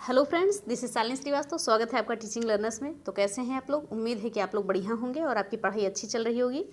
Hello friends, this is Shalini Srivastava. स्वागत है आपका टीचिंग लर्नर्स में। तो कैसे हैं आप लोग? उम्मीद है कि आप लोग बढ़िया होंगे और आपकी पढ़ाई अच्छी चल रही होगी।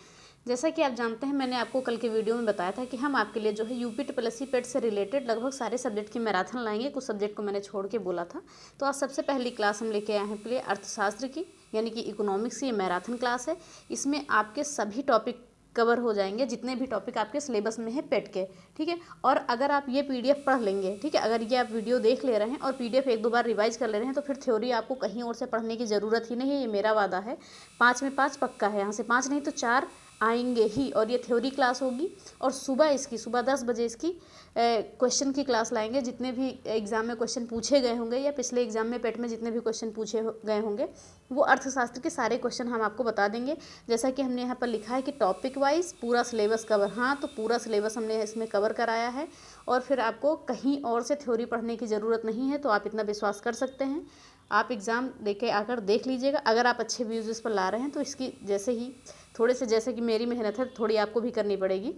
जैसा कि आप जानते हैं, मैंने आपको कल के वीडियो में बताया था कि हम आपके लिए जो है यूपी ट्रिपल पेट से रिलेटेड लगभग सारे सब्जेक्ट की मैराथन लाएंगे। कुछ सब्जेक्ट को मैंने छोड़ के बोला था। तो आज सबसे पहली क्लास हम लेके आए हैं आपके लिए अर्थशास्त्र की, यानी कि इकोनॉमिक्स की ये मैराथन क्लास है। इसमें आपके सभी टॉपिक कवर हो जाएंगे, जितने भी टॉपिक आपके सिलेबस में है पेट के, ठीक है। और अगर आप ये पीडीएफ पढ़ लेंगे, ठीक है, अगर ये आप वीडियो देख ले रहे हैं और पीडीएफ एक दो बार रिवाइज कर ले रहे हैं, तो फिर थ्योरी आपको कहीं और से पढ़ने की ज़रूरत ही नहीं है। ये मेरा वादा है। 5 में 5 पक्का है। यहाँ से 5 नहीं तो 4 आएंगे ही। और ये थ्योरी क्लास होगी और सुबह 10 बजे इसकी क्वेश्चन की क्लास लाएंगे। जितने भी एग्जाम में क्वेश्चन पूछे गए होंगे या पिछले एग्जाम में पेट में जितने भी क्वेश्चन पूछे गए होंगे, वो अर्थशास्त्र के सारे क्वेश्चन हम आपको बता देंगे। जैसा कि हमने यहाँ पर लिखा है कि टॉपिक वाइज पूरा सिलेबस कवर। हाँ, तो पूरा सिलेबस हमने इसमें कवर कराया है और फिर आपको कहीं और से थ्योरी पढ़ने की ज़रूरत नहीं है। तो आप इतना विश्वास कर सकते हैं। आप एग्ज़ाम देके आकर देख लीजिएगा। अगर आप अच्छे व्यूज़ इस पर ला रहे हैं तो इसकी जैसे ही थोड़े से, जैसे कि मेरी मेहनत है, थोड़ी आपको भी करनी पड़ेगी।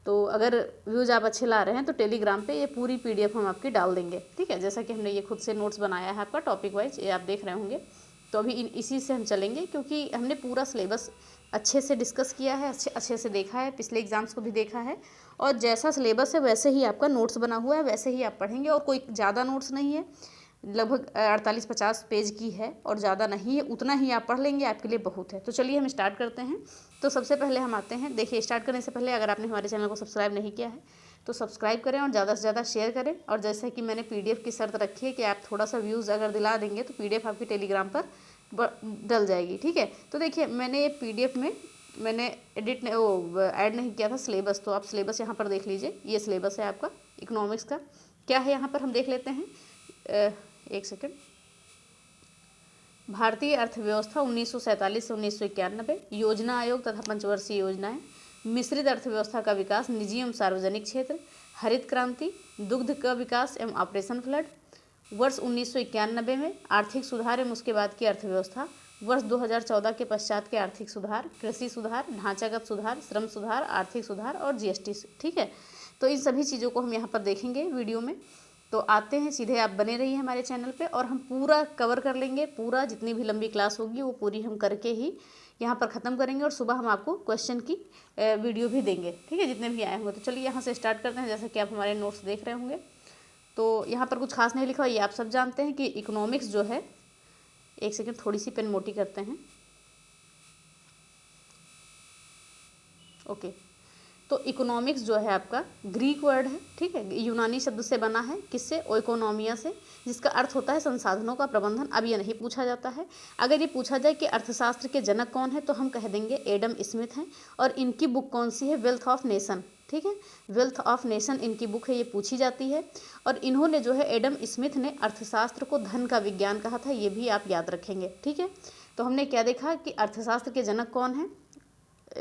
तो अगर व्यूज़ आप अच्छे ला रहे हैं तो टेलीग्राम पे ये पूरी पीडीएफ हम आपकी डाल देंगे, ठीक है। जैसा कि हमने ये खुद से नोट्स बनाया है आपका टॉपिक वाइज, ये आप देख रहे होंगे। तो अभी इसी से हम चलेंगे, क्योंकि हमने पूरा सिलेबस अच्छे से डिस्कस किया है, अच्छे से देखा है, पिछले एग्जाम्स को भी देखा है। और जैसा सिलेबस है वैसे ही आपका नोट्स बना हुआ है, वैसे ही आप पढ़ेंगे। और कोई ज़्यादा नोट्स नहीं है, लगभग 48-50 पेज की है और ज़्यादा नहीं है। उतना ही आप पढ़ लेंगे, आपके लिए बहुत है। तो चलिए हम स्टार्ट करते हैं। तो सबसे पहले हम आते हैं, देखिए, स्टार्ट करने से पहले अगर आपने हमारे चैनल को सब्सक्राइब नहीं किया है तो सब्सक्राइब करें और ज़्यादा से ज़्यादा शेयर करें। और जैसे कि मैंने पीडीएफ की शर्त रखी है कि आप थोड़ा सा व्यूज़ अगर दिला देंगे तो पीडीएफ आपकी टेलीग्राम पर डल जाएगी, ठीक है। तो देखिए, मैंने ये पीडीएफ में मैंने ऐड नहीं किया था सिलेबस। तो आप सिलेबस यहाँ पर देख लीजिए। ये सिलेबस है आपका इकोनॉमिक्स का। क्या है यहाँ पर हम देख लेते हैं। एक सेकेंड। भारतीय अर्थव्यवस्था 1947 से 1991, योजना आयोग तथा पंचवर्षीय योजनाएं, मिश्रित अर्थव्यवस्था का विकास, निजी एवं सार्वजनिक क्षेत्र, हरित क्रांति, दुग्ध का विकास एवं ऑपरेशन फ्लड, वर्ष 1991 में आर्थिक सुधार एवं उसके बाद की अर्थव्यवस्था, वर्ष 2014 के पश्चात के आर्थिक सुधार, कृषि सुधार, ढांचागत सुधार, श्रम सुधार, आर्थिक सुधार और जीएसटी, ठीक है। तो इन सभी चीज़ों को हम यहाँ पर देखेंगे वीडियो में। तो आते हैं सीधे, आप बने रहिए हमारे चैनल पे और हम पूरा कवर कर लेंगे। पूरा जितनी भी लंबी क्लास होगी वो पूरी हम करके ही यहाँ पर ख़त्म करेंगे। और सुबह हम आपको क्वेश्चन की वीडियो भी देंगे, ठीक है, जितने भी आए होंगे। तो चलिए यहाँ से स्टार्ट करते हैं। जैसा कि आप हमारे नोट्स देख रहे होंगे, तो यहाँ पर कुछ खास नहीं लिखा हुआ, ये आप सब जानते हैं कि इकोनॉमिक्स जो है, एक सेकेंड, थोड़ी सी पेन मोटी करते हैं। ओके। तो इकोनॉमिक्स जो है आपका ग्रीक वर्ड है, ठीक है, यूनानी शब्द से बना है। किससे? ओइकोनॉमिया से, जिसका अर्थ होता है संसाधनों का प्रबंधन। अब ये नहीं पूछा जाता है। अगर ये पूछा जाए कि अर्थशास्त्र के जनक कौन है तो हम कह देंगे एडम स्मिथ हैं। और इनकी बुक कौन सी है? वेल्थ ऑफ नेशन, ठीक है, वेल्थ ऑफ नेशन इनकी बुक है, ये पूछी जाती है। और इन्होंने जो है, एडम स्मिथ ने अर्थशास्त्र को धन का विज्ञान कहा था, ये भी आप याद रखेंगे, ठीक है। तो हमने क्या देखा कि अर्थशास्त्र के जनक कौन है?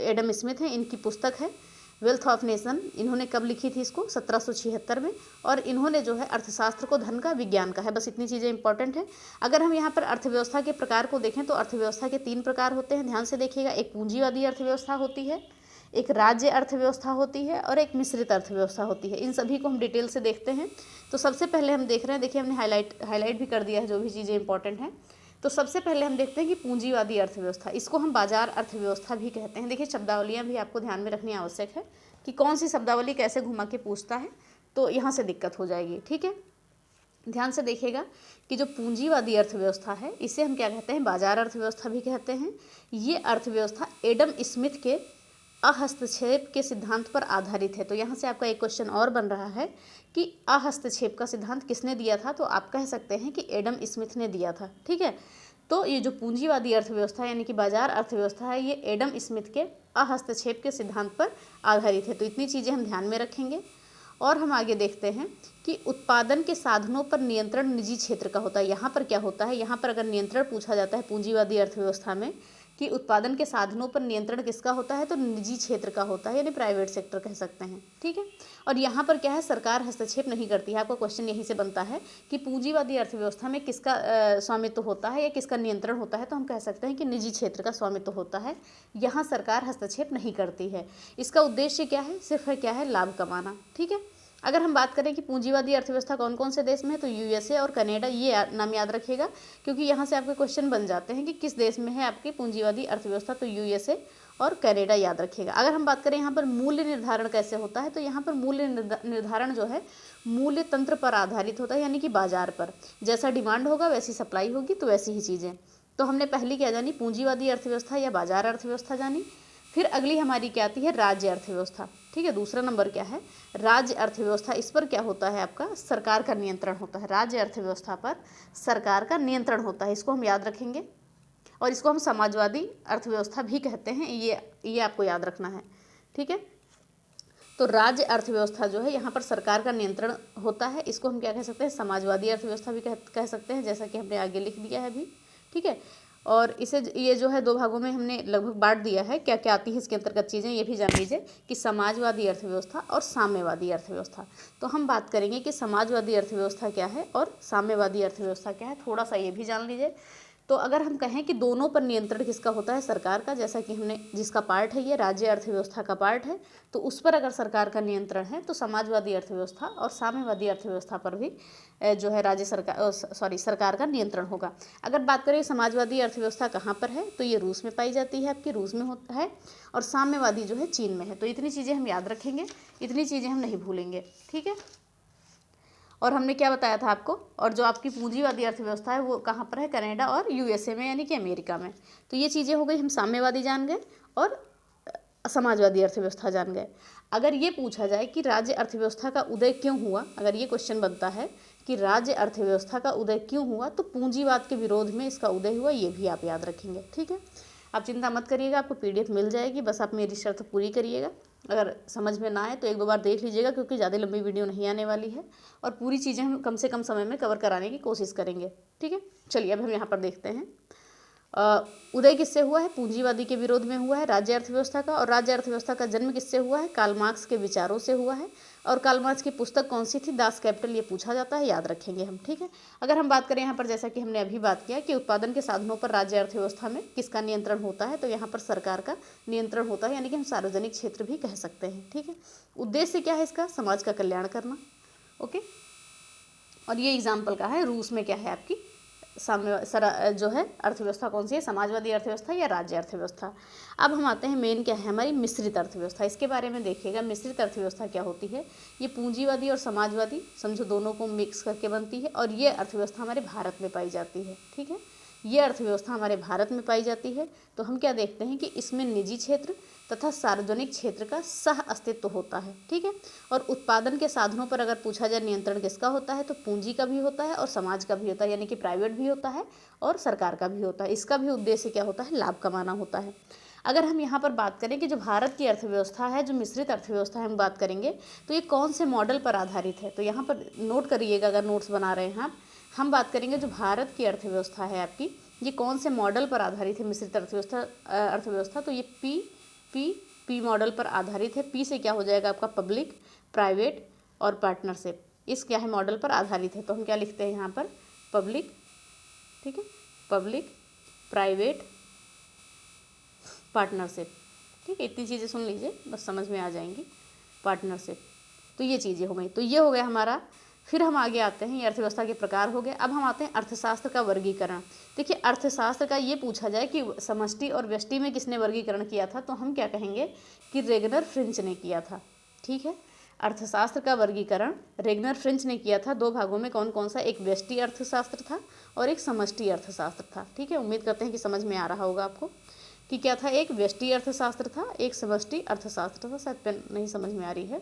एडम स्मिथ हैं। इनकी पुस्तक है वेल्थ ऑफ नेशन। इन्होंने कब लिखी थी इसको? 1776 में। और इन्होंने जो है अर्थशास्त्र को धन का विज्ञान कहा है। बस इतनी चीज़ें इंपॉर्टेंट है। अगर हम यहाँ पर अर्थव्यवस्था के प्रकार को देखें तो अर्थव्यवस्था के 3 प्रकार होते हैं, ध्यान से देखिएगा। एक पूंजीवादी अर्थव्यवस्था होती है, एक राज्य अर्थव्यवस्था होती है और एक मिश्रित अर्थव्यवस्था होती है। इन सभी को हम डिटेल से देखते हैं। तो सबसे पहले हम देख रहे हैं, देखिए हमने हाईलाइट भी कर दिया है जो भी चीज़ें इंपॉर्टेंट हैं। तो सबसे पहले हम देखते हैं कि पूंजीवादी अर्थव्यवस्था, इसको हम बाजार अर्थव्यवस्था भी कहते हैं। देखिए, शब्दावलियाँ भी आपको ध्यान में रखनी आवश्यक है कि कौन सी शब्दावली कैसे घुमा के पूछता है, तो यहाँ से दिक्कत हो जाएगी, ठीक है। ध्यान से देखिएगा कि जो पूंजीवादी अर्थव्यवस्था है, इसे हम क्या कहते हैं? बाजार अर्थव्यवस्था भी कहते हैं। ये अर्थव्यवस्था एडम स्मिथ के अहस्तक्षेप के सिद्धांत पर आधारित है। तो यहाँ से आपका एक क्वेश्चन और बन रहा है कि अहस्तक्षेप का सिद्धांत किसने दिया था? तो आप कह सकते हैं कि एडम स्मिथ ने दिया था, ठीक है। तो ये जो पूंजीवादी अर्थव्यवस्था यानी कि बाजार अर्थव्यवस्था है, ये एडम स्मिथ के अहस्तक्षेप के सिद्धांत पर आधारित है। तो इतनी चीज़ें हम ध्यान में रखेंगे। और हम आगे देखते हैं कि उत्पादन के साधनों पर नियंत्रण निजी क्षेत्र का होता है। यहाँ पर क्या होता है? यहाँ पर अगर नियंत्रण पूछा जाता है पूंजीवादी अर्थव्यवस्था में कि उत्पादन के साधनों पर नियंत्रण किसका होता है, तो निजी क्षेत्र का होता है, यानी प्राइवेट सेक्टर कह सकते हैं, ठीक है। और यहाँ पर क्या है? सरकार हस्तक्षेप नहीं करती है। आपका क्वेश्चन यहीं से बनता है कि पूंजीवादी अर्थव्यवस्था में किसका स्वामित्व होता है या किसका नियंत्रण होता है, तो हम कह सकते हैं कि निजी क्षेत्र का स्वामित्व होता है। यहाँ सरकार हस्तक्षेप नहीं करती है। इसका उद्देश्य क्या है? सिर्फ है क्या है? लाभ कमाना, ठीक है। अगर हम बात करें कि पूंजीवादी अर्थव्यवस्था कौन कौन से देश में है, तो यूएसए और कनाडा, ये नाम याद रखिएगा, क्योंकि यहाँ से आपके क्वेश्चन बन जाते हैं कि किस देश में है आपकी पूंजीवादी अर्थव्यवस्था, तो यूएसए और कनाडा याद रखिएगा। अगर हम बात करें यहाँ पर मूल्य निर्धारण कैसे होता है, तो यहाँ पर मूल्य निर्धारण जो है मूल्य तंत्र पर आधारित होता है, यानी कि बाजार पर जैसा डिमांड होगा वैसी सप्लाई होगी, तो वैसी ही चीज़ें। तो हमने पहली क्या जानी, पूंजीवादी अर्थव्यवस्था या बाजार अर्थव्यवस्था जानी। फिर अगली हमारी क्या आती है, राज्य अर्थव्यवस्था। ठीक है, दूसरा नंबर क्या है, राज्य अर्थव्यवस्था। इस पर क्या होता है आपका, सरकार का नियंत्रण होता है। राज्य अर्थव्यवस्था पर सरकार का नियंत्रण होता है, इसको हम याद रखेंगे। और इसको हम समाजवादी अर्थव्यवस्था भी कहते हैं, ये आपको याद रखना है। ठीक है, तो राज्य अर्थव्यवस्था जो है यहाँ पर सरकार का नियंत्रण होता है, इसको हम क्या कह सकते हैं, समाजवादी अर्थव्यवस्था भी कह सकते हैं, जैसा कि हमने आगे लिख दिया है अभी। ठीक है, और इसे ये जो है 2 भागों में हमने लगभग बांट दिया है। क्या क्या आती है इसके अंतर्गत चीज़ें, ये भी जान लीजिए कि समाजवादी अर्थव्यवस्था और साम्यवादी अर्थव्यवस्था। तो हम बात करेंगे कि समाजवादी अर्थव्यवस्था क्या है और साम्यवादी अर्थव्यवस्था क्या है, थोड़ा सा ये भी जान लीजिए। तो अगर हम कहें कि दोनों पर नियंत्रण किसका होता है, सरकार का, जैसा कि हमने जिसका पार्ट है ये राज्य अर्थव्यवस्था का पार्ट है, तो उस पर अगर सरकार का नियंत्रण है तो समाजवादी अर्थव्यवस्था और साम्यवादी अर्थव्यवस्था पर भी जो है सरकार का नियंत्रण होगा। अगर बात करें समाजवादी अर्थव्यवस्था कहाँ पर है, तो ये रूस में पाई जाती है, आपकी रूस में होता है, और साम्यवादी जो है चीन में है। तो इतनी चीज़ें हम याद रखेंगे, इतनी चीज़ें हम नहीं भूलेंगे। ठीक है, और हमने क्या बताया था आपको, और जो आपकी पूंजीवादी अर्थव्यवस्था है वो कहाँ पर है, कनाडा और यूएसए में, यानी कि अमेरिका में। तो ये चीज़ें हो गई, हम साम्यवादी जान गए और समाजवादी अर्थव्यवस्था जान गए। अगर ये पूछा जाए कि राज्य अर्थव्यवस्था का उदय क्यों हुआ, अगर ये क्वेश्चन बनता है कि राज्य अर्थव्यवस्था का उदय क्यों हुआ, तो पूंजीवाद के विरोध में इसका उदय हुआ, ये भी आप याद रखेंगे। ठीक है, आप चिंता मत करिएगा, आपको पीडीएफ मिल जाएगी, बस आप मेरी शर्त पूरी करिएगा। अगर समझ में ना आए तो 1-2 बार देख लीजिएगा, क्योंकि ज़्यादा लंबी वीडियो नहीं आने वाली है, और पूरी चीज़ें हम कम से कम समय में कवर कराने की कोशिश करेंगे। ठीक है, चलिए अब हम यहाँ पर देखते हैं उदय किससे हुआ है, पूंजीवादी के विरोध में हुआ है राज्य अर्थव्यवस्था का। और राज्य अर्थव्यवस्था का जन्म किससे हुआ है, कार्ल मार्क्स के विचारों से हुआ है। और कार्ल मार्क्स की पुस्तक कौन सी थी, दास कैपिटल, ये पूछा जाता है, याद रखेंगे हम। ठीक है, अगर हम बात करें यहाँ पर, जैसा कि हमने अभी बात किया कि उत्पादन के साधनों पर राज्य अर्थव्यवस्था में किसका नियंत्रण होता है, तो यहाँ पर सरकार का नियंत्रण होता है, यानी कि हम सार्वजनिक क्षेत्र भी कह सकते हैं। ठीक है, उद्देश्य क्या है इसका, समाज का कल्याण करना। ओके, और ये एग्जाम्पल का है, रूस में क्या है आपकी जो है अर्थव्यवस्था कौन सी है, समाजवादी अर्थव्यवस्था या राज्य अर्थव्यवस्था। अब हम आते हैं मेन क्या है हमारी मिश्रित अर्थव्यवस्था, इसके बारे में देखिएगा। मिश्रित अर्थव्यवस्था क्या होती है, ये पूंजीवादी और समाजवादी समझो दोनों को मिक्स करके बनती है, और ये अर्थव्यवस्था हमारे भारत में पाई जाती है। ठीक है, ये अर्थव्यवस्था हमारे भारत में पाई जाती है। तो हम क्या देखते हैं कि इसमें निजी क्षेत्र तथा सार्वजनिक क्षेत्र का सह अस्तित्व होता है। ठीक है, और उत्पादन के साधनों पर अगर पूछा जाए नियंत्रण किसका होता है, तो पूंजी का भी होता है और समाज का भी होता है, यानी कि प्राइवेट भी होता है और सरकार का भी होता है। इसका भी उद्देश्य क्या होता है, लाभ कमाना होता है। अगर हम यहाँ पर बात करें कि जो भारत की अर्थव्यवस्था है, जो मिश्रित अर्थव्यवस्था है, हम बात करेंगे तो ये कौन से मॉडल पर आधारित है, तो यहाँ पर नोट करिएगा अगर नोट्स बना रहे हैं आप। हम बात करेंगे जो भारत की अर्थव्यवस्था है आपकी, ये कौन से मॉडल पर आधारित है मिश्रित अर्थव्यवस्था, तो ये पी मॉडल पर आधारित है। पी से क्या हो जाएगा आपका, पब्लिक, प्राइवेट और पार्टनरशिप। इस क्या है मॉडल पर आधारित है। तो हम क्या लिखते हैं यहाँ पर, पब्लिक, ठीक है, पब्लिक, प्राइवेट, पार्टनरशिप। ठीक है, इतनी चीज़ें सुन लीजिए, बस समझ में आ जाएंगी। पार्टनरशिप, तो ये चीज़ें हो गई। तो ये हो गया हमारा। फिर हम आगे आते हैं, ये अर्थव्यवस्था के प्रकार हो गए। अब हम आते हैं अर्थशास्त्र का वर्गीकरण। देखिए, अर्थशास्त्र का ये पूछा जाए कि समष्टि और व्यष्टि में किसने वर्गीकरण किया था, तो हम क्या कहेंगे कि रेगनर फ्रिंच ने किया था। ठीक है, अर्थशास्त्र का वर्गीकरण रेगनर फ्रिंच ने किया था 2 भागों में। कौन कौन सा, एक व्यष्टि अर्थशास्त्र था और एक समष्टि अर्थशास्त्र था। ठीक है, उम्मीद करते हैं कि समझ में आ रहा होगा आपको कि क्या था, एक व्यष्टि अर्थशास्त्र था, एक समष्टि अर्थशास्त्र था। शायद पेन नहीं समझ में आ रही है,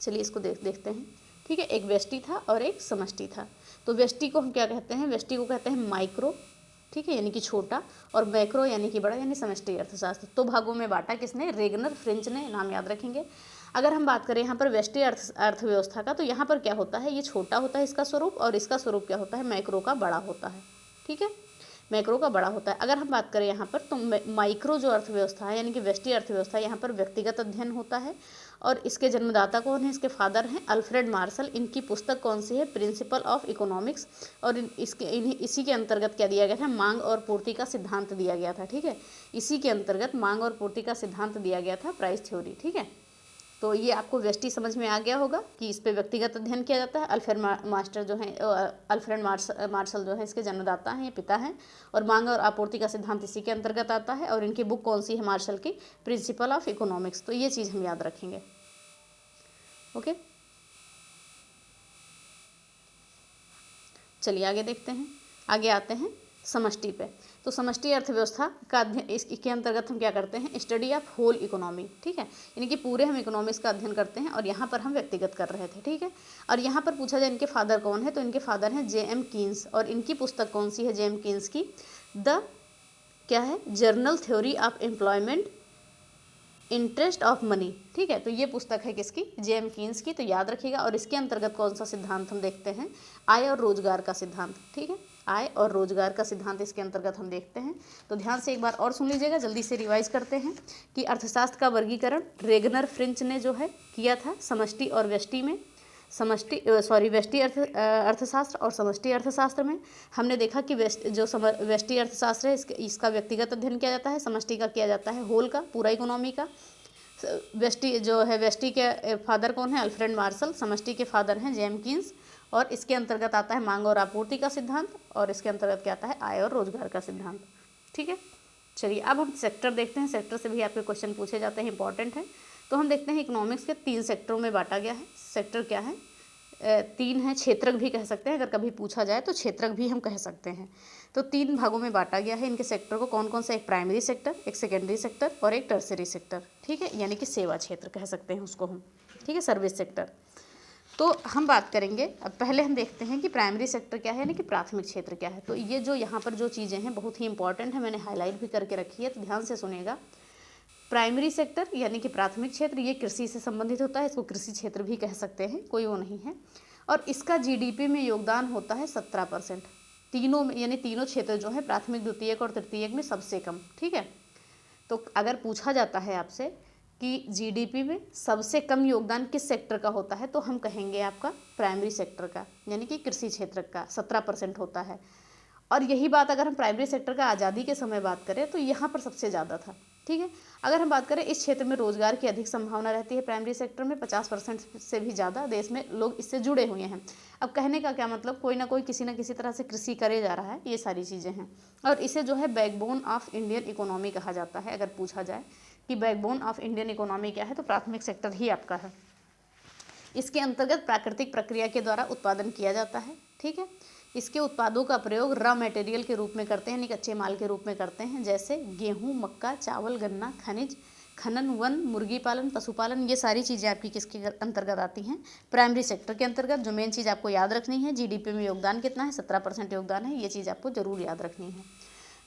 चलिए इसको देखते हैं। ठीक है, एक व्यष्टि था और एक समष्टि था। तो व्यष्टि को हम क्या कहते हैं, व्यष्टि को कहते हैं माइक्रो, ठीक है, यानी कि छोटा, और मैक्रो यानी कि बड़ा, यानी समष्टि अर्थशास्त्र। 2 भागों में बांटा किसने, रेगनर फ्रिंच ने, नाम याद रखेंगे। अगर हम बात करें यहाँ पर व्यष्टि अर्थव्यवस्था का, तो यहाँ पर क्या होता है, ये छोटा होता है इसका स्वरूप, और इसका स्वरूप क्या होता है, मैक्रो का बड़ा होता है। ठीक है, मैक्रो का बड़ा होता है। अगर हम बात करें यहाँ पर, तो माइक्रो जो अर्थव्यवस्था है यानी कि व्यष्टि अर्थव्यवस्था, यहाँ पर व्यक्तिगत अध्ययन होता है। और इसके जन्मदाता कौन है, इसके फादर हैं अल्फ्रेड मार्शल। इनकी पुस्तक कौन सी है, प्रिंसिपल ऑफ इकोनॉमिक्स। और इसी के अंतर्गत क्या दिया गया था, मांग और पूर्ति का सिद्धांत दिया गया था। ठीक है, इसी के अंतर्गत मांग और पूर्ति का सिद्धांत दिया गया था, प्राइस थ्योरी। ठीक है, तो ये आपको व्यष्टि समझ में आ गया होगा कि इस पे व्यक्तिगत अध्ययन किया जाता है। अल्फ्रेड मार्शल जो है इसके जन्मदाता हैं, ये पिता हैं। और मांग और आपूर्ति का सिद्धांत इसी के अंतर्गत आता है। और इनकी बुक कौन सी है? मार्शल की प्रिंसिपल ऑफ इकोनॉमिक्स। तो ये चीज़ हम याद रखेंगे। ओके, चलिए आगे देखते हैं। आगे आते हैं समष्टि पे। तो समष्टि अर्थव्यवस्था का अध्ययन, इसके अंतर्गत हम क्या करते हैं? स्टडी ऑफ होल इकोनॉमी, ठीक है, यानी कि पूरे हम इकोनॉमिक्स का अध्ययन करते हैं। और यहाँ पर हम व्यक्तिगत कर रहे थे, ठीक है। और यहाँ पर पूछा जाए इनके फादर कौन है, तो इनके फादर हैं J.M. कीन्स। और इनकी पुस्तक कौन सी है? J.M. कीन्स की द क्या है? Journal theory of employment interest of money, ठीक है। तो ये पुस्तक है किसकी? J.M. कीन्स की। तो याद रखिएगा। और इसके अंतर्गत कौन सा सिद्धांत हम देखते हैं? आय और रोजगार का सिद्धांत, ठीक है। आय और रोजगार का सिद्धांत इसके अंतर्गत हम देखते हैं। तो ध्यान से एक बार और सुन लीजिएगा, जल्दी से रिवाइज करते हैं कि अर्थशास्त्र का वर्गीकरण रेगनर फ्रिंच ने जो है किया था समष्टि और व्यष्टि में। व्यष्टि अर्थशास्त्र और समष्टि अर्थशास्त्र में हमने देखा कि व्यष्टि अर्थशास्त्र है इसका व्यक्तिगत अध्ययन किया जाता है। समष्टि का किया जाता है होल का, पूरा इकोनॉमी का। व्यष्टि के फादर कौन है? Alfred Marshall. समष्टि के फादर हैं J.M. कीन्स। और इसके अंतर्गत आता है मांग और आपूर्ति का सिद्धांत। और इसके अंतर्गत क्या आता है? आय और रोजगार का सिद्धांत, ठीक है। चलिए अब हम सेक्टर देखते हैं। सेक्टर से भी आपके क्वेश्चन पूछे जाते हैं, इंपॉर्टेंट है। तो हम देखते हैं इकोनॉमिक्स के 3 सेक्टरों में बांटा गया है। सेक्टर क्या है? 3 है, क्षेत्रक भी कह सकते हैं, अगर कभी पूछा जाए तो क्षेत्रक भी हम कह सकते हैं। तो 3 भागों में बांटा गया है इनके सेक्टर को। कौन कौन सा? एक प्राइमरी सेक्टर, एक सेकेंडरी सेक्टर और एक टर्सरी सेक्टर, ठीक है, यानी कि सेवा क्षेत्र कह सकते हैं उसको हम, ठीक है, सर्विस सेक्टर। तो हम बात करेंगे, अब पहले हम देखते हैं कि प्राइमरी सेक्टर क्या है, यानी कि प्राथमिक क्षेत्र क्या है। तो ये जो यहाँ पर जो चीज़ें हैं बहुत ही इंपॉर्टेंट है, मैंने हाईलाइट भी करके रखी है, तो ध्यान से सुनिएगा। प्राइमरी सेक्टर यानी कि प्राथमिक क्षेत्र, ये कृषि से संबंधित होता है, इसको कृषि क्षेत्र भी कह सकते हैं, कोई वो नहीं है। और इसका GDP में योगदान होता है 17%। तीनों में, यानी तीनों क्षेत्र जो है प्राथमिक, द्वितीयक और तृतीयक में सबसे कम, ठीक है। तो अगर पूछा जाता है आपसे कि GDP में सबसे कम योगदान किस सेक्टर का होता है, तो हम कहेंगे आपका प्राइमरी सेक्टर का, यानी कि कृषि क्षेत्र का 17% होता है। और यही बात अगर हम प्राइमरी सेक्टर का आज़ादी के समय बात करें तो यहाँ पर सबसे ज़्यादा था, ठीक है। अगर हम बात करें इस क्षेत्र में रोजगार की अधिक संभावना रहती है प्राइमरी सेक्टर में, 50% से भी ज़्यादा देश में लोग इससे जुड़े हुए हैं। अब कहने का क्या मतलब, कोई ना कोई किसी न किसी तरह से कृषि करे जा रहा है, ये सारी चीज़ें हैं। और इसे जो है बैकबोन ऑफ इंडियन इकोनॉमी कहा जाता है। अगर पूछा जाए कि बैकबोन ऑफ इंडियन इकोनॉमी क्या है, तो प्राथमिक सेक्टर ही आपका है। इसके अंतर्गत प्राकृतिक प्रक्रिया के द्वारा उत्पादन किया जाता है, ठीक है। इसके उत्पादों का प्रयोग रॉ मटेरियल के रूप में करते हैं, यानी कच्चे माल के रूप में करते हैं, जैसे गेहूं, मक्का, चावल, गन्ना, खनिज, खनन, वन, मुर्गी पालन, पशुपालन। ये सारी चीज़ें आपकी किसके अंतर्गत आती हैं? प्राइमरी सेक्टर के अंतर्गत। जो मेन चीज़ आपको याद रखनी है, GDP में योगदान कितना है? 17% योगदान है, ये चीज़ आपको जरूर याद रखनी है।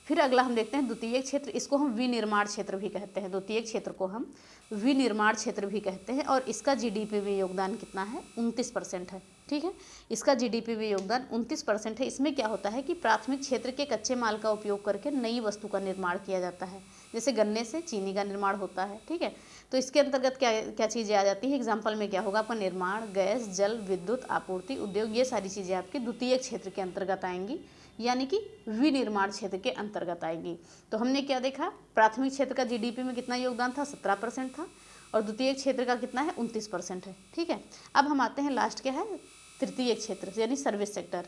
फिर अगला हम देखते हैं द्वितीय क्षेत्र, इसको हम विनिर्माण क्षेत्र भी कहते हैं। द्वितीय क्षेत्र को हम विनिर्माण क्षेत्र भी कहते हैं। और इसका GDP में योगदान कितना है? 29% है, ठीक है। इसका GDP में योगदान 29% है। इसमें क्या होता है कि प्राथमिक क्षेत्र के कच्चे माल का उपयोग करके नई वस्तु का निर्माण किया जाता है, जैसे गन्ने से चीनी का निर्माण होता है, ठीक है। तो इसके अंतर्गत क्या क्या चीज़ें आ जाती हैं? एग्जाम्पल में क्या होगा आपका? निर्माण, गैस, जल, विद्युत आपूर्ति, उद्योग, ये सारी चीज़ें आपकी द्वितीय क्षेत्र के अंतर्गत आएंगी, यानी कि विनिर्माण क्षेत्र के अंतर्गत आएगी। तो हमने क्या देखा? प्राथमिक क्षेत्र का GDP में कितना योगदान था? 17% था। और द्वितीय क्षेत्र का कितना है? 29% है, ठीक है। अब हम आते हैं लास्ट क्या है? तृतीय क्षेत्र, यानी सर्विस सेक्टर।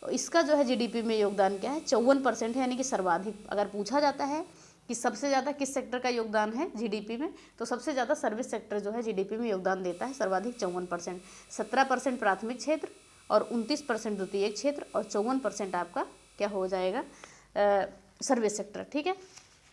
तो इसका जो है GDP में योगदान क्या है? 54% है, यानी कि सर्वाधिक। अगर पूछा जाता है कि सबसे ज़्यादा किस सेक्टर का योगदान है GDP में, तो सबसे ज़्यादा सर्विस सेक्टर जो है GDP में योगदान देता है, सर्वाधिक 54%। 17% प्राथमिक क्षेत्र और 29% द्वितीय क्षेत्र और 54% आपका क्या हो जाएगा? सर्विस सेक्टर, ठीक है।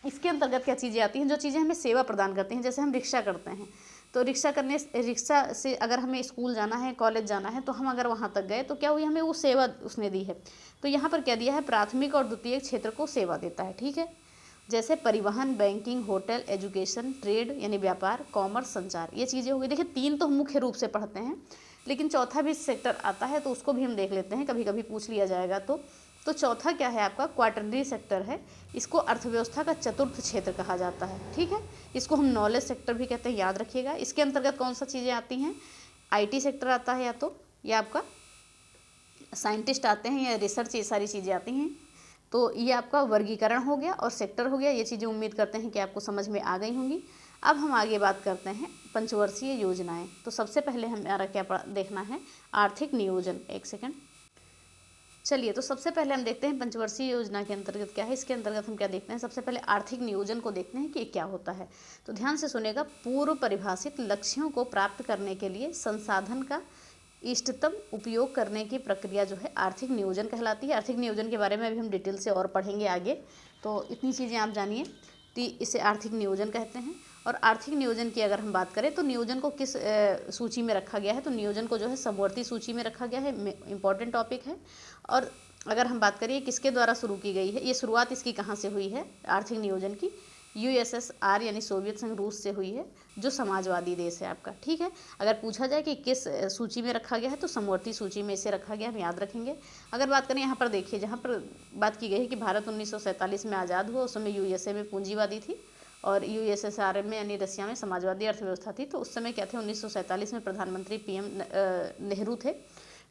इसके अंतर्गत क्या चीज़ें आती हैं? जो चीज़ें हमें सेवा प्रदान करती हैं, जैसे हम रिक्शा करते हैं, तो रिक्शा से अगर हमें स्कूल जाना है, कॉलेज जाना है, तो हम अगर वहाँ तक गए तो क्या हुई? हमें वो सेवा उसने दी है। तो यहाँ पर क्या दिया है? प्राथमिक और द्वितीय क्षेत्र को सेवा देता है, ठीक है। जैसे परिवहन, बैंकिंग, होटल, एजुकेशन, ट्रेड यानी व्यापार, कॉमर्स, संचार, ये चीज़ें हो गई। देखिए 3 तो हम मुख्य रूप से पढ़ते हैं, लेकिन चौथा भी सेक्टर आता है, तो उसको भी हम देख लेते हैं, कभी कभी पूछ लिया जाएगा। तो चौथा क्या है आपका? क्वार्टरली सेक्टर है। इसको अर्थव्यवस्था का चतुर्थ क्षेत्र कहा जाता है, ठीक है। इसको हम नॉलेज सेक्टर भी कहते हैं, याद रखिएगा। इसके अंतर्गत कौन सा चीज़ें आती हैं? IT सेक्टर आता है, या आपका साइंटिस्ट आते हैं, या रिसर्च, ये सारी चीज़ें आती हैं। तो ये आपका वर्गीकरण हो गया और सेक्टर हो गया। ये चीज़ें उम्मीद करते हैं कि आपको समझ में आ गई होंगी। अब हम आगे बात करते हैं पंचवर्षीय योजनाएं। तो सबसे पहले हमारा क्या देखना है, आर्थिक नियोजन। एक सेकंड, चलिए तो सबसे पहले हम देखते हैं पंचवर्षीय योजना के अंतर्गत क्या है। इसके अंतर्गत हम क्या देखते हैं, सबसे पहले आर्थिक नियोजन को देखते हैं कि क्या होता है। तो ध्यान से सुनेगा, पूर्व परिभाषित लक्ष्यों को प्राप्त करने के लिए संसाधन का इष्टतम उपयोग करने की प्रक्रिया जो है आर्थिक नियोजन कहलाती है। आर्थिक नियोजन के बारे में अभी हम डिटेल से और पढ़ेंगे आगे, तो इतनी चीज़ें आप जानिए, तो इसे आर्थिक नियोजन कहते हैं। और आर्थिक नियोजन की अगर हम बात करें तो नियोजन को किस सूची में रखा गया है, तो नियोजन को जो है समवर्ती सूची में रखा गया है, इम्पॉर्टेंट टॉपिक है। और अगर हम बात करिए किसके द्वारा शुरू की गई है, ये शुरुआत इसकी कहाँ से हुई है आर्थिक नियोजन की, यूएसएसआर यानी सोवियत संघ रूस से हुई है, जो समाजवादी देश है आपका। ठीक है, अगर पूछा जाए कि किस सूची में रखा गया है तो समवर्ती सूची में इसे रखा गया, हम याद रखेंगे। अगर बात करें यहाँ पर देखिए, जहाँ पर बात की गई है कि भारत 1947 में आज़ाद हुआ, उस समय यूएसए में पूंजीवादी थी और यूएसएसआर में यानी रसिया में समाजवादी अर्थव्यवस्था थी। तो उस समय क्या थे, 1947 में प्रधानमंत्री पीएम नेहरू थे।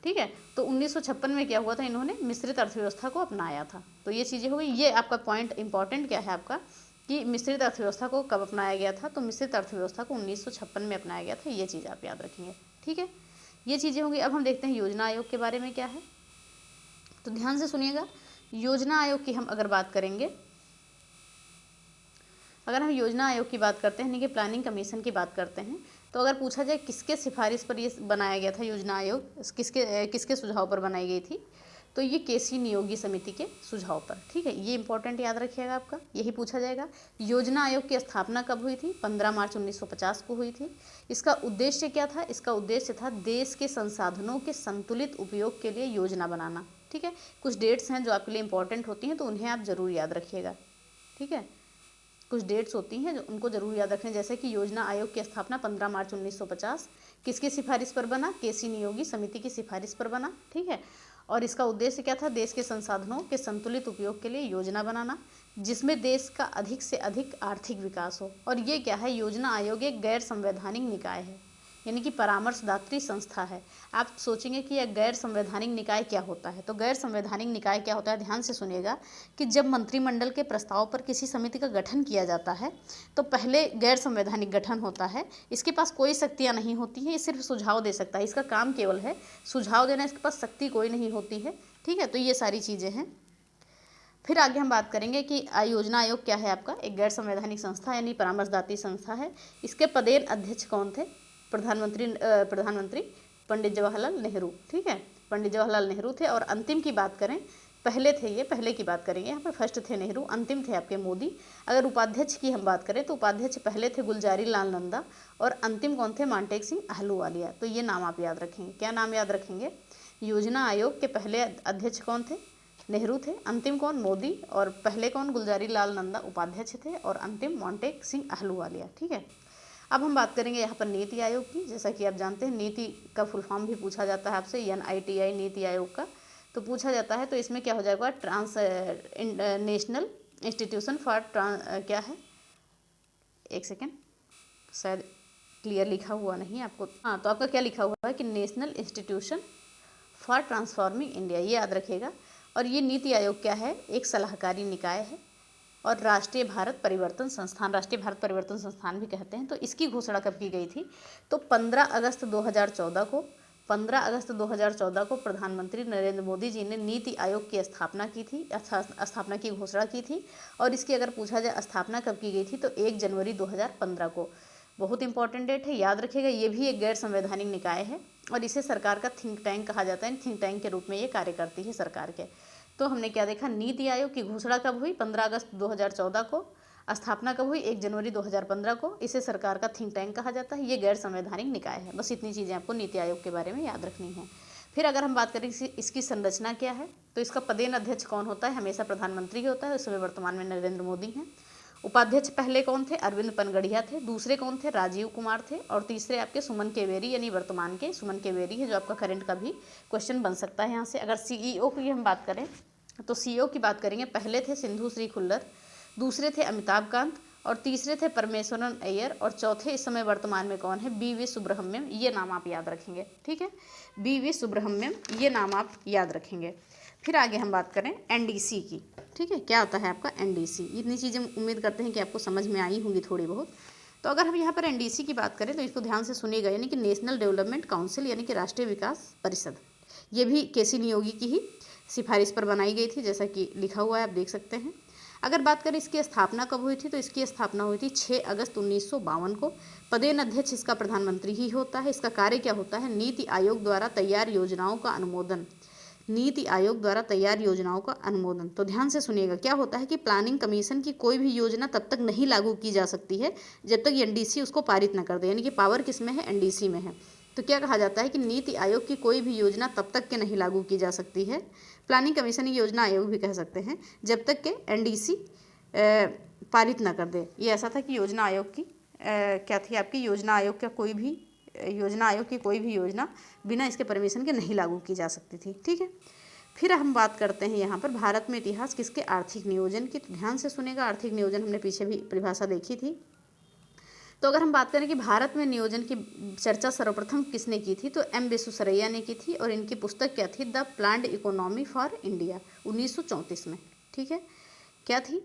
ठीक है, तो 1956 में क्या हुआ था, इन्होंने मिश्रित अर्थव्यवस्था को अपनाया था। तो ये चीज़ें हो गई। ये आपका पॉइंट इंपॉर्टेंट क्या है आपका, कि मिश्रित अर्थव्यवस्था को कब अपनाया गया था, तो मिश्रित अर्थव्यवस्था को 1956 में अपनाया गया था। ये चीज़ आप याद रखेंगे। ठीक है, ये चीज़ें होंगी। अब हम देखते हैं योजना आयोग के बारे में क्या है। तो ध्यान से सुनिएगा, योजना आयोग की हम अगर बात करेंगे, अगर हम योजना आयोग की बात करते हैं यानी कि प्लानिंग कमीशन की बात करते हैं, तो अगर पूछा जाए किसके सिफारिश पर ये बनाया गया था योजना आयोग, किसके सुझाव पर बनाई गई थी, तो ये केसी नियोगी समिति के सुझाव पर। ठीक है, ये इंपॉर्टेंट याद रखिएगा, आपका यही पूछा जाएगा। योजना आयोग की स्थापना कब हुई थी, 15 मार्च 1950 को हुई थी। इसका उद्देश्य क्या था, इसका उद्देश्य था देश के संसाधनों के संतुलित उपयोग के लिए योजना बनाना। ठीक है, कुछ डेट्स हैं जो आपके लिए इंपॉर्टेंट होती हैं, तो उन्हें आप जरूर याद रखिएगा। ठीक है, कुछ डेट्स होती हैं जो उनको जरूर याद रखें, जैसे कि योजना आयोग की स्थापना 15 मार्च 1950 किसकी सिफारिश पर बना, केसी नियोगी समिति की सिफारिश पर बना। ठीक है, और इसका उद्देश्य क्या था, देश के संसाधनों के संतुलित उपयोग के लिए योजना बनाना, जिसमें देश का अधिक से अधिक आर्थिक विकास हो। और ये क्या है, योजना आयोग एक गैर संवैधानिक निकाय है, यानी कि परामर्शदात्री संस्था है। आप सोचेंगे कि यह गैर संवैधानिक निकाय क्या होता है, तो गैर संवैधानिक निकाय क्या होता है, ध्यान से सुनिएगा, कि जब मंत्रिमंडल के प्रस्ताव पर किसी समिति का गठन किया जाता है तो पहले गैर संवैधानिक गठन होता है, इसके पास कोई शक्तियाँ नहीं होती हैं, ये सिर्फ सुझाव दे सकता है, इसका काम केवल है सुझाव देना, इसके पास शक्ति कोई नहीं होती है। ठीक है, तो ये सारी चीज़ें हैं। फिर आगे हम बात करेंगे कि योजना आयोग क्या है आपका, एक गैर संवैधानिक संस्था यानी परामर्शदात्री संस्था है। इसके पदेन अध्यक्ष कौन थे, प्रधानमंत्री पंडित जवाहरलाल नेहरू। ठीक है, पंडित जवाहरलाल नेहरू थे। और अंतिम की बात करें, पहले थे ये, पहले की बात करेंगे यहाँ पर, फर्स्ट थे नेहरू, अंतिम थे आपके मोदी। अगर उपाध्यक्ष की हम बात करें तो उपाध्यक्ष पहले थे गुलजारी लाल नंदा और अंतिम कौन थे, मांटेक सिंह आहलूवालिया। तो ये नाम आप याद रखेंगे। क्या नाम याद रखेंगे, योजना आयोग के पहले अध्यक्ष कौन थे, नेहरू थे, अंतिम कौन, मोदी, और पहले कौन, गुलजारी लाल नंदा उपाध्यक्ष थे और अंतिम मांटेक सिंह आहलूवालिया। ठीक है, अब हम बात करेंगे यहाँ पर नीति आयोग की। जैसा कि आप जानते हैं नीति का फुल फॉर्म भी पूछा जाता है आपसे, NITI नीति आयोग का, तो पूछा जाता है। तो इसमें क्या हो जाएगा, नेशनल इंस्टीट्यूशन फॉर क्या है, एक सेकेंड, शायद क्लियर लिखा हुआ नहीं आपको, हाँ, तो आपका क्या लिखा हुआ है कि national institution for transforming India, ये याद रखिएगा। और ये नीति आयोग क्या है, एक सलाहकारी निकाय है और राष्ट्रीय भारत परिवर्तन संस्थान, राष्ट्रीय भारत परिवर्तन संस्थान भी कहते हैं। तो इसकी घोषणा कब की गई थी, तो 15 अगस्त 2014 को, 15 अगस्त 2014 को प्रधानमंत्री नरेंद्र मोदी जी ने नीति आयोग की स्थापना की थी, स्थापना की घोषणा की थी। और इसकी अगर पूछा जाए स्थापना कब की गई थी, तो 1 जनवरी 2015 को। बहुत इंपॉर्टेंट डेट है, याद रखिएगा। ये भी एक गैर संवैधानिक निकाय है और इसे सरकार का थिंक टैंक कहा जाता है, थिंक टैंक के रूप में ये कार्य करती है सरकार के। तो हमने क्या देखा, नीति आयोग की घोषणा कब हुई, 15 अगस्त 2014 को, स्थापना कब हुई, 1 जनवरी 2015 को। इसे सरकार का थिंक टैंक कहा जाता है, ये गैर संवैधानिक निकाय है। बस इतनी चीज़ें आपको नीति आयोग के बारे में याद रखनी है। फिर अगर हम बात करें इसकी संरचना क्या है, तो इसका पदेन अध्यक्ष कौन होता है, हमेशा प्रधानमंत्री होता है, उस समय वर्तमान में नरेंद्र मोदी हैं। उपाध्यक्ष पहले कौन थे, अरविंद पनगड़िया थे, दूसरे कौन थे, राजीव कुमार थे, और तीसरे आपके सुमन केवेरी यानी वर्तमान के सुमन केवेरी है, जो आपका करंट का भी क्वेश्चन बन सकता है यहाँ से। अगर CEO की हम बात करें तो CEO की बात करेंगे, पहले थे सिंधु श्री खुल्लर, दूसरे थे अमिताभ कांत और तीसरे थे परमेश्वरन अय्यर और चौथे इस समय वर्तमान में कौन है, BV सुब्रह्मण्यम। ये नाम आप याद रखेंगे। ठीक है, BV सुब्रह्मण्यम, ये नाम आप याद रखेंगे। फिर आगे हम बात करें NDC की। ठीक है, क्या होता है आपका NDC, इतनी चीज़ें उम्मीद करते हैं कि आपको समझ में आई होंगी थोड़ी बहुत। तो अगर हम यहाँ पर एनडीसी की बात करें तो इसको ध्यान से सुनिएगा, यानी कि नेशनल डेवलपमेंट काउंसिल, यानी कि राष्ट्रीय विकास परिषद। ये भी केसी नियोगी की ही सिफारिश पर बनाई गई थी, जैसा कि लिखा हुआ है, आप देख सकते हैं। अगर बात करें इसकी स्थापना कब हुई थी, तो इसकी स्थापना हुई थी 6 अगस्त 1952 को। पदेन अध्यक्ष इसका प्रधानमंत्री ही होता है। इसका कार्य क्या होता है, नीति आयोग द्वारा तैयार योजनाओं का अनुमोदन, नीति आयोग द्वारा तैयार योजनाओं का अनुमोदन। तो ध्यान से सुनिएगा, क्या होता है कि प्लानिंग कमीशन की कोई भी योजना तब तक नहीं लागू की जा सकती है जब तक एनडीसी उसको पारित न कर दे, यानी कि पावर किस में है, एनडीसी में है। तो क्या कहा जाता है कि नीति आयोग की कोई भी योजना तब तक के नहीं लागू की जा सकती है, प्लानिंग कमीशन योजना आयोग भी कह सकते हैं, जब तक के एनडीसी पारित न कर दे। ये ऐसा था कि योजना आयोग की क्या थी आपकी, योजना आयोग का कोई भी योजना आयोग की कोई भी योजना बिना इसके परमिशन के नहीं लागू की जा सकती थी। ठीक है, फिर हम बात करते हैं यहाँ पर भारत में इतिहास किसके, आर्थिक नियोजन की। तो ध्यान से सुनेगा, आर्थिक नियोजन हमने पीछे भी परिभाषा देखी थी। तो अगर हम बात करें कि भारत में नियोजन की चर्चा सर्वप्रथम किसने की थी, तो एम विश्वेश्वरैया ने की थी, और इनकी पुस्तक क्या थी, the planned economy for India, 1934 में। ठीक है, क्या थी,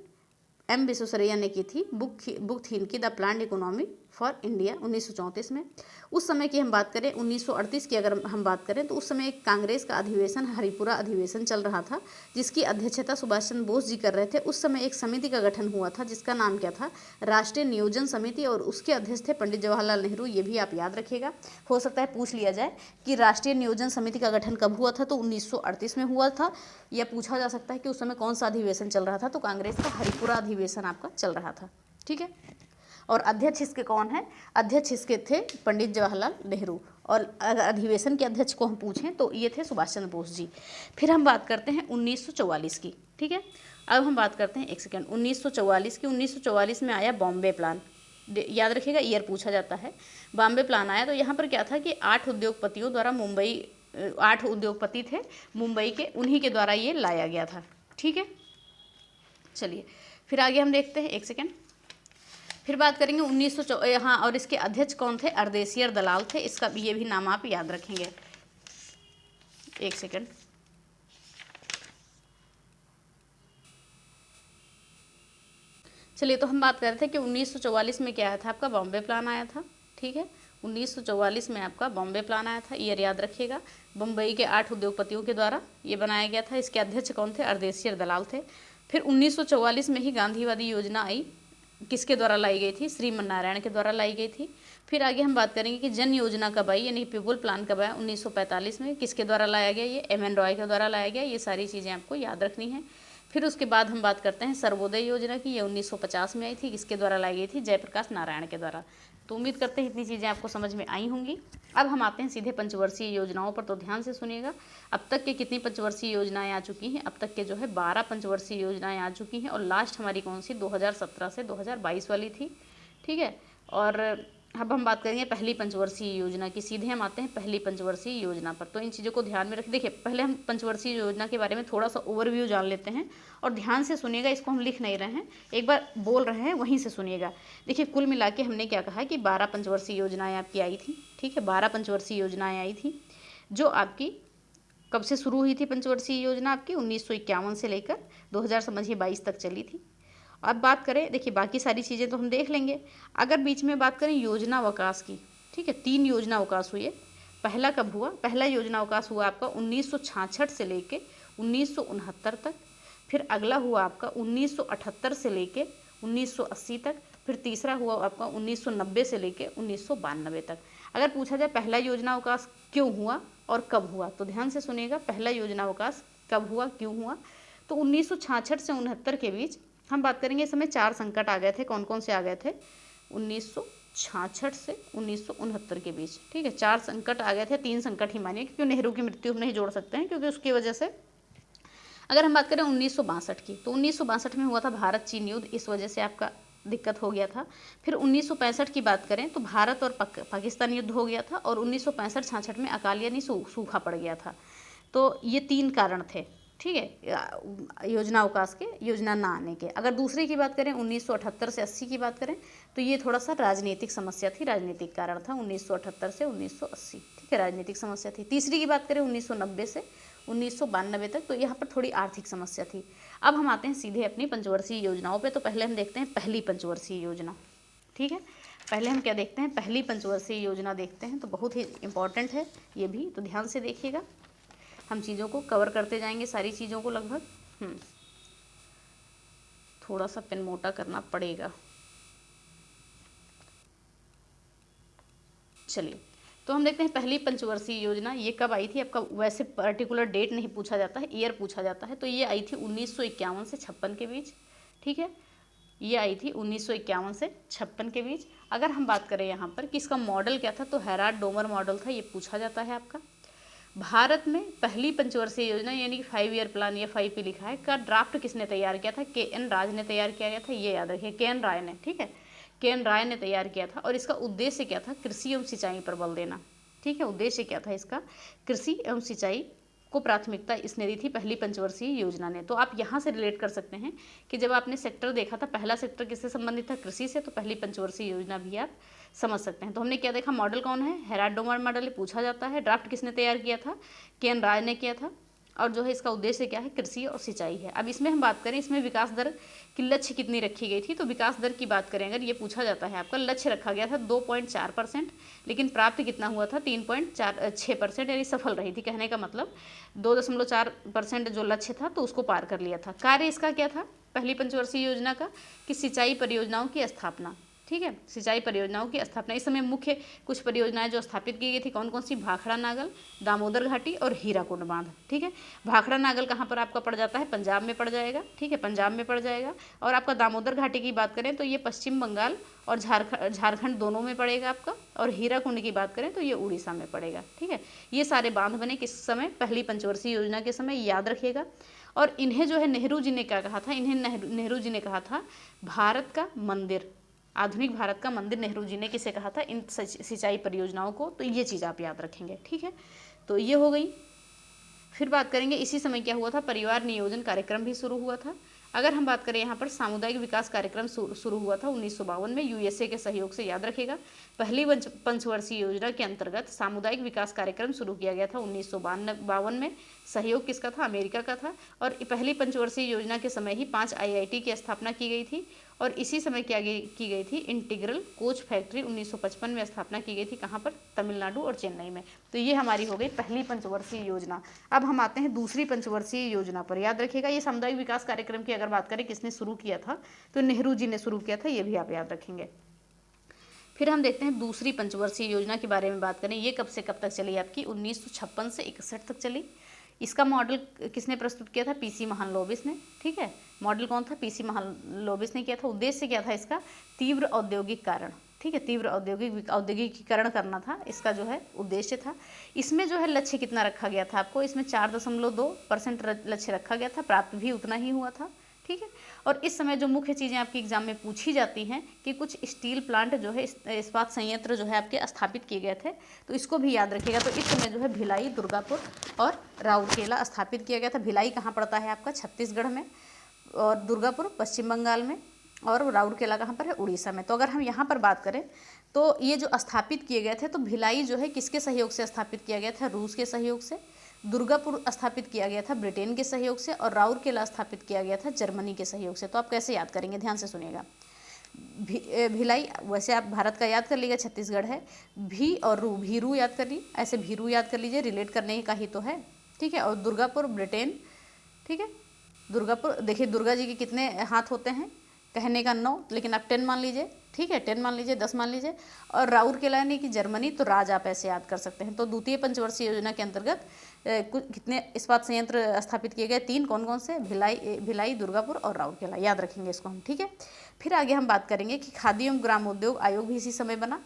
एम विश्वेश्वरैया ने की थी, बुक थी इनकी the planned economy for India, 1934 में। उस समय की हम बात करें, 1938 की अगर हम बात करें, तो उस समय एक कांग्रेस का अधिवेशन, हरिपुरा अधिवेशन चल रहा था, जिसकी अध्यक्षता सुभाष चंद्र बोस जी कर रहे थे। उस समय एक समिति का गठन हुआ था जिसका नाम क्या था, राष्ट्रीय नियोजन समिति, और उसके अध्यक्ष थे पंडित जवाहरलाल नेहरू। ये भी आप याद रखिएगा, हो सकता है पूछ लिया जाए कि राष्ट्रीय नियोजन समिति का गठन कब हुआ था, तो 1938 में हुआ था। यह पूछा जा सकता है कि उस समय कौन सा अधिवेशन चल रहा था, तो कांग्रेस का हरिपुरा अधिवेशन आपका चल रहा था। ठीक है, और अध्यक्ष इसके कौन है, अध्यक्ष इसके थे पंडित जवाहरलाल नेहरू, और अगर अधिवेशन के अध्यक्ष को हम पूछें तो ये थे सुभाष चंद्र बोस जी। फिर हम बात करते हैं 1944 की। ठीक है, अब हम बात करते हैं, एक सेकेंड, 1944 की। 1944 में आया बॉम्बे प्लान, याद रखिएगा, ईयर पूछा जाता है। बॉम्बे प्लान आया, तो यहाँ पर क्या था कि 8 उद्योगपतियों द्वारा 8 उद्योगपति थे मुंबई के, उन्हीं के द्वारा ये लाया गया था। ठीक है, चलिए फिर आगे हम देखते हैं, एक सेकेंड। फिर बात करेंगे 1900, हाँ, और इसके अध्यक्ष कौन थे, अर्देशियर दलाल थे। इसका ये भी नाम आप याद रखेंगे, एक सेकेंड। चलिए, तो हम बात कर रहे थे कि 1944 में क्या आया था, आपका बॉम्बे प्लान आया था। ठीक है, 1944 में आपका बॉम्बे प्लान आया था, ईयर याद रखिएगा। मुंबई के 8 उद्योगपतियों के द्वारा ये बनाया गया था। इसके अध्यक्ष कौन थे, अर्देशियर दलाल थे। फिर 1944 में ही गांधीवादी योजना आई, किसके द्वारा लाई गई थी, श्रीमन नारायण के द्वारा लाई गई थी। फिर आगे हम बात करेंगे कि जन योजना कब आई, यानी पीपल प्लान कब आया, 1945 में, किसके द्वारा लाया गया, ये एम एन रॉय के द्वारा लाया गया। ये सारी चीज़ें आपको याद रखनी है। फिर उसके बाद हम बात करते हैं सर्वोदय योजना की, ये 1950 में आई थी, किसके द्वारा लाई गई थी, जयप्रकाश नारायण के द्वारा। तो उम्मीद करते हैं इतनी चीज़ें आपको समझ में आई होंगी। अब हम आते हैं सीधे पंचवर्षीय योजनाओं पर, तो ध्यान से सुनिएगा। अब तक के कितनी पंचवर्षीय योजनाएं आ चुकी हैं, अब तक के जो है 12 पंचवर्षीय योजनाएं आ चुकी हैं, और लास्ट हमारी कौन सी, 2017 से 2022 वाली थी। ठीक है, और अब हम बात करेंगे पहली पंचवर्षीय योजना की। सीधे हम आते हैं पहली पंचवर्षीय योजना पर, तो इन चीज़ों को ध्यान में रख। देखिए, पहले हम पंचवर्षीय योजना के बारे में थोड़ा सा ओवरव्यू जान लेते हैं, और ध्यान से सुनिएगा, इसको हम लिख नहीं रहे हैं, एक बार बोल रहे हैं वहीं से सुनिएगा। देखिए, कुल मिला के हमने क्या कहा कि 12 पंचवर्षीय योजनाएं आपकी आई थी। ठीक है, 12 पंचवर्षीय योजनाएं आई थी, जो आपकी कब से शुरू हुई थी, पंचवर्षीय योजना आपकी 1951 से लेकर 2000 समझिए 22 तक चली थी। अब बात करें, देखिए बाकी सारी चीज़ें तो हम देख लेंगे। अगर बीच में बात करें योजना अवकाश की, ठीक है, 3 योजना अवकाश हुए। पहला कब हुआ, पहला योजना अवकाश हुआ आपका 1966 से लेके 1969 तक। फिर अगला हुआ आपका 1978 से लेके 1980 तक। फिर तीसरा हुआ आपका 1990 से लेके 1992 तक। अगर पूछा जाए पहला योजना अवकाश क्यों हुआ और कब हुआ, तो ध्यान से सुनिएगा, पहला योजना अवकाश कब हुआ, क्यों हुआ, तो 1966 से 69 के बीच हम बात करेंगे। इस समय 4 संकट आ गए थे, कौन कौन से आ गए थे, 1966 से 1969 के बीच। ठीक है, 4 संकट आ गए थे, 3 संकट ही मानिए, क्योंकि नेहरू की मृत्यु हम नहीं जोड़ सकते हैं, क्योंकि उसकी वजह से। अगर हम बात करें 1962 की, तो 1962 में हुआ था भारत चीन युद्ध, इस वजह से आपका दिक्कत हो गया था। फिर 1965 की बात करें तो भारत और पाकिस्तान युद्ध हो गया था, और 1965-66 में अकाल यानी सूखा पड़ गया था। तो ये 3 कारण थे। ठीक है, योजना अवकाश के, योजना ना आने के। अगर दूसरे की बात करें 1978 से 80 की बात करें, तो ये थोड़ा सा राजनीतिक समस्या थी, राजनीतिक कारण था 1978 से 1980। ठीक है, राजनीतिक समस्या थी। तीसरी की बात करें 1990 से 1992 तक, तो यहाँ पर थोड़ी आर्थिक समस्या थी। अब हम आते हैं सीधे अपनी पंचवर्षीय योजनाओं पे। तो पहले हम देखते हैं पहली पंचवर्षीय योजना। ठीक है, पहले हम क्या देखते हैं, पहली पंचवर्षीय योजना देखते हैं, तो बहुत ही इम्पॉर्टेंट है ये भी, तो ध्यान से देखिएगा। हम चीज़ों को कवर करते जाएंगे, सारी चीज़ों को लगभग। थोड़ा सा पेन मोटा करना पड़ेगा। चलिए, तो हम देखते हैं पहली पंचवर्षीय योजना ये कब आई थी। आपका वैसे पर्टिकुलर डेट नहीं पूछा जाता है, ईयर पूछा जाता है। तो ये आई थी 1951 से 56 के बीच, ठीक है। ये आई थी 1951 से 56 के बीच। अगर हम बात करें यहाँ पर कि इसका मॉडल क्या था, तो हेराल्ड डोमर मॉडल था, ये पूछा जाता है आपका। भारत में पहली पंचवर्षीय योजना यानी कि 5 ईयर प्लान, या 5 पे लिखा है, का ड्राफ्ट किसने तैयार किया था? KN राय ने तैयार किया गया था, ये याद रखिए, KN राय ने, ठीक है, KN राय ने तैयार किया था। और इसका उद्देश्य क्या था? कृषि एवं सिंचाई पर बल देना, ठीक है। उद्देश्य क्या था इसका? कृषि एवं सिंचाई को प्राथमिकता इसने दी थी पहली पंचवर्षीय योजना ने। तो आप यहाँ से रिलेट कर सकते हैं कि जब आपने सेक्टर देखा था, पहला सेक्टर किससे संबंधित था? कृषि से, तो पहली पंचवर्षीय योजना भी आप समझ सकते हैं। तो हमने क्या देखा, मॉडल कौन है? हेराल्ड डोमर मॉडल पूछा जाता है। ड्राफ्ट किसने तैयार किया था? KN राय ने किया था। और जो है इसका उद्देश्य क्या है? कृषि और सिंचाई है। अब इसमें हम बात करें, इसमें विकास दर की लक्ष्य कितनी रखी गई थी, तो विकास दर की बात करें अगर, ये पूछा जाता है आपका, लक्ष्य रखा गया था 2.4%, लेकिन प्राप्त कितना हुआ था? 3.6%, यानी सफल रही थी। कहने का मतलब 2.4% जो लक्ष्य था तो उसको पार कर लिया था। कार्य इसका क्या था पहली पंचवर्षीय योजना का? कि सिंचाई परियोजनाओं की स्थापना, ठीक है, सिंचाई परियोजनाओं की स्थापना। इस समय मुख्य कुछ परियोजनाएं जो स्थापित की गई थी, कौन कौन सी? भाखड़ा नागल, दामोदर घाटी और हीराकुंड बांध, ठीक है। भाखड़ा नागल कहाँ पर आपका पड़ जाता है? पंजाब में पड़ जाएगा, ठीक है, पंजाब में पड़ जाएगा। और आपका दामोदर घाटी की बात करें तो ये पश्चिम बंगाल और झारखंड दोनों में पड़ेगा आपका। और हीराकुंड की बात करें तो ये उड़ीसा में पड़ेगा, ठीक है। ये सारे बांध बने किस समय? पहली पंचवर्षीय योजना के समय, याद रखिएगा। और इन्हें जो है नेहरू जी ने क्या कहा था? इन्हें नेहरू जी ने कहा था भारत का मंदिर, आधुनिक भारत का मंदिर नेहरू जी ने किसे कहा था? इन सिंचाई परियोजनाओं को। तो ये चीज़ आप याद रखेंगे, ठीक है। तो ये हो गई। फिर बात करेंगे इसी समय क्या हुआ था? परिवार नियोजन कार्यक्रम भी शुरू हुआ था। अगर हम बात करें यहाँ पर सामुदायिक विकास कार्यक्रम शुरू हुआ था 1952 में, USA के सहयोग से, याद रखिएगा। पहली पंचवर्षीय योजना के अंतर्गत सामुदायिक विकास कार्यक्रम शुरू किया गया था 1952 में। सहयोग किसका था? अमेरिका का था। और पहली पंचवर्षीय योजना के समय ही 5 IIT की स्थापना की गई थी। और इसी समय क्या की गई थी? इंटीग्रल कोच फैक्ट्री 1955 में स्थापना की गई थी। कहाँ पर? तमिलनाडु और चेन्नई में। तो ये हमारी हो गई पहली पंचवर्षीय योजना। अब हम आते हैं दूसरी पंचवर्षीय योजना पर। याद रखिएगा, ये सामुदायिक विकास कार्यक्रम की अगर बात करें किसने शुरू किया था, तो नेहरू जी ने शुरू किया था, ये भी आप याद रखेंगे। फिर हम देखते हैं दूसरी पंचवर्षीय योजना के बारे में बात करें। ये कब से कब तक चली आपकी? 1956 से 61 तक चली। इसका मॉडल किसने प्रस्तुत किया था? PC महालनोबिस ने, ठीक है। मॉडल कौन था? PC महालनोबिस ने किया था। उद्देश्य क्या था इसका? तीव्र औद्योगिक कारण, ठीक है, तीव्र औद्योगिकीकरण करना था इसका जो है उद्देश्य था। इसमें जो है लक्ष्य कितना रखा गया था आपको? इसमें 4.2% लक्ष्य रखा गया था, प्राप्त भी उतना ही हुआ था, ठीक है। और इस समय जो मुख्य चीज़ें आपकी एग्जाम में पूछी जाती हैं कि कुछ स्टील प्लांट जो है, इस्पात संयंत्र जो है आपके स्थापित किए गए थे, तो इसको भी याद रखिएगा। तो इस समय जो है भिलाई, दुर्गापुर और राउरकेला स्थापित किया गया था। भिलाई कहाँ पड़ता है आपका? छत्तीसगढ़ में। और दुर्गापुर पश्चिम बंगाल में। और राउरकेला कहाँ पर है? उड़ीसा में। तो अगर हम यहाँ पर बात करें तो ये जो स्थापित किए गए थे, तो भिलाई जो है किसके सहयोग से स्थापित किया गया था? रूस के सहयोग से। दुर्गापुर स्थापित किया गया था ब्रिटेन के सहयोग से। और राउरकेला स्थापित किया गया था जर्मनी के सहयोग से। तो आप कैसे याद करेंगे? ध्यान से सुनिएगा। भिलाई वैसे आप भारत का याद कर लीजिएगा, छत्तीसगढ़ है। भी और रू, भीरू याद कर लीजिए, ऐसे भीरू याद कर लीजिए, रिलेट करने का ही तो है, ठीक है। और दुर्गापुर ब्रिटेन, ठीक है। दुर्गापुर, देखिए दुर्गा जी के कितने हाथ होते हैं? कहने का 9, लेकिन आप 10 मान लीजिए, ठीक है, 10 मान लीजिए, 10 मान लीजिए। और राउरकेला यानी कि जर्मनी, तो राज आप ऐसे याद कर सकते हैं। तो द्वितीय पंचवर्षीय योजना के अंतर्गत कितने इस्पात संयंत्र स्थापित किए गए? 3। कौन कौन से? भिलाई, दुर्गापुर और राउरकेला, याद रखेंगे इसको हम, ठीक है। फिर आगे हम बात करेंगे कि खादी एवं ग्रामोद्योग आयोग भी इसी समय बना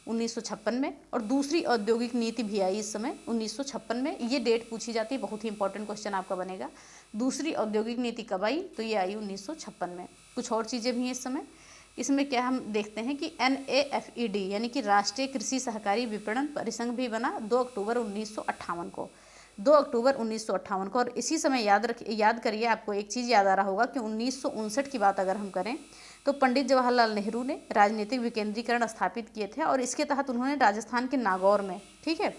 1956 में। और दूसरी औद्योगिक नीति भी आई इस समय 1956 में। ये डेट पूछी जाती है, बहुत ही इंपॉर्टेंट क्वेश्चन आपका बनेगा। दूसरी औद्योगिक नीति कब आई? तो ये आई 1956 में। कुछ और चीज़ें भी हैं इस समय। इसमें क्या हम देखते हैं कि NAFED यानी कि राष्ट्रीय कृषि सहकारी विपणन परिसंघ भी बना 2 अक्टूबर 1958 को, 2 अक्टूबर 1958 को। और इसी समय याद करिए, आपको एक चीज़ याद आ रहा होगा कि 1959 की बात अगर हम करें तो पंडित जवाहरलाल नेहरू ने राजनीतिक विकेंद्रीकरण स्थापित किए थे। और इसके तहत उन्होंने राजस्थान के नागौर में, ठीक है,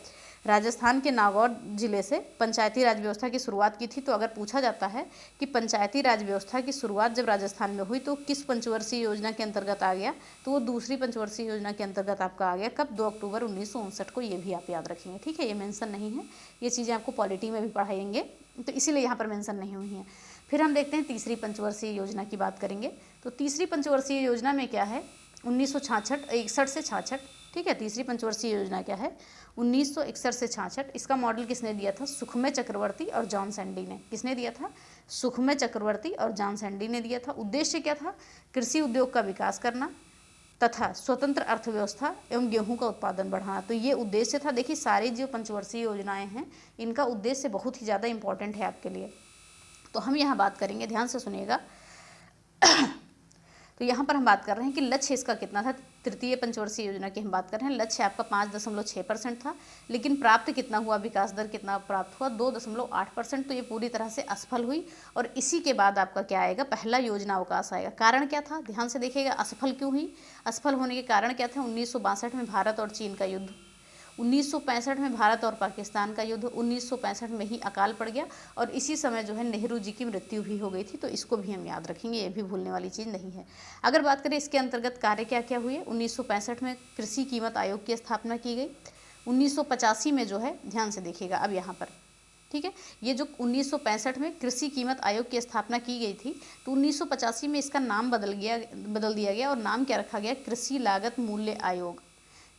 राजस्थान के नागौर जिले से पंचायती राज व्यवस्था की शुरुआत की थी। तो अगर पूछा जाता है कि पंचायती राज व्यवस्था की शुरुआत जब राजस्थान में हुई तो किस पंचवर्षीय योजना के अंतर्गत आ गया, तो वो दूसरी पंचवर्षीय योजना के अंतर्गत आपका आ गया। कब? 2 अक्टूबर 1959 को। ये भी आप याद रखेंगे, ठीक है। ये मेंशन नहीं है, ये चीज़ें आपको पॉलिटी में भी पढ़ाएंगे, तो इसीलिए यहाँ पर मेंशन नहीं हुई हैं। फिर हम देखते हैं तीसरी पंचवर्षीय योजना की बात करेंगे। तो तीसरी पंचवर्षीय योजना में क्या है, 1961 से 66, ठीक है। तीसरी पंचवर्षीय योजना क्या है, 1961 से 66। इसका मॉडल किसने दिया था? सुखमय चक्रवर्ती और जॉन सैंडी ने। किसने दिया था? सुखमय चक्रवर्ती और जॉन सैंडी ने दिया था। उद्देश्य क्या था? कृषि उद्योग का विकास करना तथा स्वतंत्र अर्थव्यवस्था एवं गेहूं का उत्पादन बढ़ाना। तो ये उद्देश्य था। देखिए, सारी जो पंचवर्षीय योजनाएं हैं इनका उद्देश्य बहुत ही ज़्यादा इंपॉर्टेंट है आपके लिए। तो हम यहाँ बात करेंगे, ध्यान से सुनिएगा। तो यहाँ पर हम बात कर रहे हैं कि लक्ष्य इसका कितना था। तृतीय पंचवर्षीय योजना की हम बात कर रहे हैं। लक्ष्य आपका 5.6% था, लेकिन प्राप्त कितना हुआ, विकास दर कितना प्राप्त हुआ? 2.8%। तो ये पूरी तरह से असफल हुई। और इसी के बाद आपका क्या आएगा? पहला योजना अवकाश आएगा। कारण क्या था? ध्यान से देखिएगा, असफल क्यों हुई? असफल होने के कारण क्या थे? 1962 में भारत और चीन का युद्ध, 1965 में भारत और पाकिस्तान का युद्ध, 1965 में ही अकाल पड़ गया, और इसी समय जो है नेहरू जी की मृत्यु भी हो गई थी। तो इसको भी हम याद रखेंगे, ये भी भूलने वाली चीज़ नहीं है। अगर बात करें इसके अंतर्गत कार्य क्या क्या हुए, 1965 में कृषि कीमत आयोग की स्थापना की गई। 1985 में जो है, ध्यान से देखिएगा अब यहाँ पर, ठीक है, ये जो 1965 में कृषि कीमत आयोग की स्थापना की गई थी, तो 1985 में इसका नाम बदल दिया गया, और नाम क्या रखा गया? कृषि लागत मूल्य आयोग।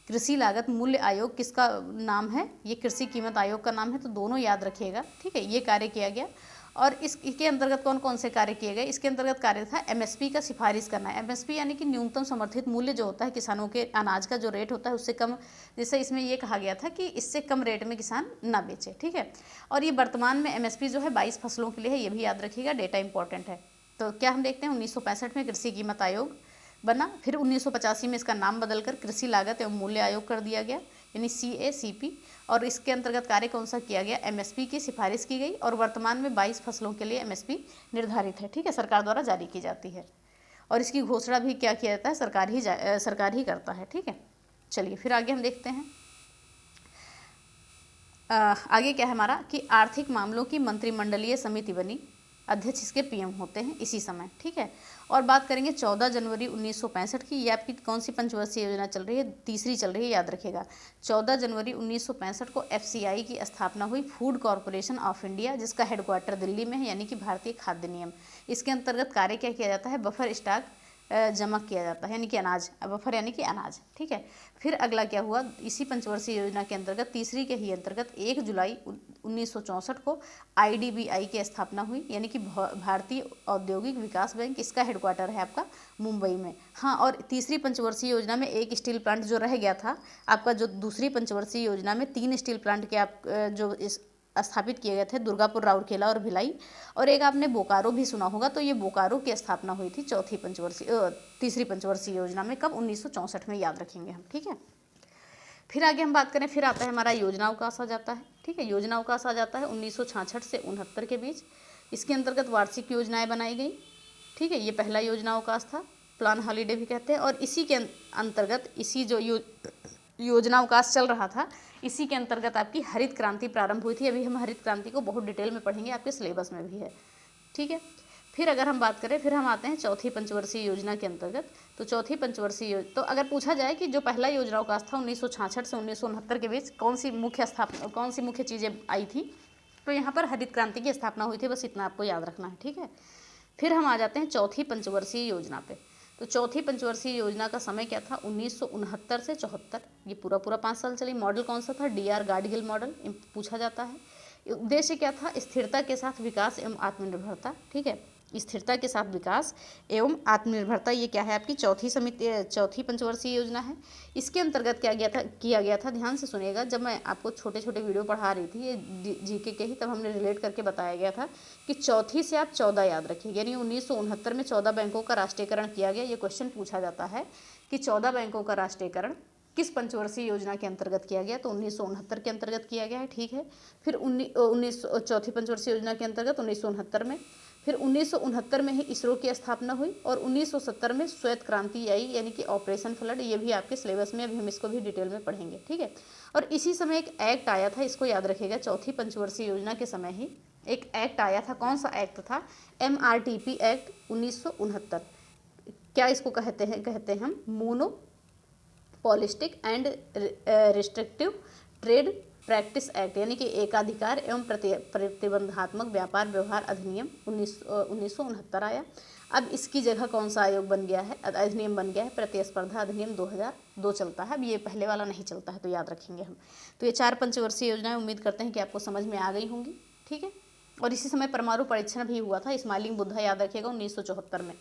कृषि लागत मूल्य आयोग किसका नाम है? ये कृषि कीमत आयोग का नाम है। तो दोनों याद रखिएगा, ठीक है। ये कार्य किया गया, और इसके अंतर्गत कौन कौन से कार्य किए गए? इसके अंतर्गत कार्य था एमएसपी का सिफारिश करना है। एमएसपी यानी कि न्यूनतम समर्थित मूल्य जो होता है किसानों के अनाज का जो रेट होता है उससे कम, जैसे इसमें ये कहा गया था कि इससे कम रेट में किसान ना बेचे, ठीक है। और ये वर्तमान में एमएसपी जो है 22 फसलों के लिए है, ये भी याद रखिएगा, डेटा इंपॉर्टेंट है। तो क्या हम देखते हैं, 1965 में कृषि कीमत आयोग बना, फिर 1985 में इसका नाम बदलकर कृषि लागत एवं मूल्य आयोग कर दिया गया, यानी CACP। और इसके अंतर्गत कार्य कौन सा किया गया? एमएसपी की सिफारिश की गई, और वर्तमान में 22 फसलों के लिए एमएसपी निर्धारित है, ठीक है, सरकार द्वारा जारी की जाती है। और इसकी घोषणा भी क्या किया जाता है? सरकार ही करता है, ठीक है। चलिए फिर आगे हम देखते हैं। आगे क्या है हमारा कि आर्थिक मामलों की मंत्रिमंडलीय समिति बनी, अध्यक्ष इसके PM होते हैं इसी समय, ठीक है। और बात करेंगे 14 जनवरी 1965 की। ये आपकी कौन सी पंचवर्षीय योजना चल रही है? तीसरी चल रही है, याद रखिएगा। 14 जनवरी 1965 को FCI की स्थापना हुई, फूड कॉरपोरेशन ऑफ इंडिया, जिसका हेडक्वार्टर दिल्ली में है, यानी कि भारतीय खाद्य नियम। इसके अंतर्गत कार्य क्या किया जाता है? बफर स्टॉक जमा किया जाता है, यानी कि अनाज, बफर यानी कि अनाज, ठीक है। फिर अगला क्या हुआ, इसी पंचवर्षीय योजना के अंतर्गत तीसरी के ही अंतर्गत 1 जुलाई 1964 को IDBI की स्थापना हुई, यानी कि भारतीय औद्योगिक विकास बैंक। इसका हेडक्वार्टर है आपका मुंबई में। हाँ, और तीसरी पंचवर्षीय योजना में एक स्टील प्लांट जो रह गया था आपका, जो दूसरी पंचवर्षीय योजना में 3 स्टील प्लांट के आप जो इस स्थापित किए गए थे, दुर्गापुर, राउरकेला और भिलाई, और एक आपने बोकारो भी सुना होगा। तो ये बोकारो की स्थापना हुई थी तीसरी पंचवर्षीय योजना में। कब? 1964 में, याद रखेंगे हम, ठीक है। फिर आगे हम बात करें, फिर आता है हमारा योजना अवकाश आ जाता है, ठीक है। योजना अवकाश आ जाता है 1966 से 69 के बीच। इसके अंतर्गत वार्षिक योजनाएं बनाई गई, ठीक है। ये पहला योजना अवकाश था, प्लान हॉलीडे भी कहते हैं। और इसी के अंतर्गत इसी जो योजना अवकाश चल रहा था, इसी के अंतर्गत आपकी हरित क्रांति प्रारंभ हुई थी। अभी हम हरित क्रांति को बहुत डिटेल में पढ़ेंगे, आपके सिलेबस में भी है, ठीक है। फिर अगर हम बात करें, फिर हम आते हैं चौथी पंचवर्षीय योजना के अंतर्गत। तो चौथी पंचवर्षीय तो अगर पूछा जाए कि जो पहला योजना अवकाश था 1966 से 1969 के बीच कौन सी मुख्य चीज़ें आई थी, तो यहाँ पर हरित क्रांति की स्थापना हुई थी। बस इतना आपको याद रखना है, ठीक है। फिर हम आ जाते हैं चौथी पंचवर्षीय योजना पे। तो चौथी पंचवर्षीय योजना का समय क्या था? 1969 से 74। ये पूरा 5 साल चली। मॉडल कौन सा था? DR गाडगिल मॉडल पूछा जाता है। उद्देश्य क्या था? स्थिरता के साथ विकास एवं आत्मनिर्भरता, ठीक है। स्थिरता के साथ विकास एवं आत्मनिर्भरता, ये क्या है आपकी चौथी पंचवर्षीय योजना है। इसके अंतर्गत क्या किया गया था, ध्यान से सुनिएगा। जब मैं आपको छोटे छोटे वीडियो पढ़ा रही थी, ये GK के ही, तब हमने रिलेट करके बताया गया था कि चौथी से आप 14 याद रखिए, यानी 1969 में 14 बैंकों का राष्ट्रीयकरण किया गया। ये क्वेश्चन पूछा जाता है कि 14 बैंकों का राष्ट्रीयकरण किस पंचवर्षीय योजना के अंतर्गत किया गया? तो 1969 के अंतर्गत किया गया है, ठीक है। फिर चौथी पंचवर्षीय योजना के अंतर्गत 1969 में फिर 1969 में ही इसरो की स्थापना हुई और 1970 में श्वेत क्रांति आई, यानी कि ऑपरेशन फ्लड। ये भी आपके सिलेबस में, अभी हम इसको भी डिटेल में पढ़ेंगे, ठीक है। और इसी समय एक एक्ट आया था, इसको याद रखिएगा, चौथी पंचवर्षीय योजना के समय ही एक एक्ट आया था। कौन सा एक्ट था? MRTP act 1969। क्या इसको कहते हैं हम? Monopolistic and restrictive trade practice act, यानी कि एकाधिकार एवं प्रतिबंधात्मक व्यापार व्यवहार अधिनियम 1969 आया। अब इसकी जगह कौन सा आयोग बन गया है, अधिनियम बन गया है? प्रतिस्पर्धा अधिनियम 2002 चलता है। अब ये पहले वाला नहीं चलता है, तो याद रखेंगे हम। तो ये 4 पंचवर्षीय योजनाएं उम्मीद करते हैं कि आपको समझ में आ गई होंगी, ठीक है। और इसी समय परमाणु परीक्षण भी हुआ था, स्माइलिंग बुद्धा, याद रखिएगा, 1974 में,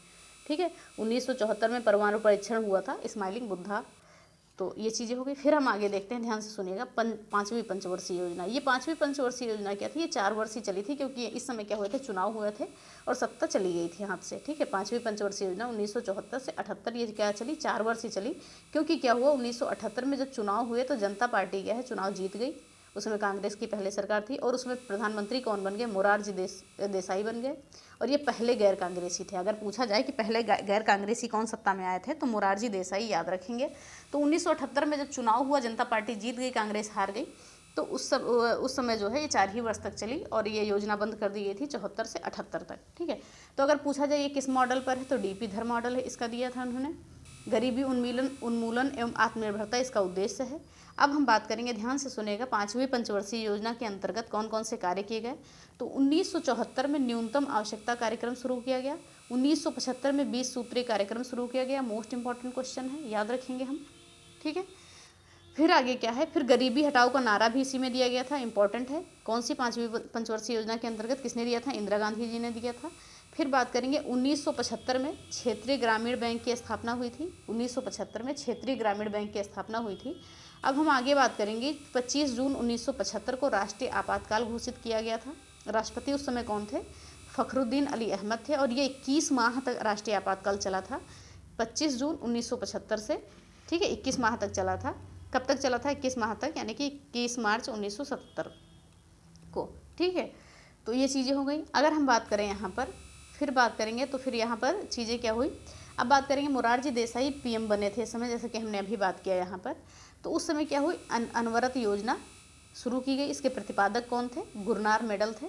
ठीक है। 1974 में परमाणु परीक्षण हुआ था, स्माइलिंग बुद्धा। तो ये चीज़ें हो गई। फिर हम आगे देखते हैं, ध्यान से सुनिएगा, 5वीं पंचवर्षीय योजना। ये 5वीं पंचवर्षीय योजना क्या थी? ये 4 वर्षीय चली थी, क्योंकि इस समय क्या हुए थे? चुनाव हुए थे और सत्ता चली गई थी हाथ से, ठीक है। 5वीं पंचवर्षीय योजना 1974 से 78 ये क्या चली? 4 वर्षीय चली, क्योंकि क्या हुआ? 1978 में जब चुनाव हुए तो जनता पार्टी क्या है, चुनाव जीत गई। उसमें कांग्रेस की पहले सरकार थी और उसमें प्रधानमंत्री कौन बन गए? मोरारजी देसाई बन गए। और ये पहले गैर कांग्रेसी थे। अगर पूछा जाए कि पहले गैर कांग्रेसी कौन सत्ता में आए थे, तो मोरारजी देसाई, याद रखेंगे। तो 1978 में जब चुनाव हुआ, जनता पार्टी जीत गई, कांग्रेस हार गई। तो उस समय जो है ये 4 ही वर्ष तक चली और ये योजना बंद कर दी गई थी 74 से 78 तक, ठीक है। तो अगर पूछा जाए ये किस मॉडल पर है, तो DP धर मॉडल है, इसका दिया था उन्होंने। गरीबी उन्मूलन एवं आत्मनिर्भरता इसका उद्देश्य है। अब हम बात करेंगे, ध्यान से सुनिएगा, 5वीं पंचवर्षीय योजना के अंतर्गत कौन कौन से कार्य किए गए। तो 1974 में न्यूनतम आवश्यकता कार्यक्रम शुरू किया गया। 1975 में 20 सूत्रीय कार्यक्रम शुरू किया गया। मोस्ट इंपॉर्टेंट क्वेश्चन है, याद रखेंगे हम, ठीक है। फिर आगे क्या है? फिर गरीबी हटाओ का नारा भी इसी में दिया गया था, इंपॉर्टेंट है। कौन सी 5वीं पंचवर्षीय योजना के अंतर्गत किसने दिया था? इंदिरा गांधी जी ने दिया था। फिर बात करेंगे 1975 में क्षेत्रीय ग्रामीण बैंक की स्थापना हुई थी। 1975 में क्षेत्रीय ग्रामीण बैंक की स्थापना हुई थी। अब हम आगे बात करेंगे, 25 जून 1975 को राष्ट्रीय आपातकाल घोषित किया गया था। राष्ट्रपति उस समय कौन थे? फखरुद्दीन अली अहमद थे। और ये 21 माह तक राष्ट्रीय आपातकाल चला था, 25 जून 1975 से, ठीक है, 21 माह तक चला था। कब तक चला था? 21 माह तक, यानी कि 21 मार्च 1970 को, ठीक है। तो ये चीज़ें हो गई। अगर हम बात करें यहाँ पर, फिर बात करेंगे, तो फिर यहाँ पर चीज़ें क्या हुई। अब बात करेंगे, मोरारजी देसाई PM बने थे इस समय, जैसे कि हमने अभी बात किया यहाँ पर। तो उस समय क्या हुई? अनवरत योजना शुरू की गई। इसके प्रतिपादक कौन थे? गुरनार मेडल थे,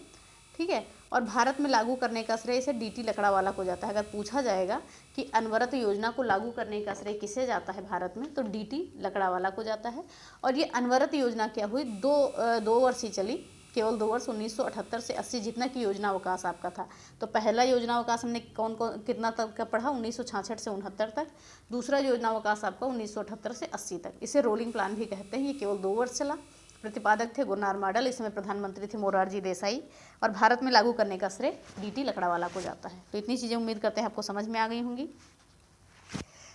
ठीक है। और भारत में लागू करने का श्रेय इसे DT लकड़ावाला को जाता है। अगर पूछा जाएगा कि अनवरत योजना को लागू करने का श्रेय किसे जाता है भारत में, तो DT लकड़ावाला को जाता है। और ये अनवरत योजना क्या हुई? दो वर्ष ही चली, केवल 2 वर्ष, 1978 से 80, जितना कि योजना अवकाश आपका था। तो पहला योजना अवकाश हमने कौन कितना तक का पढ़ा? 1966 से 69 तक। दूसरा योजना अवकाश आपका 1978 से 80 तक। इसे रोलिंग प्लान भी कहते हैं। ये केवल 2 वर्ष चला। प्रतिपादक थे गुरनार मॉडल, इसमें प्रधानमंत्री थे मोरारजी देसाई। और भारत में लागू करने का श्रेय DT लकड़ावाला को जाता है। तो इतनी चीज़ें उम्मीद करते हैं आपको समझ में आ गई होंगी।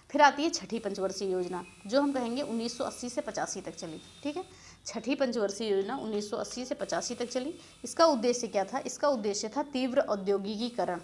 फिर आती है 6ठी पंचवर्षीय योजना, जो हम कहेंगे 1980 से 85 तक चली, ठीक है। 6ठी पंचवर्षीय योजना 1980 से 85 तक चली। इसका उद्देश्य क्या था? इसका उद्देश्य था तीव्र औद्योगिकीकरण।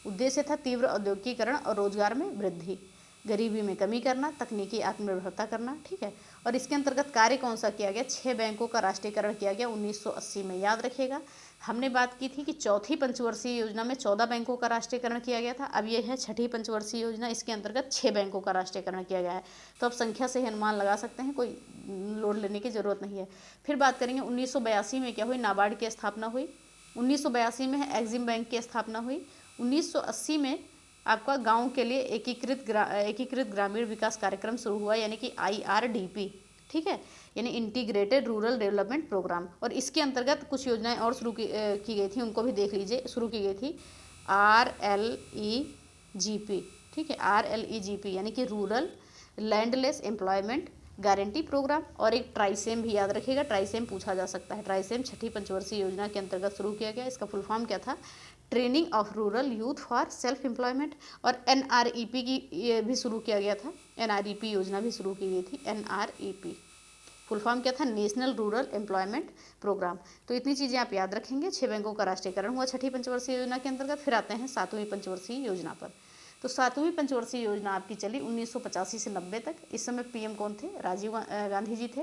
उद्देश्य था तीव्र औद्योगिकीकरण और रोजगार में वृद्धि, गरीबी में कमी करना, तकनीकी आत्मनिर्भरता करना, ठीक है। और इसके अंतर्गत कार्य कौन सा किया गया? 6 बैंकों का राष्ट्रीयकरण किया गया 1980 में, याद रखिएगा। हमने बात की थी कि चौथी पंचवर्षीय योजना में 14 बैंकों का राष्ट्रीयकरण किया गया था। अब यह है 6ठी पंचवर्षीय योजना, इसके अंतर्गत 6 बैंकों का राष्ट्रीयकरण किया गया है। तो आप संख्या से ही अनुमान लगा सकते हैं, कोई लोड लेने की जरूरत नहीं है। फिर बात करेंगे 1982 में क्या हुई? नाबार्ड की स्थापना हुई। 1982 में एग्जिम बैंक की स्थापना हुई। 1980 में आपका गांव के लिए एकीकृत ग्रामीण विकास कार्यक्रम शुरू हुआ, यानी कि IRDP, ठीक है, यानी इंटीग्रेटेड रूरल डेवलपमेंट प्रोग्राम। और इसके अंतर्गत कुछ योजनाएं और शुरू की गई थी, उनको भी देख लीजिए। शुरू की गई थी RLEGP, ठीक है, RLEGP यानी कि rural landless employment guarantee program. और एक ट्राइसेम भी याद रखिएगा, ट्राइसेम पूछा जा सकता है। ट्राइसेम 6ठी पंचवर्षीय योजना के अंतर्गत शुरू किया गया। इसका फुल फॉर्म क्या था? Training of rural youth for self employment. और NREP की ये भी शुरू किया गया था, NREP योजना भी शुरू की गई थी। NREP फुल फॉर्म क्या था? National rural employment program. तो इतनी चीज़ें आप याद रखेंगे। 6 बैंकों का राष्ट्रीयकरण हुआ 6ठी पंचवर्षीय योजना के अंतर्गत। फिर आते हैं 7वीं पंचवर्षीय योजना पर। तो 7वीं पंचवर्षीय योजना आपकी चली 1985 से 90 तक। इस समय PM कौन थे? राजीव गांधी जी थे।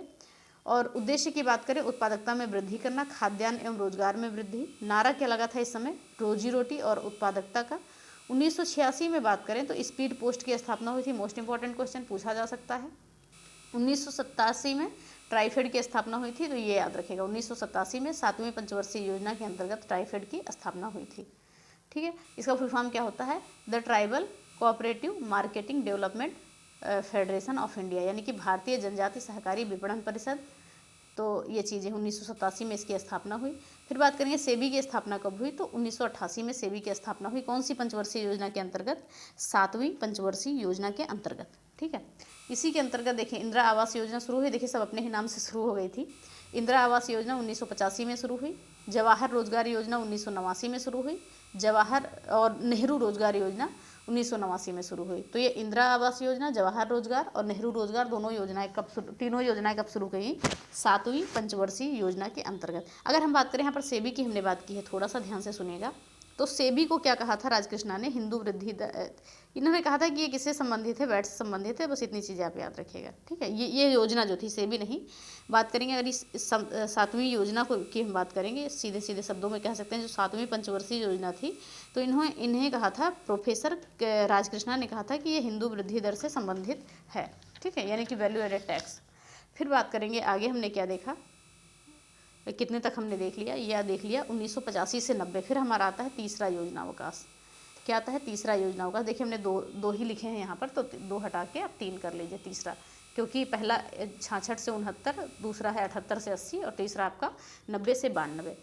और उद्देश्य की बात करें उत्पादकता में वृद्धि करना, खाद्यान्न एवं रोजगार में वृद्धि। नारा क्या लगा था इस समय? रोजी रोटी और उत्पादकता का। 1986 में बात करें तो स्पीड पोस्ट की स्थापना हुई थी। मोस्ट इंपॉर्टेंट क्वेश्चन पूछा जा सकता है। 1987 में ट्राइफेड की स्थापना हुई थी, तो ये याद रखेगा। 1987 में 7वीं पंचवर्षीय योजना के अंतर्गत ट्राइफेड की स्थापना हुई थी। ठीक है, इसका फुल फॉर्म क्या होता है? The tribal cooperative marketing development federation of India, यानी कि भारतीय जनजाति सहकारी विपणन परिषद। तो ये चीज़ें 1987 में इसकी स्थापना हुई। फिर बात करेंगे सेबी की स्थापना कब हुई, तो 1988 में सेबी की स्थापना हुई। कौन सी पंचवर्षीय योजना के अंतर्गत? 7वीं पंचवर्षीय योजना के अंतर्गत। ठीक है, इसी के अंतर्गत देखिए इंदिरा आवास योजना शुरू हुई। देखिए सब अपने ही नाम से शुरू हो गई थी। इंदिरा आवास योजना 1985 में शुरू हुई। जवाहर रोजगार योजना 1989 में शुरू हुई। जवाहर और नेहरू रोजगार योजना 1989 में शुरू हुई। तो ये इंदिरा आवास योजना, जवाहर रोजगार और नेहरू रोजगार तीनों योजनाएं कब शुरू हुई? 7वीं पंचवर्षीय योजना के अंतर्गत। अगर हम बात करें, यहाँ पर सेबी की हमने बात की है, थोड़ा सा ध्यान से सुनिएगा। तो सेबी को क्या कहा था राजकृष्णा ने? हिंदू वृद्धि इन्होंने कहा था कि ये किससे संबंधित है? वैट से संबंधित है। बस इतनी चीज़ें आप याद रखिएगा। ठीक है, ये योजना जो थी, सेबी नहीं बात करेंगे। अगर इस 7वीं योजना की हम बात करेंगे, सीधे सीधे शब्दों में कह सकते हैं, जो 7वीं पंचवर्षीय योजना थी, तो इन्हें कहा था, प्रोफेसर राजकृष्णा ने कहा था कि ये हिंदू वृद्धि दर से संबंधित है। ठीक है, यानी कि वैल्यू एडेड टैक्स। फिर बात करेंगे आगे, हमने क्या देखा, कितने तक हमने देख लिया? यह देख लिया 1985 से 90। फिर हमारा आता है तीसरा योजनावकाश। क्या आता है? तीसरा योजनावकाश। देखिए हमने दो ही लिखे हैं यहाँ पर, तो 2 हटा के आप 3 कर लीजिए तीसरा, क्योंकि पहला 66 से 69, दूसरा है 78 से 80 और तीसरा आपका 90 से 92।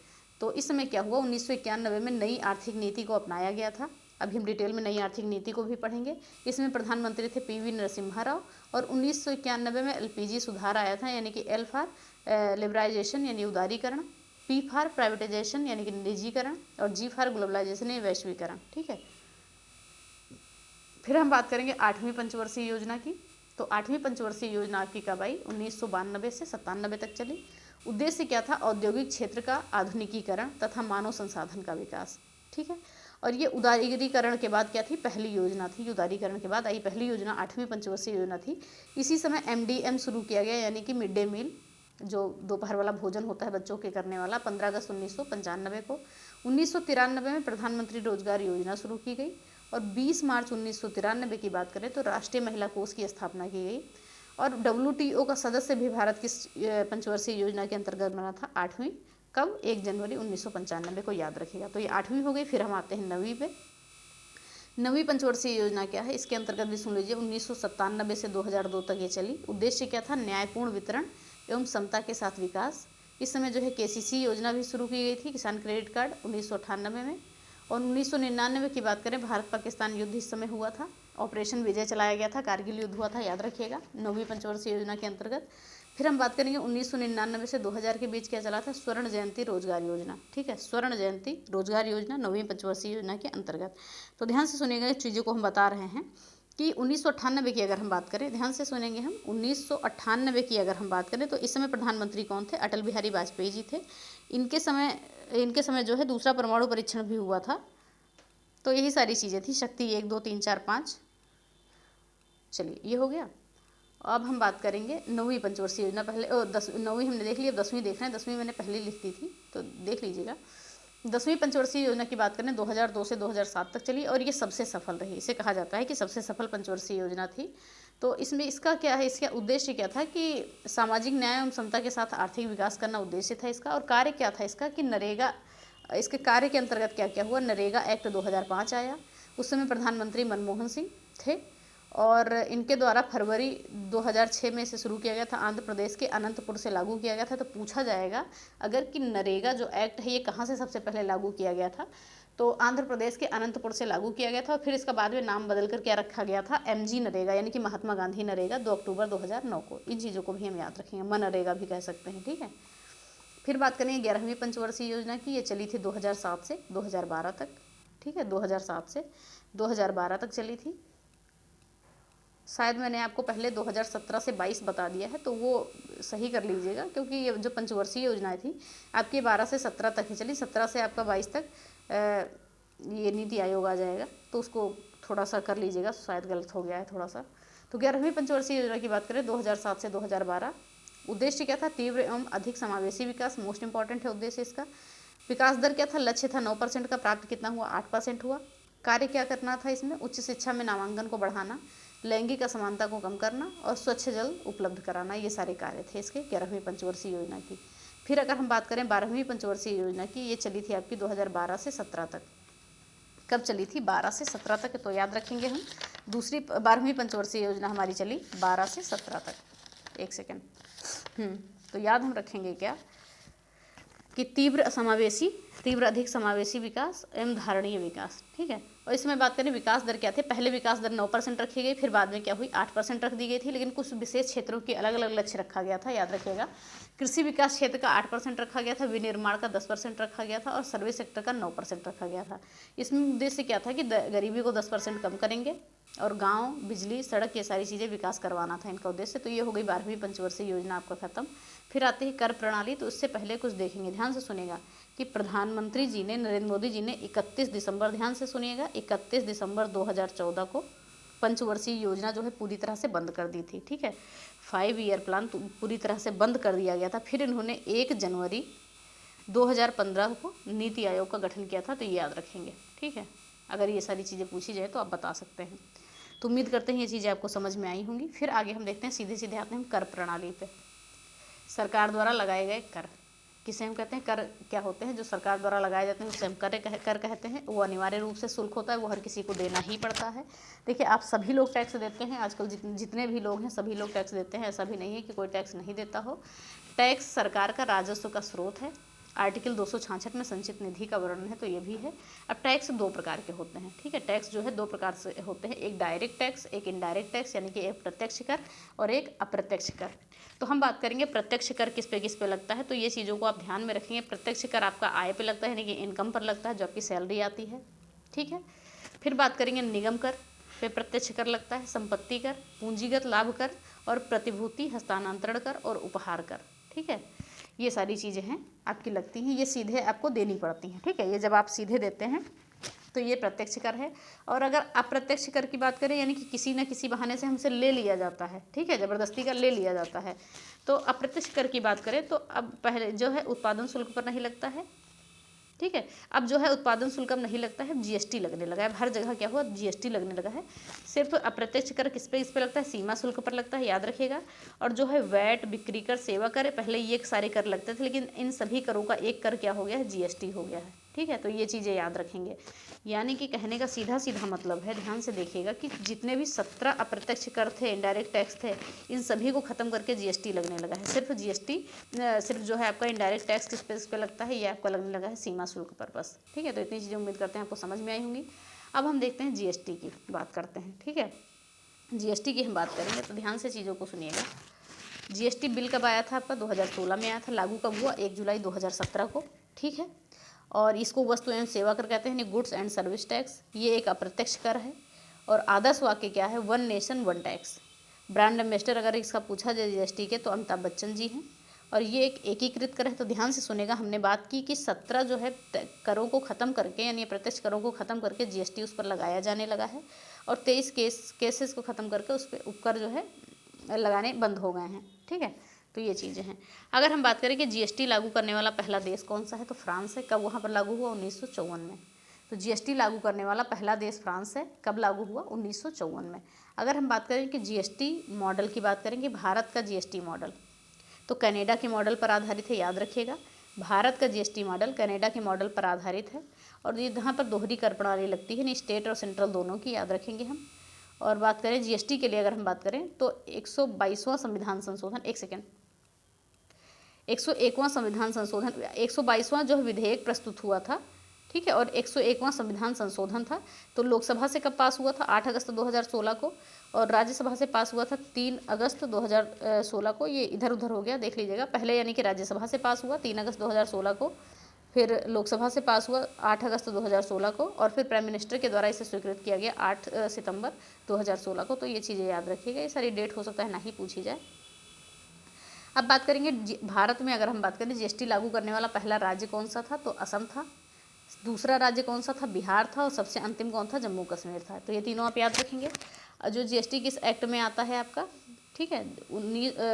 तो इस समय क्या हुआ? 1991 में नई आर्थिक नीति को अपनाया गया था। अभी हम डिटेल में नई आर्थिक नीति को भी पढ़ेंगे। इसमें प्रधानमंत्री थे PV नरसिम्हा राव। और 1991 में LPG सुधार आया था, यानी कि L फॉर लिबराइजेशन यानी उदारीकरण, P फॉर प्राइवेटाइजेशन यानी कि निजीकरण, और G फॉर ग्लोबलाइजेशन यानी वैश्वीकरण। ठीक है, फिर हम बात करेंगे 8वीं पंचवर्षीय योजना की। तो 8वीं पंचवर्षीय योजना आपकी कब आई? 1992 से 97 तक चली। उद्देश्य क्या था? औद्योगिक क्षेत्र का आधुनिकीकरण तथा मानव संसाधन का विकास। ठीक है, और ये उदारीकरण के बाद क्या थी? पहली योजना थी। उदारीकरण के बाद आई पहली योजना 8वीं पंचवर्षीय योजना थी। इसी समय MDM शुरू किया गया, यानी कि मिड डे मील, जो दोपहर वाला भोजन होता है बच्चों के करने वाला, 15 अगस्त 1995 को। 1993 में प्रधानमंत्री रोजगार योजना शुरू की गई। और 20 मार्च 1993 की बात करें तो राष्ट्रीय महिला कोष की स्थापना की गई। और WTO का सदस्य भी भारत की पंचवर्षीय योजना के अंतर्गत बना था। 8वीं कब? 1 जनवरी 1995 को, याद रखिएगा। तो ये 8वीं हो गई। फिर हम आते हैं 9वीं पे। 9वीं पंचवर्षीय योजना क्या है? इसके अंतर्गत भी सुन लीजिए। 1997 से 2002 तक ये चली। उद्देश्य क्या था? न्यायपूर्ण वितरण एवं समता के साथ विकास। इस समय जो है KCC योजना भी शुरू की गई थी, किसान क्रेडिट कार्ड, 1998 में। और 1999 की बात करें, भारत पाकिस्तान युद्ध इस समय हुआ था। ऑपरेशन विजय चलाया गया था, कारगिल युद्ध हुआ था, याद रखिएगा, 9वीं पंचवर्षीय योजना के अंतर्गत। फिर हम बात करेंगे 1999 से 2000 के बीच क्या चला था? स्वर्ण जयंती रोजगार योजना। ठीक है, स्वर्ण जयंती रोजगार योजना 9वीं पंचवर्षीय योजना के अंतर्गत। तो ध्यान से सुनिएगा, इस चीज़ों को हम बता रहे हैं कि 1998 की अगर हम बात करें, ध्यान से सुनेंगे हम, 1998 की अगर हम बात करें तो इस समय प्रधानमंत्री कौन थे? अटल बिहारी वाजपेयी जी थे। इनके समय जो है दूसरा परमाणु परीक्षण भी हुआ था। तो यही सारी चीज़ें थी, शक्ति 1 2 3 4 5। चलिए, ये हो गया। अब हम बात करेंगे 9वीं पंचवर्षीय योजना। पहले 9वीं हमने देख ली, अब 10वीं देख रहे हैं। 10वीं मैंने पहले लिख दी थी, तो देख लीजिएगा। 10वीं पंचवर्षीय योजना की बात करें 2002 से 2007 तक चली, और ये सबसे सफल रही। इसे कहा जाता है कि सबसे सफल पंचवर्षीय योजना थी। तो इसमें इसका क्या है? इसका उद्देश्य क्या था? कि सामाजिक न्याय एवं समता के साथ आर्थिक विकास करना उद्देश्य था इसका। और कार्य क्या था इसका? कि नरेगा, इसके कार्य के अंतर्गत क्या क्या हुआ? नरेगा एक्ट 2005 आया। उस समय प्रधानमंत्री मनमोहन सिंह थे, और इनके द्वारा फरवरी 2006 में इसे शुरू किया गया था। आंध्र प्रदेश के अनंतपुर से लागू किया गया था। तो पूछा जाएगा अगर कि नरेगा जो एक्ट है ये कहाँ से सबसे पहले लागू किया गया था, तो आंध्र प्रदेश के अनंतपुर से लागू किया गया था। और फिर इसका बाद में नाम बदल कर क्या रखा गया था? MG नरेगा, यानी कि महात्मा गांधी नरेगा, 2 अक्टूबर 2009 को। इन चीज़ों को भी हम याद रखेंगे, मनरेगा भी कह सकते हैं। ठीक है, फिर बात करेंगे 11वीं पंचवर्षीय योजना की। ये चली थी 2007 से 2012 तक। ठीक है, 2007 से 2012 तक चली थी। शायद मैंने आपको पहले 2017 से 22 बता दिया है, तो वो सही कर लीजिएगा, क्योंकि ये जो पंचवर्षीय योजनाएं थी आपकी 12 से 17 तक ही चली। 17 से आपका 22 तक ये नीति आयोग आ जाएगा, तो उसको थोड़ा सा कर लीजिएगा, शायद गलत हो गया है थोड़ा सा। तो 11वीं पंचवर्षीय योजना की बात करें 2007 से 2012, उद्देश्य क्या था? तीव्र एवं अधिक समावेशी विकास, मोस्ट इंपॉर्टेंट है उद्देश्य इसका। विकास दर क्या था? लक्ष्य था 9% का, प्राप्त कितना हुआ? 8% हुआ। कार्य क्या करना था इसमें? उच्च शिक्षा में नामांकन को बढ़ाना, लैंगिक असमानता को कम करना और स्वच्छ जल उपलब्ध कराना, ये सारे कार्य थे इसके 11वीं पंचवर्षीय योजना की। फिर अगर हम बात करें 12वीं पंचवर्षीय योजना की, ये चली थी आपकी 2012 से 17 तक। कब चली थी? 12 से 17 तक, तो याद रखेंगे हम। दूसरी 12वीं पंचवर्षीय योजना हमारी चली 12 से 17 तक। एक सेकेंड। तो याद हम रखेंगे क्या कि तीव्र अधिक समावेशी विकास एवं धारणीय विकास, ठीक है। और इसमें बात करें विकास दर क्या थे? पहले विकास दर 9% रखी गई, फिर बाद में क्या हुई? 8% रख दी गई थी, लेकिन कुछ विशेष क्षेत्रों के अलग अलग लक्ष्य रखा गया था, याद रखिएगा। कृषि विकास क्षेत्र का 8% रखा गया था, विनिर्माण का 10% रखा गया था और सर्विस सेक्टर का 9% रखा गया था। इसमें उद्देश्य क्या था कि गरीबी को 10% कम करेंगे और गांव, बिजली, सड़क, ये सारी चीज़ें विकास करवाना था इनका उद्देश्य। तो ये हो गई 12वीं पंचवर्षीय योजना आपका खत्म। फिर आते हैं कर प्रणाली। तो उससे पहले कुछ देखेंगे, ध्यान से सुनेगा कि प्रधानमंत्री जी ने, नरेंद्र मोदी जी ने 31 दिसंबर, ध्यान से सुनिएगा, 31 दिसंबर 2014 को पंचवर्षीय योजना जो है पूरी तरह से बंद कर दी थी, ठीक है। 5 ईयर प्लान पूरी तरह से बंद कर दिया गया था। फिर इन्होंने 1 जनवरी 2015 को नीति आयोग का गठन किया था, तो ये याद रखेंगे, ठीक है। अगर ये सारी चीज़ें पूछी जाए तो आप बता सकते हैं। तो उम्मीद करते हैं ये चीज़ें आपको समझ में आई होंगी। फिर आगे हम देखते हैं, सीधे सीधे आते हैं हम कर प्रणाली पे। सरकार द्वारा लगाए गए कर किसे हम कहते हैं? कर क्या होते हैं? जो सरकार द्वारा लगाए जाते हैं उसे हम कर कहते हैं। वो अनिवार्य रूप से शुल्क होता है, वो हर किसी को देना ही पड़ता है। देखिए, आप सभी लोग टैक्स देते हैं आजकल, जितने भी लोग हैं सभी लोग टैक्स देते हैं, ऐसा भी नहीं है कि कोई टैक्स नहीं देता हो। टैक्स सरकार का राजस्व का स्रोत है। आर्टिकल 266 में संचित निधि का वर्णन है, तो ये भी है। अब टैक्स 2 प्रकार के होते हैं, ठीक है। टैक्स जो है 2 प्रकार से होते हैं, एक डायरेक्ट टैक्स, एक इनडायरेक्ट टैक्स, यानी कि एक प्रत्यक्ष कर और एक अप्रत्यक्ष कर। तो हम बात करेंगे प्रत्यक्ष कर किस पे लगता है, तो ये चीज़ों को आप ध्यान में रखेंगे। प्रत्यक्ष कर आपका आय पे लगता है, यानी कि इनकम पर लगता है, जो आपकी सैलरी आती है, ठीक है। फिर बात करेंगे निगम कर पे प्रत्यक्ष कर लगता है, संपत्ति कर, पूंजीगत लाभ कर और प्रतिभूति हस्तांतरण कर और उपहार कर, ठीक है। ये सारी चीज़ें हैं आपकी लगती हैं, ये सीधे आपको देनी पड़ती हैं, ठीक है। ये जब आप सीधे देते हैं तो ये प्रत्यक्ष कर है। और अगर अप्रत्यक्ष कर की बात करें, यानी कि किसी न किसी बहाने से हमसे ले लिया जाता है, ठीक है, ज़बरदस्ती कर ले लिया जाता है। तो अप्रत्यक्ष कर की बात करें तो अब पहले जो है उत्पादन शुल्क पर नहीं लगता है, ठीक है। अब जो है उत्पादन शुल्क अब नहीं लगता है, जीएसटी लगने लगा है। हर जगह क्या हुआ? जीएसटी लगने लगा है। सिर्फ अप्रत्यक्ष कर इस पे लगता है? सीमा शुल्क पर लगता है, याद रखिएगा। और जो है वैट, बिक्री कर, सेवा कर, पहले ये सारे कर लगते थे, लेकिन इन सभी करों का एक कर क्या हो गया है? जीएसटी हो गया है, ठीक है। तो ये चीज़ें याद रखेंगे। यानी कि कहने का सीधा सीधा मतलब है, ध्यान से देखिएगा, कि जितने भी 17 अप्रत्यक्ष कर थे, इनडायरेक्ट टैक्स थे, इन सभी को खत्म करके जीएसटी लगने लगा है। सिर्फ जीएसटी, सिर्फ जो है आपका इनडायरेक्ट टैक्स किस पे लगता है? ये आपका लगने लगा है सीमा शुल्क पर, बस, ठीक है। तो इतनी चीज़ें उम्मीद करते हैं आपको समझ में आई होंगी। अब हम देखते हैं जीएसटी की बात करते हैं, ठीक है। जीएसटी की हम बात करेंगे तो ध्यान से चीज़ों को सुनिएगा। जीएसटी बिल कब आया था आपका? 2016 में आया था। लागू कब हुआ? 1 जुलाई 2017 को, ठीक है। और इसको वस्तु एवं सेवा कर कहते हैं, गुड्स एंड सर्विस टैक्स। ये एक अप्रत्यक्ष कर है। और आदर्श वाक्य क्या है? 1 नेशन 1 टैक्स। ब्रांड एम्बेसडर अगर इसका पूछा जाए जीएसटी के, तो अमिताभ बच्चन जी हैं। और ये एक एकीकृत कर है। तो ध्यान से सुनेगा, हमने बात की कि 17 जो है करों को ख़त्म करके, यानी प्रत्यक्ष करों को ख़त्म करके जीएसटी उस पर लगाया जाने लगा है। और 23 केसेस को ख़त्म करके उस पर उपकर जो है लगाने बंद हो गए हैं, ठीक है। तो ये चीज़ें हैं। अगर हम बात करें कि जीएसटी लागू करने वाला पहला देश कौन सा है, तो फ्रांस है। कब वहाँ पर लागू हुआ? 1954 में। तो जीएसटी लागू करने वाला पहला देश फ्रांस है। कब लागू हुआ? 1954 में। अगर हम बात करें कि जीएसटी मॉडल की बात करेंगे, भारत का जीएसटी मॉडल तो कनाडा के मॉडल पर आधारित है, याद रखिएगा। भारत का जीएसटी मॉडल कनाडा के मॉडल पर आधारित है। और ये यहाँ पर दोहरी कर प्रणाली लगती है, नहीं, स्टेट और सेंट्रल दोनों की, याद रखेंगे हम। और बात करें जीएसटी के लिए, अगर हम बात करें तो 122वां संविधान संशोधन, 101वां संविधान संशोधन, 122वां जो विधेयक प्रस्तुत हुआ था, ठीक है। और 101वां संविधान संशोधन था। तो लोकसभा से कब पास हुआ था? 8 अगस्त 2016 को। और राज्यसभा से पास हुआ था 3 अगस्त 2016 को। ये इधर उधर हो गया, देख लीजिएगा। पहले यानी कि राज्यसभा से पास हुआ 3 अगस्त 2016 को, फिर लोकसभा से पास हुआ 8 अगस्त 2016 को, और फिर प्राइम मिनिस्टर के द्वारा इसे स्वीकृत किया गया 8 सितंबर 2016 को। तो ये चीज़ें याद रखिएगा। ये सारी डेट हो सकता है ना ही पूछी जाए। अब बात करेंगे भारत में, अगर हम बात करें जीएसटी लागू करने वाला पहला राज्य कौन सा था, तो असम था। दूसरा राज्य कौन सा था? बिहार था। और सबसे अंतिम कौन था? जम्मू कश्मीर था। तो ये तीनों आप याद रखेंगे। जो जीएसटी किस एक्ट में आता है आपका? ठीक है,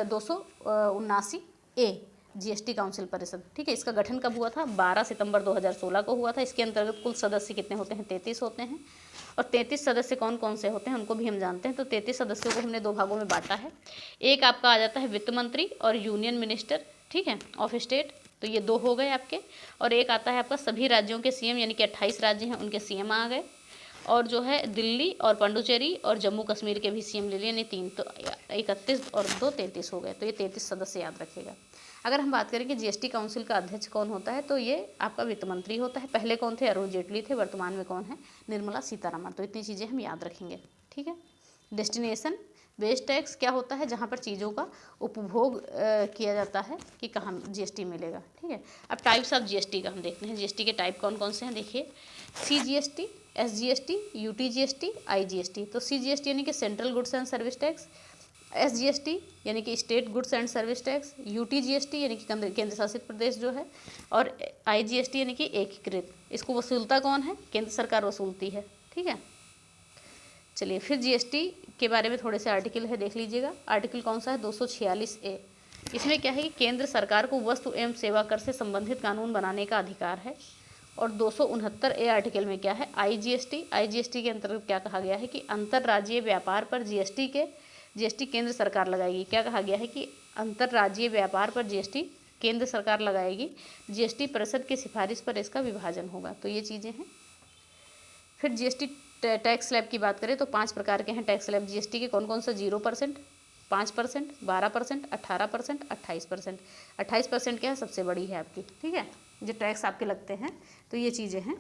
279A जीएसटी काउंसिल परिषद, ठीक है। इसका गठन कब हुआ था? 12 सितंबर 2016 को हुआ था। इसके अंतर्गत कुल सदस्य कितने होते हैं? 33 होते हैं। और 33 सदस्य कौन कौन से होते हैं उनको भी हम जानते हैं। तो 33 सदस्यों को हमने 2 भागों में बांटा है। एक आपका आ जाता है वित्त मंत्री और यूनियन मिनिस्टर, ठीक है, ऑफ स्टेट, तो ये 2 हो गए आपके। और एक आता है आपका सभी राज्यों के सीएम, यानी कि 28 राज्य हैं उनके सीएम आ गए। और जो है दिल्ली और पांडुचेरी और जम्मू कश्मीर के भी सीएम ले लिए, यानी 3, तो 31 और 2 33 हो गए। तो ये 33 सदस्य याद रखिएगा। अगर हम बात करें कि जीएसटी काउंसिल का अध्यक्ष कौन होता है, तो ये आपका वित्त मंत्री होता है। पहले कौन थे? अरुण जेटली थे। वर्तमान में कौन है? निर्मला सीतारमण। तो इतनी चीज़ें हम याद रखेंगे, ठीक है। डेस्टिनेशन बेस्ड टैक्स क्या होता है? जहाँ पर चीज़ों का उपभोग किया जाता है कि कहाँ जीएसटी मिलेगा, ठीक है। अब टाइप्स ऑफ जीएसटी का हम देखते हैं। जीएसटी के टाइप कौन कौन से हैं देखिए। CGST, SGST, UTGST, IGST. तो सीजीएसटी यानी कि central goods and service tax, SGST यानी कि state goods and service tax, UTGST यानी कि केंद्र शासित प्रदेश जो है, और आईजीएसटी यानी कि एकीकृत। इसको वसूलता कौन है? केंद्र सरकार वसूलती है, ठीक है। चलिए फिर जीएसटी के बारे में थोड़े से आर्टिकल है, देख लीजिएगा। आर्टिकल कौन सा है? 246A। इसमें क्या है कि केंद्र सरकार को वस्तु एवं सेवा कर से संबंधित कानून बनाने का अधिकार है। और 269A आर्टिकल में क्या है? आईजीएसटी। आईजीएसटी के अंतर्गत क्या कहा गया है कि अंतर्राज्यीय व्यापार पर जीएसटी केंद्र सरकार लगाएगी। क्या कहा गया है कि अंतर्राज्यीय व्यापार पर जीएसटी केंद्र सरकार लगाएगी। जीएसटी परिषद की सिफारिश पर इसका विभाजन होगा। तो ये चीज़ें हैं। फिर जीएसटी टैक्स स्लैब की बात करें तो 5 प्रकार के हैं टैक्स स्लैब जीएसटी के। कौन कौन सा? 0%, 5%, 12%, 18%, 28%। 28% क्या है? सबसे बड़ी है आपकी, ठीक है, जो टैक्स आपके लगते हैं। तो ये चीज़ें हैं।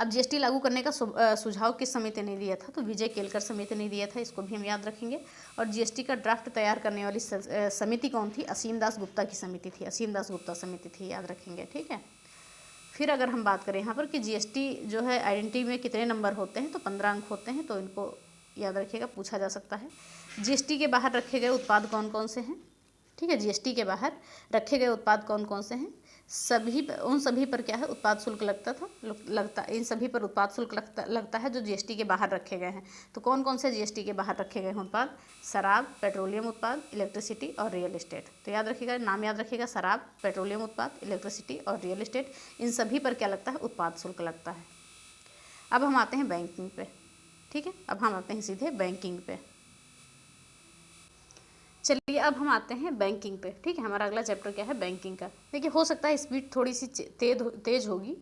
अब जीएसटी लागू करने का सुझाव किस समिति ने दिया था? तो विजय केलकर समिति ने दिया था। इसको भी हम याद रखेंगे। और जीएसटी का ड्राफ्ट तैयार करने वाली समिति कौन थी? असीम दास गुप्ता की समिति थी। असीम दास गुप्ता समिति थी, याद रखेंगे, ठीक है। फिर अगर हम बात करें यहाँ पर कि जीएसटी जो है आइडेंटिटी में कितने नंबर होते हैं, तो 15 अंक होते हैं। तो इनको याद रखिएगा, पूछा जा सकता है। जीएसटी के बाहर रखे गए उत्पाद कौन कौन से हैं? ठीक है, जीएसटी के बाहर रखे गए उत्पाद कौन कौन से हैं? उन सभी पर क्या है? उत्पाद शुल्क लगता इन सभी पर उत्पाद शुल्क लगता है जो जीएसटी के बाहर रखे गए हैं। तो कौन कौन से जीएसटी के बाहर रखे गए हैं उत्पाद? शराब, पेट्रोलियम उत्पाद, इलेक्ट्रिसिटी और रियल एस्टेट। तो याद रखिएगा, नाम याद रखिएगा। शराब, पेट्रोलियम उत्पाद, इलेक्ट्रिसिटी और रियल एस्टेट, इन सभी पर क्या लगता है? उत्पाद शुल्क लगता है। अब हम आते हैं बैंकिंग पे, ठीक है। अब हम आते हैं सीधे बैंकिंग पे। चलिए अब हम आते हैं बैंकिंग पे, ठीक है। हमारा अगला चैप्टर क्या है? बैंकिंग का। देखिए हो सकता है स्पीड थोड़ी सी तेज होगी,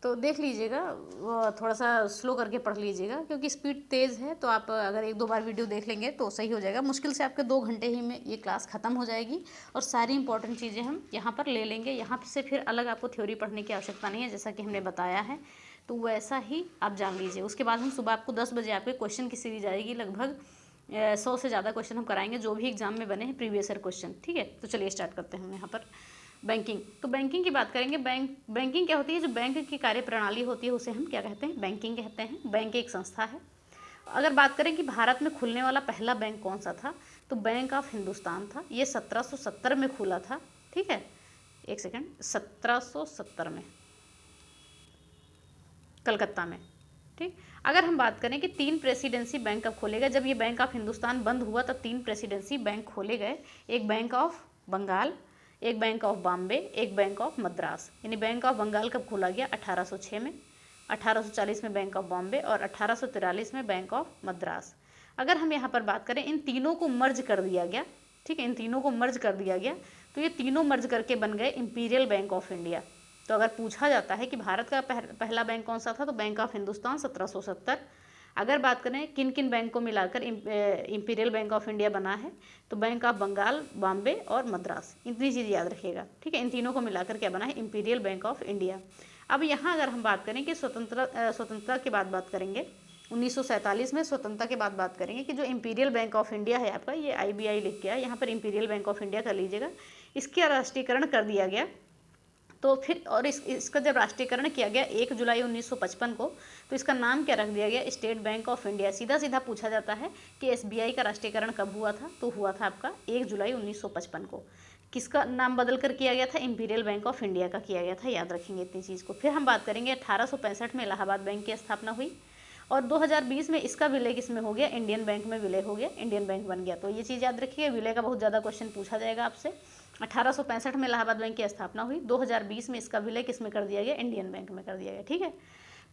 तो देख लीजिएगा, वो थोड़ा सा स्लो करके पढ़ लीजिएगा, क्योंकि स्पीड तेज़ है। तो आप अगर 1-2 बार वीडियो देख लेंगे तो सही हो जाएगा। मुश्किल से आपके 2 घंटे ही में ये क्लास ख़त्म हो जाएगी और सारी इंपॉर्टेंट चीज़ें हम यहाँ पर ले लेंगे। यहाँ से फिर अलग आपको थ्योरी पढ़ने की आवश्यकता नहीं है, जैसा कि हमने बताया है। तो वैसा ही आप जान लीजिए। उसके बाद हम सुबह आपको 10 बजे आपके क्वेश्चन की सीरीज आएगी। लगभग 100 से ज़्यादा क्वेश्चन हम कराएंगे जो भी एग्जाम में बने हैं, प्रीवियस ईयर क्वेश्चन, ठीक है। तो चलिए स्टार्ट करते हैं हम यहाँ पर बैंकिंग। तो बैंकिंग की बात करेंगे। बैंकिंग क्या होती है? जो बैंक की कार्य प्रणाली होती है उसे हम क्या कहते हैं? बैंकिंग कहते हैं। बैंक एक संस्था है। अगर बात करें कि भारत में खुलने वाला पहला बैंक कौन सा था, तो बैंक ऑफ हिंदुस्तान था। ये 1770 में खुला था, ठीक है। एक सेकेंड, 1770 में कलकत्ता में, ठीक। अगर हम बात करें कि 3 प्रेसिडेंसी बैंक कब खोले गए, जब ये बैंक ऑफ हिंदुस्तान बंद हुआ तब 3 प्रेसिडेंसी बैंक खोले गए। एक बैंक ऑफ बंगाल, एक बैंक ऑफ बॉम्बे, एक बैंक ऑफ मद्रास। यानी बैंक ऑफ बंगाल कब खोला गया? 1806 में, 1840 में बैंक ऑफ बॉम्बे और 1843 में बैंक ऑफ मद्रास। अगर हम यहाँ पर बात करें, इन तीनों को मर्ज कर दिया गया, ठीक है, इन तीनों को मर्ज कर दिया गया। तो ये तीनों मर्ज करके बन गए इंपीरियल बैंक ऑफ इंडिया। तो अगर पूछा जाता है कि भारत का पहला बैंक कौन सा था, तो बैंक ऑफ हिंदुस्तान 1770। अगर बात करें किन किन बैंक को मिलाकर इंपीरियल बैंक ऑफ इंडिया बना है, तो बैंक ऑफ बंगाल, बॉम्बे और मद्रास। इतनी चीज़ याद रखिएगा, ठीक है। इन तीनों को मिलाकर क्या बना है? Imperial bank of India. अब यहाँ अगर हम बात करें कि स्वतंत्रता के बाद बात करेंगे, 1947 में स्वतंत्रता के बाद बात करेंगे कि जो इंपीरियल बैंक ऑफ इंडिया है आपका, ये IBI लिख के यहाँ पर इंपीरियल बैंक ऑफ इंडिया कर लीजिएगा। इसका राष्ट्रीयकरण कर दिया गया। तो फिर और इसका जब राष्ट्रीयकरण किया गया 1 जुलाई 1955 को, तो इसका नाम क्या रख दिया गया? State bank of India. सीधा सीधा पूछा जाता है कि SBI का राष्ट्रीयकरण कब हुआ था, तो हुआ था आपका 1 जुलाई 1955 को। किसका नाम बदल कर किया गया था? इंपीरियल बैंक ऑफ इंडिया का किया गया था, याद रखेंगे इतनी चीज़ को। फिर हम बात करेंगे 1865 में इलाहाबाद बैंक की स्थापना हुई। और 2020 में इसका विलय किस में हो गया, इंडियन बैंक में विलय हो गया, इंडियन बैंक बन गया। तो ये चीज़ याद रखिएगा, विलय का बहुत ज़्यादा क्वेश्चन पूछा जाएगा आपसे। 1865 में इलाहाबाद बैंक की स्थापना हुई, 2020 में इसका विलय किस में कर दिया गया, इंडियन बैंक में कर दिया गया, ठीक है।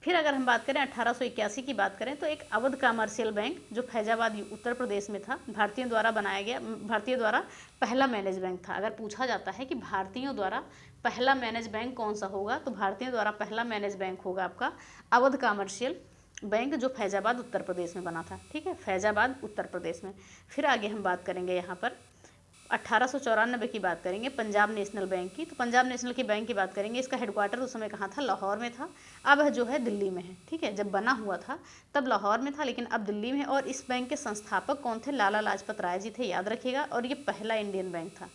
फिर अगर हम बात करें 1881 की बात करें तो एक अवध कमर्शियल बैंक जो फैजाबाद उत्तर प्रदेश में था, भारतीयों द्वारा बनाया गया, भारतीय द्वारा पहला मैनेज बैंक था। अगर पूछा जाता है कि भारतीयों द्वारा पहला मैनेज बैंक कौन सा होगा, तो भारतीयों द्वारा पहला मैनेज बैंक होगा आपका अवध कमर्शियल बैंक, जो फैजाबाद उत्तर प्रदेश में बना था, ठीक है, फैजाबाद उत्तर प्रदेश में। फिर आगे हम बात करेंगे यहाँ पर 1894 की बात करेंगे पंजाब नेशनल बैंक की। तो पंजाब नेशनल की बैंक की बात करेंगे, इसका हेडक्वार्टर उस समय कहाँ था, लाहौर में था, अब जो है दिल्ली में है, ठीक है। जब बना हुआ था तब लाहौर में था, लेकिन अब दिल्ली में है। और इस बैंक के संस्थापक कौन थे, लाला लाजपत राय जी थे, याद रखिएगा। और ये पहला इंडियन बैंक था,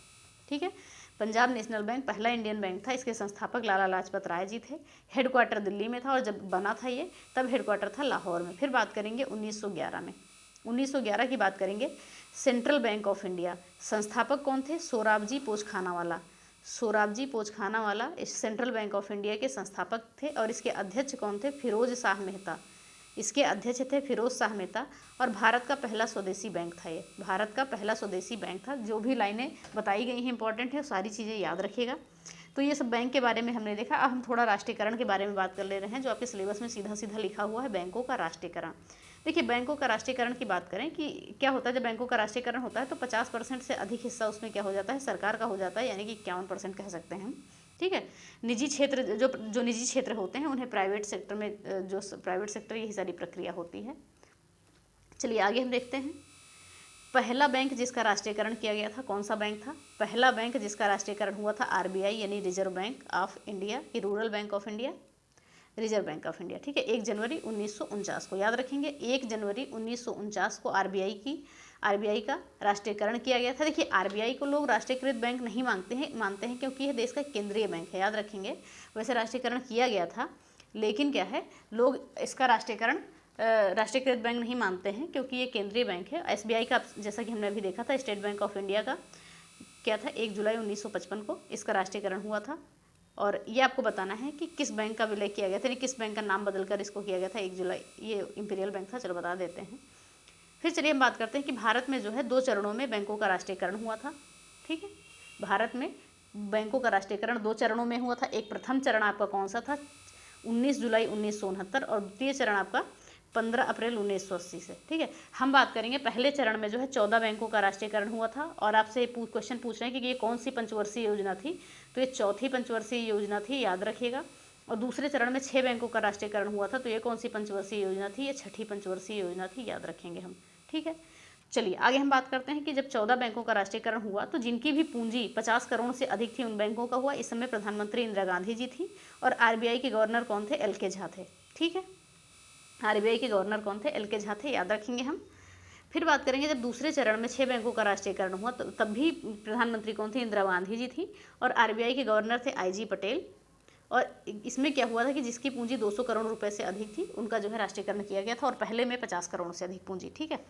ठीक है। पंजाब नेशनल बैंक पहला इंडियन बैंक था, इसके संस्थापक लाला लाजपत राय जी थे, हेडक्वार्टर दिल्ली में था, और जब बना था ये तब हेडक्वार्टर था लाहौर में। फिर बात करेंगे 1911 में, 1911 की बात करेंगे, सेंट्रल बैंक ऑफ इंडिया, संस्थापक कौन थे, सोराबजी पोचखानावाला, सोराबजी पोचखानावाला इस सेंट्रल बैंक ऑफ इंडिया के संस्थापक थे। और इसके अध्यक्ष कौन थे, फिरोज शाह मेहता, इसके अध्यक्ष थे फिरोज शाह मेहता। और भारत का पहला स्वदेशी बैंक था ये, भारत का पहला स्वदेशी बैंक था। जो भी लाइनें बताई गई हैं इंपॉर्टेंट है, सारी चीज़ें याद रखिएगा। तो ये सब बैंक के बारे में हमने देखा। अब हम थोड़ा राष्ट्रीयकरण के बारे में बात कर ले रहे हैं, जो आपके सिलेबस में सीधा सीधा लिखा हुआ है, बैंकों का राष्ट्रीयकरण। देखिए, बैंकों का राष्ट्रीयकरण की बात करें कि क्या होता है, जब बैंकों का राष्ट्रीयकरण होता है तो 50% से अधिक हिस्सा उसमें क्या हो जाता है, सरकार का हो जाता है, यानी कि 51% कह सकते हैं हम, ठीक है। निजी क्षेत्र जो निजी क्षेत्र होते हैं उन्हें प्राइवेट सेक्टर में, जो प्राइवेट सेक्टर, यही सारी प्रक्रिया होती है। चलिए आगे हम देखते हैं। पहला बैंक जिसका राष्ट्रीयकरण किया गया था, कौन सा बैंक था, पहला बैंक जिसका राष्ट्रीयकरण हुआ था आरबीआई, यानी रिजर्व बैंक ऑफ इंडिया, की rural bank of India, reserve bank of India, ठीक है। 1 जनवरी 1949 को, याद रखेंगे, 1 जनवरी 1949 को आरबीआई का राष्ट्रीयकरण किया गया था। देखिए, आरबीआई को लोग राष्ट्रीयकृत बैंक नहीं मानते हैं क्योंकि यह देश का केंद्रीय बैंक है, याद रखेंगे। वैसे राष्ट्रीयकरण किया गया था, लेकिन क्या है, लोग इसका राष्ट्रीयकृत बैंक नहीं मानते हैं क्योंकि ये केंद्रीय बैंक है। एसबीआई का, जैसा कि हमने अभी देखा था, स्टेट बैंक ऑफ इंडिया का क्या था, 1 जुलाई 1955 को इसका राष्ट्रीयकरण हुआ था। और ये आपको बताना है कि किस बैंक का विलय किया गया था, यानी किस बैंक का नाम बदलकर इसको किया गया था 1 जुलाई, ये इंपीरियल बैंक था। चलो बता देते हैं। फिर चलिए हम बात करते हैं कि भारत में जो है 2 चरणों में बैंकों का राष्ट्रीयकरण हुआ था, ठीक है। भारत में बैंकों का राष्ट्रीयकरण 2 चरणों में हुआ था। एक प्रथम चरण आपका कौन सा था, 19 जुलाई 1969, और द्वितीय चरण आपका 15 अप्रैल 1980 से, ठीक है। हम बात करेंगे पहले चरण में जो है 14 बैंकों का राष्ट्रीयकरण हुआ था। और आपसे क्वेश्चन पूछ रहे हैं कि ये कौन सी पंचवर्षीय योजना थी, तो ये चौथी पंचवर्षीय योजना थी, याद रखिएगा। और दूसरे चरण में 6 बैंकों का राष्ट्रीयकरण हुआ था, तो ये कौन सी पंचवर्षीय योजना थी, ये छठी पंचवर्षीय योजना थी, याद रखेंगे हम, ठीक है। चलिए आगे हम बात करते हैं कि जब 14 बैंकों का राष्ट्रीयकरण हुआ तो जिनकी भी पूंजी 50 करोड़ से अधिक थी उन बैंकों का हुआ। इस समय प्रधानमंत्री इंदिरा गांधी जी थी और आरबीआई के गवर्नर कौन थे, एल के झा थे, ठीक है। आरबीआई के गवर्नर कौन थे, एल के झा थे, याद रखेंगे हम। फिर बात करेंगे जब दूसरे चरण में 6 बैंकों का राष्ट्रीयकरण हुआ तो तब भी प्रधानमंत्री कौन थे, इंदिरा गांधी जी थी, और आरबीआई के गवर्नर थे आई.जी. पटेल। और इसमें क्या हुआ था कि जिसकी पूंजी 200 करोड़ रुपए से अधिक थी उनका जो है राष्ट्रीयकरण किया गया था, और पहले में 50 करोड़ से अधिक पूंजी, ठीक है।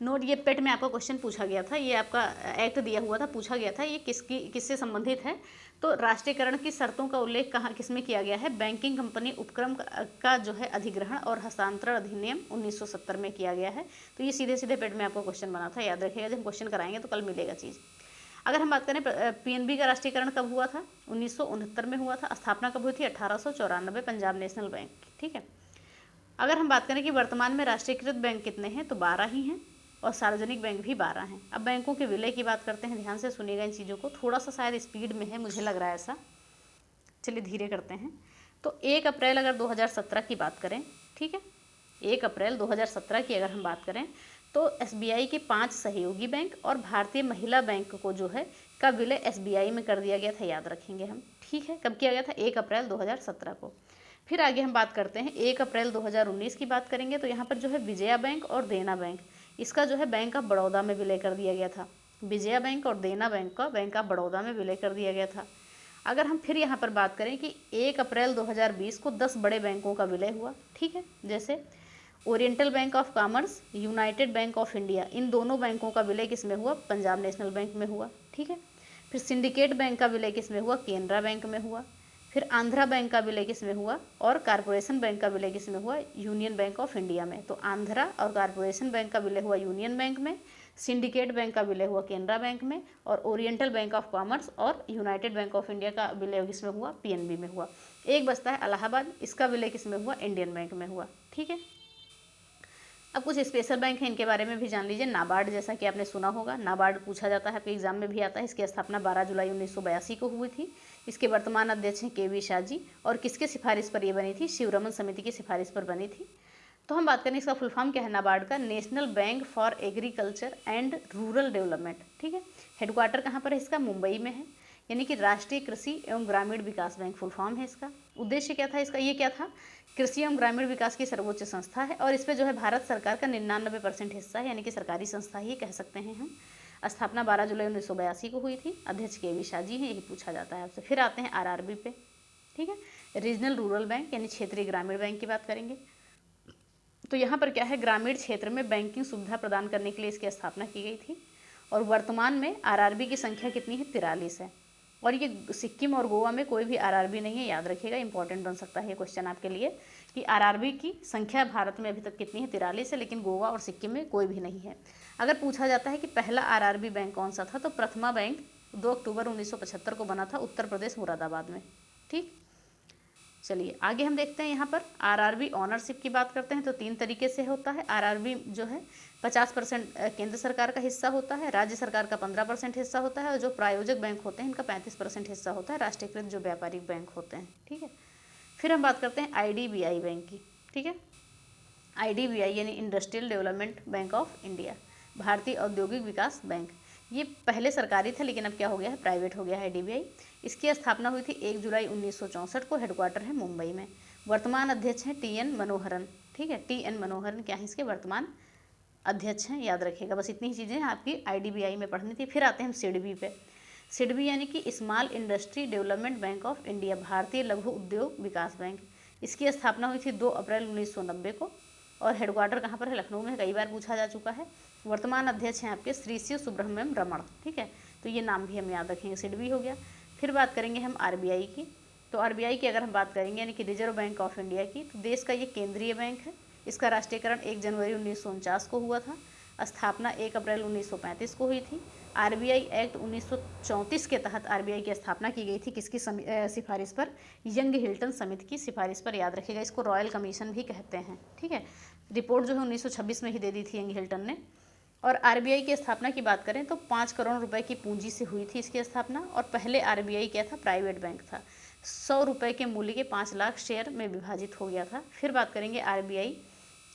नोट, ये पेट में आपका क्वेश्चन पूछा गया था, ये आपका एक्ट दिया हुआ था, पूछा गया था ये किससे संबंधित है। तो राष्ट्रीयकरण की शर्तों का उल्लेख कहाँ किसमें किया गया है, बैंकिंग कंपनी उपक्रम का जो है अधिग्रहण और हस्तांतरण अधिनियम 1970 में किया गया है। तो ये सीधे सीधे पेट में आपको क्वेश्चन बना था, याद रखिएगा। जब हम क्वेश्चन कराएंगे तो कल मिलेगा चीज़। अगर हम बात करें पीएनबी का राष्ट्रीयकरण कब हुआ था, 1969 में हुआ था। स्थापना कब हुई थी, 1894, पंजाब नेशनल बैंक, ठीक है। अगर हम बात करें कि वर्तमान में राष्ट्रीयकृत बैंक कितने हैं, तो 12 ही हैं, और सार्वजनिक बैंक भी 12 हैं। अब बैंकों के विलय की बात करते हैं, ध्यान से सुनिएगा इन चीज़ों को, थोड़ा सा शायद स्पीड में है, मुझे लग रहा है ऐसा, चलिए धीरे करते हैं। तो 1 अप्रैल अगर 2017 की बात करें, ठीक है, 1 अप्रैल 2017 की अगर हम बात करें तो एसबीआई के 5 सहयोगी बैंक और भारतीय महिला बैंक को जो है का विलय एसबीआई में कर दिया गया था, याद रखेंगे हम, ठीक है। कब किया गया था, 1 अप्रैल 2017 को। फिर आगे हम बात करते हैं 1 अप्रैल 2019 की बात करेंगे तो यहाँ पर जो है विजया बैंक और देना बैंक, इसका जो है बैंक ऑफ बड़ौदा में विलय कर दिया गया था। विजया बैंक और देना बैंक का बैंक ऑफ बड़ौदा में विलय कर दिया गया था। अगर हम फिर यहाँ पर बात करें कि 1 अप्रैल 2020 को 10 बड़े बैंकों का विलय हुआ, ठीक है, जैसे Oriental Bank of Commerce, United Bank of India, इन दोनों बैंकों का विलय किस में हुआ, पंजाब नेशनल बैंक में हुआ, ठीक है। फिर सिंडिकेट बैंक का विलय किस में हुआ, केनरा बैंक में हुआ। फिर आंध्रा बैंक का विलय किसमें हुआ, और कारपोरेशन बैंक का विलय किसमें हुआ, यूनियन बैंक ऑफ इंडिया में। तो आंध्रा और कारपोरेशन बैंक का विलय हुआ यूनियन बैंक में, सिंडिकेट बैंक का विलय हुआ केनरा बैंक में, और ओरिएंटल बैंक ऑफ कॉमर्स और यूनाइटेड बैंक ऑफ इंडिया का विलय किसमें हुआ, पीएनबी में हुआ। एक बचता है इलाहाबाद, इसका विलय किसमें हुआ, इंडियन बैंक में हुआ। ठीक है, अब कुछ स्पेशल बैंक हैं, इनके बारे में भी जान लीजिए। नाबार्ड, जैसा कि आपने सुना होगा, नाबार्ड पूछा जाता है, आपके एग्जाम में भी आता है। इसकी स्थापना 12 जुलाई 1982 को हुई थी। इसके वर्तमान अध्यक्ष हैं केवी शाह जी, और किसके सिफारिश पर ये बनी थी, शिवरमन समिति की सिफारिश पर बनी थी। तो हम बात करें इसका फुल फॉर्म क्या है नाबार्ड का, national bank for agriculture and rural development. ठीक है, हेडक्वार्टर कहाँ पर है इसका, मुंबई में है, यानी कि राष्ट्रीय कृषि एवं ग्रामीण विकास बैंक फुल फॉर्म है इसका। उद्देश्य क्या था इसका, ये क्या था, कृषि एवं ग्रामीण विकास की सर्वोच्च संस्था है, और इस पर जो है भारत सरकार का 99% हिस्सा है, यानी कि सरकारी संस्था ही कह सकते हैं हम। स्थापना 12 जुलाई 1982 को हुई थी। अध्यक्ष केवी शाह जी हैं, यही पूछा जाता है आपसे। फिर आते हैं आरआरबी पे। ठीक है, रीजनल रूरल बैंक यानी क्षेत्रीय ग्रामीण बैंक की बात करेंगे। तो यहाँ पर क्या है, ग्रामीण क्षेत्र में बैंकिंग सुविधा प्रदान करने के लिए इसकी स्थापना की गई थी, और वर्तमान में आरआरबी की संख्या कितनी है, 43 है। और ये सिक्किम और गोवा में कोई भी आरआरबी नहीं है, याद रखिएगा, इंपॉर्टेंट बन सकता है ये क्वेश्चन आपके लिए कि आरआरबी की संख्या भारत में अभी तक कितनी है, 43 है, लेकिन गोवा और सिक्किम में कोई भी नहीं है। अगर पूछा जाता है कि पहला आरआरबी बैंक कौन सा था, तो प्रथमा बैंक 2 अक्टूबर 1975 को बना था, उत्तर प्रदेश मुरादाबाद में। ठीक, चलिए आगे हम देखते हैं। यहाँ पर आरआरबी ऑनरशिप की बात करते हैं तो 3 तरीके से होता है। आरआरबी जो है 50% केंद्र सरकार का हिस्सा होता है, राज्य सरकार का 15% हिस्सा होता है, और जो प्रायोजक बैंक होते हैं इनका 35% हिस्सा होता है, राष्ट्रीयकृत जो व्यापारिक बैंक होते हैं। ठीक है, फिर हम बात करते हैं आईडीबीआई बैंक की। ठीक है, आईडीबीआई यानी industrial development bank of India, भारतीय औद्योगिक विकास बैंक। ये पहले सरकारी था, लेकिन अब क्या हो गया है, प्राइवेट हो गया है आईडीबीआई। इसकी स्थापना हुई थी 1 जुलाई 1964 को, हेडक्वार्टर है मुंबई में। वर्तमान अध्यक्ष हैं टीएन मनोहरन। ठीक है, टीएन मनोहरन क्या है इसके वर्तमान अध्यक्ष हैं, याद रखिएगा। बस इतनी ही चीज़ें आपकी आईडीबीआई में पढ़नी थी। फिर आते हैं हम सिडबी पे। सिडबी यानी कि small industry development bank of India, भारतीय लघु उद्योग विकास बैंक। इसकी स्थापना हुई थी 2 अप्रैल 1990 को, और हेडक्वार्टर कहाँ पर है, लखनऊ में। कई बार पूछा जा चुका है। वर्तमान अध्यक्ष हैं आपके श्री शिव सुब्रह्मण्यम रमण। ठीक है, तो ये नाम भी हम याद रखेंगे, सिडबी हो गया। फिर बात करेंगे हम आरबीआई की। तो आरबीआई की अगर हम बात करेंगे यानी कि रिजर्व बैंक ऑफ इंडिया की, तो देश का ये केंद्रीय बैंक है। इसका राष्ट्रीयकरण 1 जनवरी 1949 को हुआ था। स्थापना 1 अप्रैल 1935 को हुई थी। आरबीआई एक्ट 1934 के तहत आरबीआई की स्थापना की गई थी, किसकी सिफारिश पर, यंग हिल्टन समिति की सिफारिश पर, याद रखिएगा। इसको रॉयल कमीशन भी कहते हैं। ठीक है, रिपोर्ट जो है 1926 में ही दे दी थी यंग हिल्टन ने। और आरबीआई की स्थापना की बात करें तो 5 करोड़ रुपए की पूंजी से हुई थी इसकी स्थापना। और पहले आरबीआई क्या था, प्राइवेट बैंक था। 100 रुपये के मूल्य के 5 लाख शेयर में विभाजित हो गया था। फिर बात करेंगे आरबीआई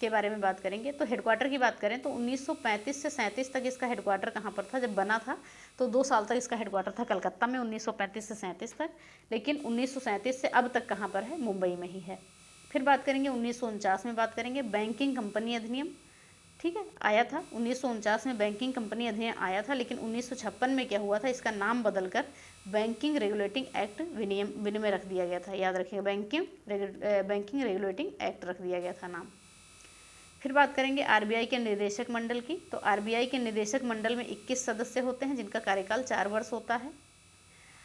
के बारे में बात करेंगे। तो हेडक्वार्टर की बात करें तो 1935 से 37 तक इसका हेडक्वार्टर कहाँ पर था, जब बना था तो 2 साल तक इसका हेडक्वार्टर था कलकत्ता में, 1935 से 37 तक। लेकिन 1937 से अब तक कहाँ पर है, मुंबई में ही है। फिर बात करेंगे 1949 में बात करेंगे बैंकिंग कंपनी अधिनियम। ठीक है, आया था 1949 में बैंकिंग कंपनी अधिनियम आया था, लेकिन 1956 में क्या हुआ था, इसका नाम बदलकर बैंकिंग रेगुलेटिंग एक्ट विनिमय रख दिया गया था। याद रखिएगा, बैंकिंग रेगुलेटिंग एक्ट रख दिया गया था नाम। फिर बात करेंगे आरबीआई के निदेशक मंडल की। तो आरबीआई के निदेशक मंडल में 21 सदस्य होते हैं, जिनका कार्यकाल 4 वर्ष होता है।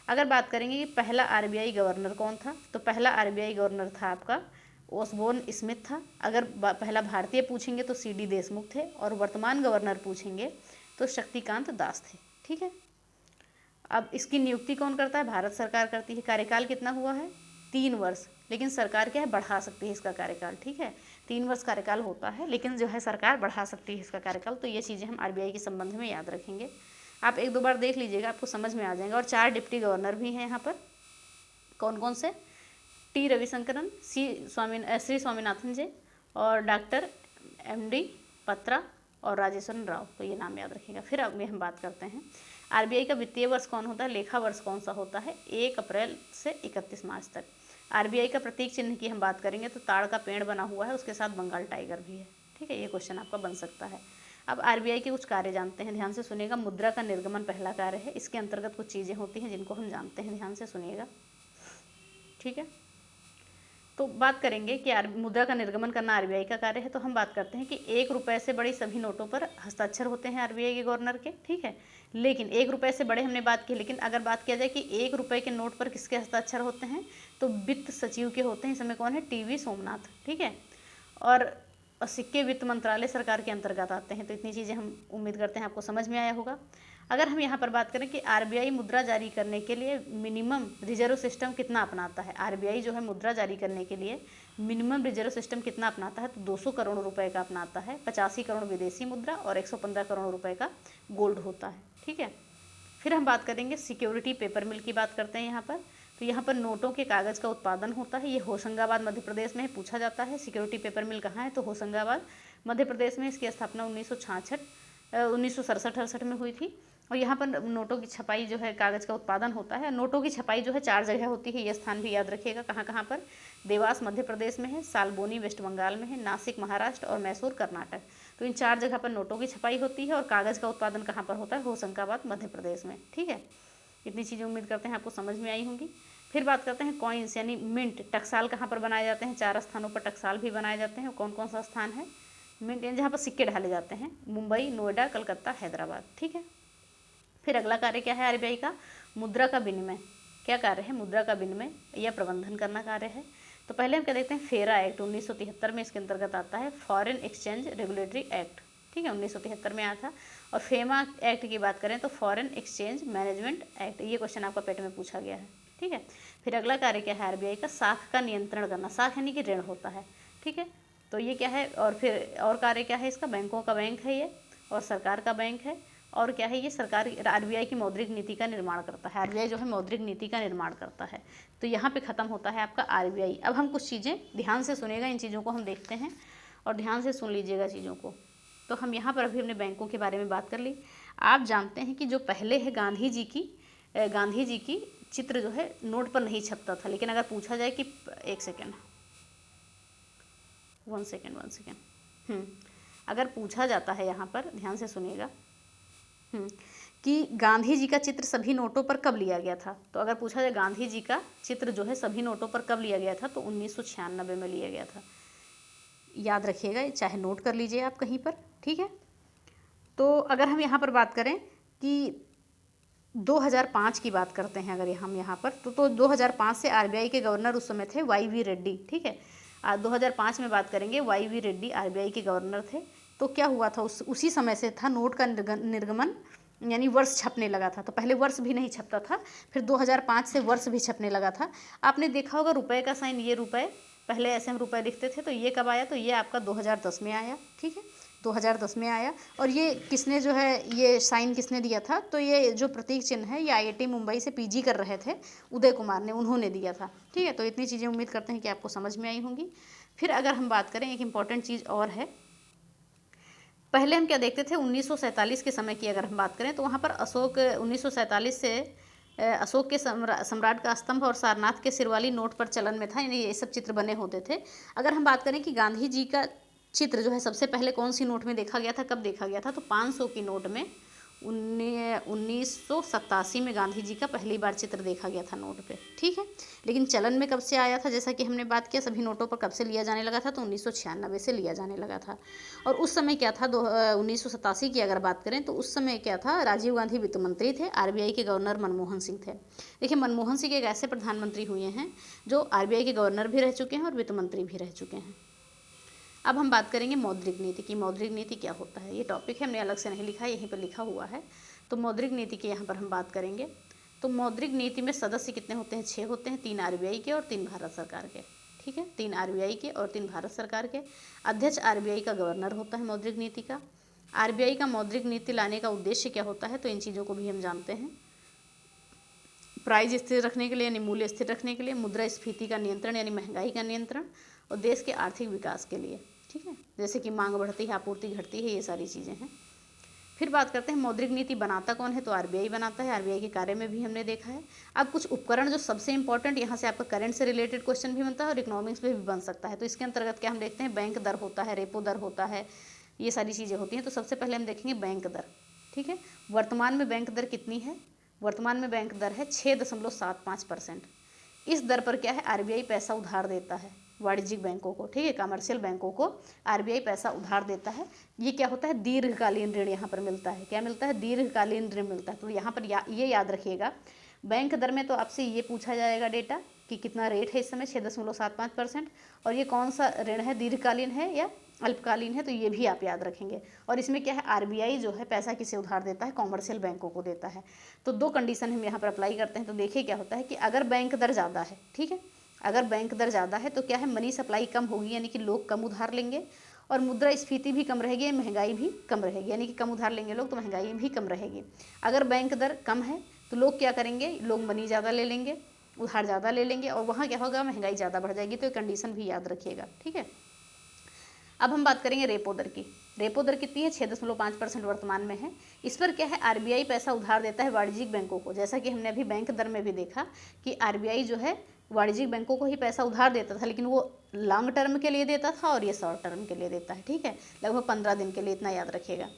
अगर बात करेंगे कि पहला आरबीआई गवर्नर कौन था, तो पहला आरबीआई गवर्नर था आपका ओसबोर्न स्मिथ था। अगर पहला भारतीय पूछेंगे तो सीडी देशमुख थे, और वर्तमान गवर्नर पूछेंगे तो शक्तिकांत दास थे। ठीक है, अब इसकी नियुक्ति कौन करता है, भारत सरकार करती है। कार्यकाल कितना हुआ है, 3 वर्ष, लेकिन सरकार क्या है, बढ़ा सकती है इसका कार्यकाल। ठीक है, 3 वर्ष कार्यकाल होता है, लेकिन जो है सरकार बढ़ा सकती है इसका कार्यकाल। तो ये चीज़ें हम आरबीआई के संबंध में याद रखेंगे। आप 1-2 बार देख लीजिएगा, आपको समझ में आ जाएगा। और 4 डिप्टी गवर्नर भी हैं यहाँ पर। कौन कौन से, टी रविशंकरन, श्री स्वामीनाथन जी, और डॉक्टर एमडी पत्रा, और राजेश्वरन राव। तो ये नाम याद रखिएगा। फिर आगे हम बात करते हैं आरबीआई का वित्तीय वर्ष कौन होता है, लेखा वर्ष कौन सा होता है, 1 अप्रैल से 31 मार्च तक। आरबीआई का प्रतीक चिन्ह की हम बात करेंगे तो ताड़ का पेड़ बना हुआ है, उसके साथ बंगाल टाइगर भी है। ठीक है, ये क्वेश्चन आपका बन सकता है। अब आरबीआई के कुछ कार्य जानते हैं, ध्यान से सुनिएगा। मुद्रा का निर्गमन पहला कार्य है। इसके अंतर्गत कुछ चीज़ें होती हैं जिनको हम जानते हैं, ध्यान से सुनिएगा। ठीक है, तो बात करेंगे कि मुद्रा का निर्गमन करना आरबीआई का कार्य है। तो हम बात करते हैं कि 1 रुपये से बड़ी सभी नोटों पर हस्ताक्षर होते हैं आरबीआई के गवर्नर के। ठीक है, लेकिन 1 रुपये से बड़े हमने बात की, लेकिन अगर बात किया जाए कि 1 रुपये के नोट पर किसके हस्ताक्षर होते हैं, तो वित्त सचिव के होते हैं। इस समय कौन है, टीवी सोमनाथ, ठीक है। और सिक्के वित्त मंत्रालय सरकार के अंतर्गत आते हैं। तो इतनी चीज़ें हम उम्मीद करते हैं आपको समझ में आया होगा। अगर हम यहाँ पर बात करें कि आरबीआई मुद्रा जारी करने के लिए मिनिमम रिजर्व सिस्टम कितना अपनाता है, आरबीआई जो है मुद्रा जारी करने के लिए मिनिमम रिजर्व सिस्टम कितना अपनाता है, तो 200 करोड़ रुपए का अपनाता है। 85 करोड़ विदेशी मुद्रा और 115 करोड़ रुपए का गोल्ड होता है, ठीक है। फिर हम बात करेंगे सिक्योरिटी पेपर मिल की बात करते हैं यहाँ पर। तो यहाँ पर नोटों के कागज़ का उत्पादन होता है। ये होशंगाबाद मध्य प्रदेश में पूछा जाता है। सिक्योरिटी पेपर मिल कहाँ है, तो होशंगाबाद मध्य प्रदेश में। इसकी स्थापना 1967 में हुई थी। और यहाँ पर नोटों की छपाई जो है, कागज़ का उत्पादन होता है। नोटों की छपाई जो है 4 जगह होती है, ये स्थान भी याद रखिएगा। कहाँ कहाँ पर, देवास मध्य प्रदेश में है, सालबोनी वेस्ट बंगाल में है, नासिक महाराष्ट्र और मैसूर कर्नाटक। तो इन 4 जगह पर नोटों की छपाई होती है। और कागज़ का उत्पादन कहाँ पर होता है, होशंगाबाद मध्य प्रदेश में, ठीक है। इतनी चीज़ें उम्मीद करते हैं आपको समझ में आई होंगी। फिर बात करते हैं कॉइन्स यानी मिंट, टकसाल कहाँ पर बनाए जाते हैं, 4 स्थानों पर टकसाल भी बनाए जाते हैं। कौन कौन सा स्थान है, मिंट जहाँ पर सिक्के ढाले जाते हैं, मुंबई, नोएडा, कलकत्ता, हैदराबाद, ठीक है। फिर अगला कार्य क्या है आरबीआई का, मुद्रा का विनिमय। क्या कार्य है, मुद्रा का विनिमय या प्रबंधन करना कार्य है। तो पहले हम क्या देखते हैं, फेरा एक्ट 1973 में इसके अंतर्गत आता है, फॉरेन एक्सचेंज रेगुलेटरी एक्ट, ठीक है, 1973 में आया था। और फेमा एक्ट की बात करें तो फॉरेन एक्सचेंज मैनेजमेंट एक्ट। ये क्वेश्चन आपका पेट में पूछा गया है, ठीक है। फिर अगला कार्य क्या है आरबीआई का, साख का नियंत्रण करना। साख यानी कि ऋण होता है, ठीक है। तो ये क्या है, और फिर और कार्य क्या है इसका, बैंकों का बैंक है ये, और सरकार का बैंक है। और क्या है ये, सरकार आरबीआई की मौद्रिक नीति का निर्माण करता है। आरबीआई जो है मौद्रिक नीति का निर्माण करता है। तो यहाँ पे ख़त्म होता है आपका आरबीआई। अब हम कुछ चीज़ें ध्यान से सुनेगा, इन चीज़ों को हम देखते हैं और ध्यान से सुन लीजिएगा चीज़ों को। तो हम यहाँ पर अभी अपने बैंकों के बारे में बात कर ली। आप जानते हैं कि जो पहले है गांधी जी की चित्र जो है नोट पर नहीं छपता था। लेकिन अगर पूछा जाए कि वन सेकेंड, अगर पूछा जाता है यहाँ पर, ध्यान से सुनिएगा, कि गांधी जी का चित्र सभी नोटों पर कब लिया गया था। तो अगर पूछा जाए गांधी जी का चित्र जो है सभी नोटों पर कब लिया गया था, तो 1996 में लिया गया था। याद रखिएगा, चाहे नोट कर लीजिए आप कहीं पर, ठीक है। तो अगर हम यहाँ पर बात करें कि 2005 की बात करते हैं, अगर हम यहाँ पर तो 2005 से आरबीआई के गवर्नर उस समय थे वाई.वी. रेड्डी, ठीक है। 2005 में बात करेंगे, वाई.वी. रेड्डी आरबीआई के गवर्नर थे। तो क्या हुआ था, उसी समय से था नोट का निर्गमन, यानी वर्ष छपने लगा था। तो पहले वर्ष भी नहीं छपता था, फिर 2005 से वर्ष भी छपने लगा था। आपने देखा होगा रुपए का साइन, ये रुपए, पहले ऐसे हम रुपए लिखते थे। तो ये कब आया, तो ये आपका 2010 में आया, ठीक है, 2010 में आया। और ये किसने जो है ये साइन किसने दिया था, तो ये जो प्रतीक चिन्ह है ये आईआईटी मुंबई से पीजी कर रहे थे उदय कुमार ने, उन्होंने दिया था, ठीक है। तो इतनी चीज़ें उम्मीद करते हैं कि आपको समझ में आई होंगी। फिर अगर हम बात करें, एक इम्पॉर्टेंट चीज़ और है। पहले हम क्या देखते थे, 1947 के समय की अगर हम बात करें तो वहाँ पर अशोक 1947 से अशोक के सम्राट का स्तंभ और सारनाथ के सिर वाली नोट पर चलन में था, यानी ये सब चित्र बने होते थे। अगर हम बात करें कि गांधी जी का चित्र जो है सबसे पहले कौन सी नोट में देखा गया था, कब देखा गया था, तो 500 की नोट में 1987 में गांधी जी का पहली बार चित्र देखा गया था नोट पे, ठीक है। लेकिन चलन में कब से आया था, जैसा कि हमने बात किया सभी नोटों पर कब से लिया जाने लगा था, तो 1996 से लिया जाने लगा था। और उस समय क्या था, 1987 की अगर बात करें तो उस समय क्या था, राजीव गांधी वित्त मंत्री थे, आरबीआई के गवर्नर मनमोहन सिंह थे। देखिए, मनमोहन सिंह एक ऐसे प्रधानमंत्री हुए हैं जो आरबीआई के गवर्नर भी रह चुके हैं और वित्त मंत्री भी रह चुके हैं। अब हम बात करेंगे मौद्रिक नीति की। मौद्रिक नीति क्या होता है, ये टॉपिक है, हमने अलग से नहीं लिखा है, यहीं पर लिखा हुआ है। तो मौद्रिक नीति की यहाँ पर हम बात करेंगे। तो मौद्रिक नीति में सदस्य कितने होते हैं, 6 होते हैं, 3 आरबीआई के और 3 भारत सरकार के, ठीक है, 3 आरबीआई के और 3 भारत सरकार के। अध्यक्ष आरबीआई का गवर्नर होता है मौद्रिक नीति का। आरबीआई का मौद्रिक नीति लाने का उद्देश्य क्या होता है, तो इन चीज़ों को भी हम जानते हैं। प्राइस स्थिर रखने के लिए यानी मूल्य स्थिर रखने के लिए, मुद्रास्फीति का नियंत्रण यानी महंगाई का नियंत्रण, और देश के आर्थिक विकास के लिए, ठीक है, जैसे कि मांग बढ़ती है, आपूर्ति घटती है, ये सारी चीज़ें हैं। फिर बात करते हैं मौद्रिक नीति बनाता कौन है, तो आरबीआई बनाता है। आरबीआई के कार्य में भी हमने देखा है। अब कुछ उपकरण जो सबसे इंपॉर्टेंट, यहाँ से आपका करंट से रिलेटेड क्वेश्चन भी बनता है और इकोनॉमिक्स में भी बन सकता है। तो इसके अंतर्गत क्या हम देखते हैं, बैंक दर होता है, रेपो दर होता है, ये सारी चीज़ें होती हैं। तो सबसे पहले हम देखेंगे बैंक दर, ठीक है। वर्तमान में बैंक दर कितनी है, वर्तमान में बैंक दर है 6.75%। इस दर पर क्या है, आरबीआई पैसा उधार देता है, वाणिज्यिक बैंकों को, ठीक है, कमर्शियल बैंकों को आरबीआई पैसा उधार देता है। ये क्या होता है, दीर्घकालीन ऋण यहाँ पर मिलता है। क्या मिलता है, दीर्घकालीन ऋण मिलता है। तो यहाँ पर ये याद रखिएगा, बैंक दर में तो आपसे ये पूछा जाएगा डेटा कि कितना रेट है इस समय 6.75%, और ये कौन सा ऋण है, दीर्घकालीन है या अल्पकालीन है, तो ये भी आप याद रखेंगे। और इसमें क्या है, आरबीआई जो है पैसा किसे उधार देता है, कॉमर्शियल बैंकों को देता है। तो दो कंडीशन हम यहाँ पर अप्लाई करते हैं। तो देखिए क्या होता है कि अगर बैंक दर ज़्यादा है, ठीक है, अगर बैंक दर ज़्यादा है तो क्या है, मनी सप्लाई कम होगी, यानी कि लोग कम उधार लेंगे, और मुद्रास्फीति भी कम रहेगी, महंगाई भी कम रहेगी, यानी कि कम उधार लेंगे लोग तो महंगाई भी कम रहेगी। अगर बैंक दर कम है तो लोग क्या करेंगे, लोग मनी ज़्यादा ले लेंगे, उधार ज़्यादा ले लेंगे, और वहाँ क्या होगा, महंगाई ज़्यादा बढ़ जाएगी। तो ये कंडीशन भी याद रखिएगा, ठीक है। अब हम बात करेंगे रेपो दर की। रेपो दर कितनी है, 6.5% वर्तमान में है। इस पर क्या है, आरबीआई पैसा उधार देता है वाणिज्यिक बैंकों को। जैसा कि हमने अभी बैंक दर में भी देखा कि आरबीआई जो है वाणिज्यिक बैंकों को ही पैसा उधार देता था, लेकिन वो लॉन्ग टर्म के लिए देता था और ये शॉर्ट टर्म के लिए देता है, ठीक है, लगभग 15 दिन के लिए, इतना याद रखिएगा।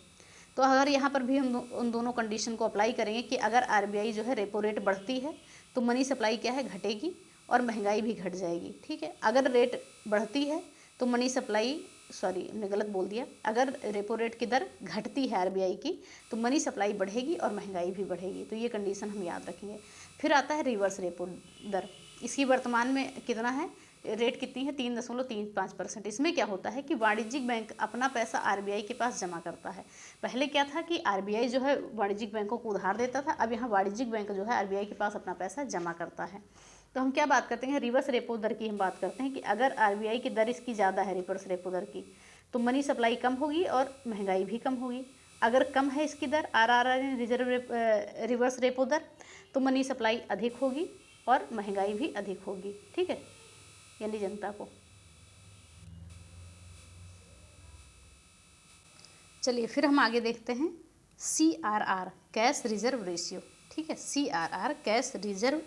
तो अगर यहाँ पर भी हम उन दोनों कंडीशन को अप्लाई करेंगे कि अगर आरबीआई जो है रेपो रेट बढ़ती है तो मनी सप्लाई क्या है, घटेगी और महंगाई भी घट जाएगी, ठीक है। अगर रेट बढ़ती है तो मनी सप्लाई, सॉरी हमने गलत बोल दिया, अगर रेपो रेट की दर घटती है आरबीआई की तो मनी सप्लाई बढ़ेगी और महंगाई भी बढ़ेगी। तो ये कंडीशन हम याद रखेंगे। फिर आता है रिवर्स रेपो दर। इसकी वर्तमान में कितना है, रेट कितनी है, 3.35%। इसमें क्या होता है कि वाणिज्यिक बैंक अपना पैसा आरबीआई के पास जमा करता है। पहले क्या था कि आरबीआई जो है वाणिज्यिक बैंकों को उधार देता था, अब यहाँ वाणिज्यिक बैंक जो है आरबीआई के पास अपना पैसा जमा करता है। तो हम क्या बात करते हैं, रिवर्स रेपो दर की हम बात करते हैं कि अगर आरबीआई की दर इसकी ज़्यादा है, रिवर्स रेपो दर की, तो मनी सप्लाई कम होगी और महंगाई भी कम होगी। अगर कम है इसकी दर, आरआरआर रिवर्स रेपो दर, तो मनी सप्लाई अधिक होगी और महंगाई भी अधिक होगी, ठीक है, यानी जनता को। चलिए फिर हम आगे देखते हैं CRR, कैश रिजर्व रेशियो, ठीक है, CRR कैश रिजर्व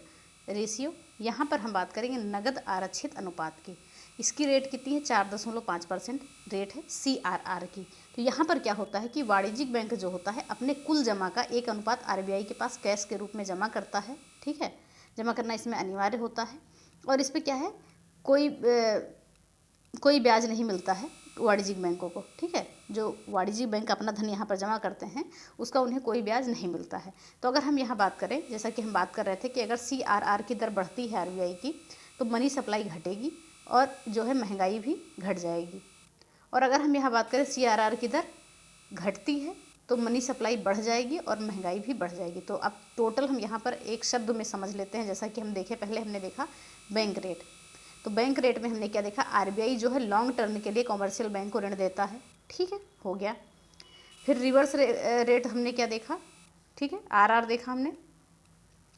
रेशियो। यहाँ पर हम बात करेंगे नगद आरक्षित अनुपात की। इसकी रेट कितनी है, 4.5% रेट है CRR की। तो यहाँ पर क्या होता है कि वाणिज्यिक बैंक जो होता है अपने कुल जमा का 1 अनुपात आरबीआई के पास कैश के रूप में जमा करता है, ठीक है, जमा करना इसमें अनिवार्य होता है। और इस पर क्या है, कोई ब्याज नहीं मिलता है वाणिज्यिक बैंकों को, ठीक है, जो वाणिज्यिक बैंक अपना धन यहाँ पर जमा करते हैं उसका उन्हें कोई ब्याज नहीं मिलता है। तो अगर हम यहाँ बात करें, जैसा कि हम बात कर रहे थे कि अगर CRR की दर बढ़ती है आरबीआई की तो मनी सप्लाई घटेगी और जो है महंगाई भी घट जाएगी। और अगर हम यहाँ बात करें CRR की दर घटती है तो मनी सप्लाई बढ़ जाएगी और महंगाई भी बढ़ जाएगी। तो अब टोटल हम यहाँ पर एक शब्द में समझ लेते हैं। जैसा कि हम देखें, पहले हमने देखा बैंक रेट, तो बैंक रेट में हमने क्या देखा, आरबीआई जो है लॉन्ग टर्म के लिए कॉमर्शियल बैंक को ऋण देता है, ठीक है, हो गया। फिर रिवर्स रेट हमने क्या देखा, ठीक है, आरआर देखा हमने,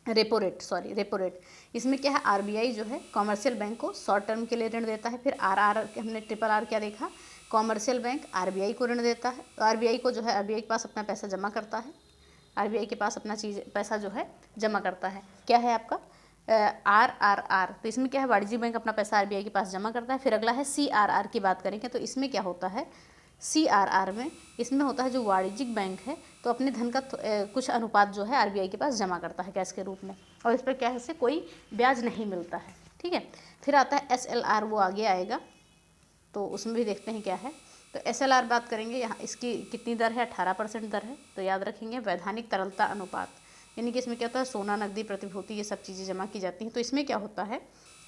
रेपो रेट। इसमें क्या है, आरबीआई जो है कॉमर्शियल बैंक को शॉर्ट टर्म के लिए ऋण देता है। फिर आरआर हमने RRR क्या देखा, कॉमर्शियल बैंक आरबीआई को ऋण देता है, तो आरबीआई को जो है आरबीआई के पास अपना पैसा जमा करता है, आरबीआई के पास अपना पैसा जो है जमा करता है। क्या है आपका RRR, तो इसमें क्या है, वाणिज्यिक बैंक अपना पैसा आरबीआई के पास जमा करता है। फिर अगला है CRR की बात करेंगे, तो इसमें क्या होता है, CRR में इसमें होता है जो वाणिज्यिक बैंक है तो अपने धन का कुछ अनुपात जो है आरबीआई के पास जमा करता है कैश के रूप में, और इस पर क्या है, इससे कोई ब्याज नहीं मिलता है, ठीक है। फिर आता है SLR, वो आगे आएगा, तो उसमें भी देखते हैं क्या है। तो SLR बात करेंगे, यहाँ इसकी कितनी दर है, 18% दर है। तो याद रखेंगे वैधानिक तरलता अनुपात, यानी कि इसमें क्या होता है, सोना, नकदी, प्रतिभूति, ये सब चीज़ें जमा की जाती हैं। तो इसमें क्या होता है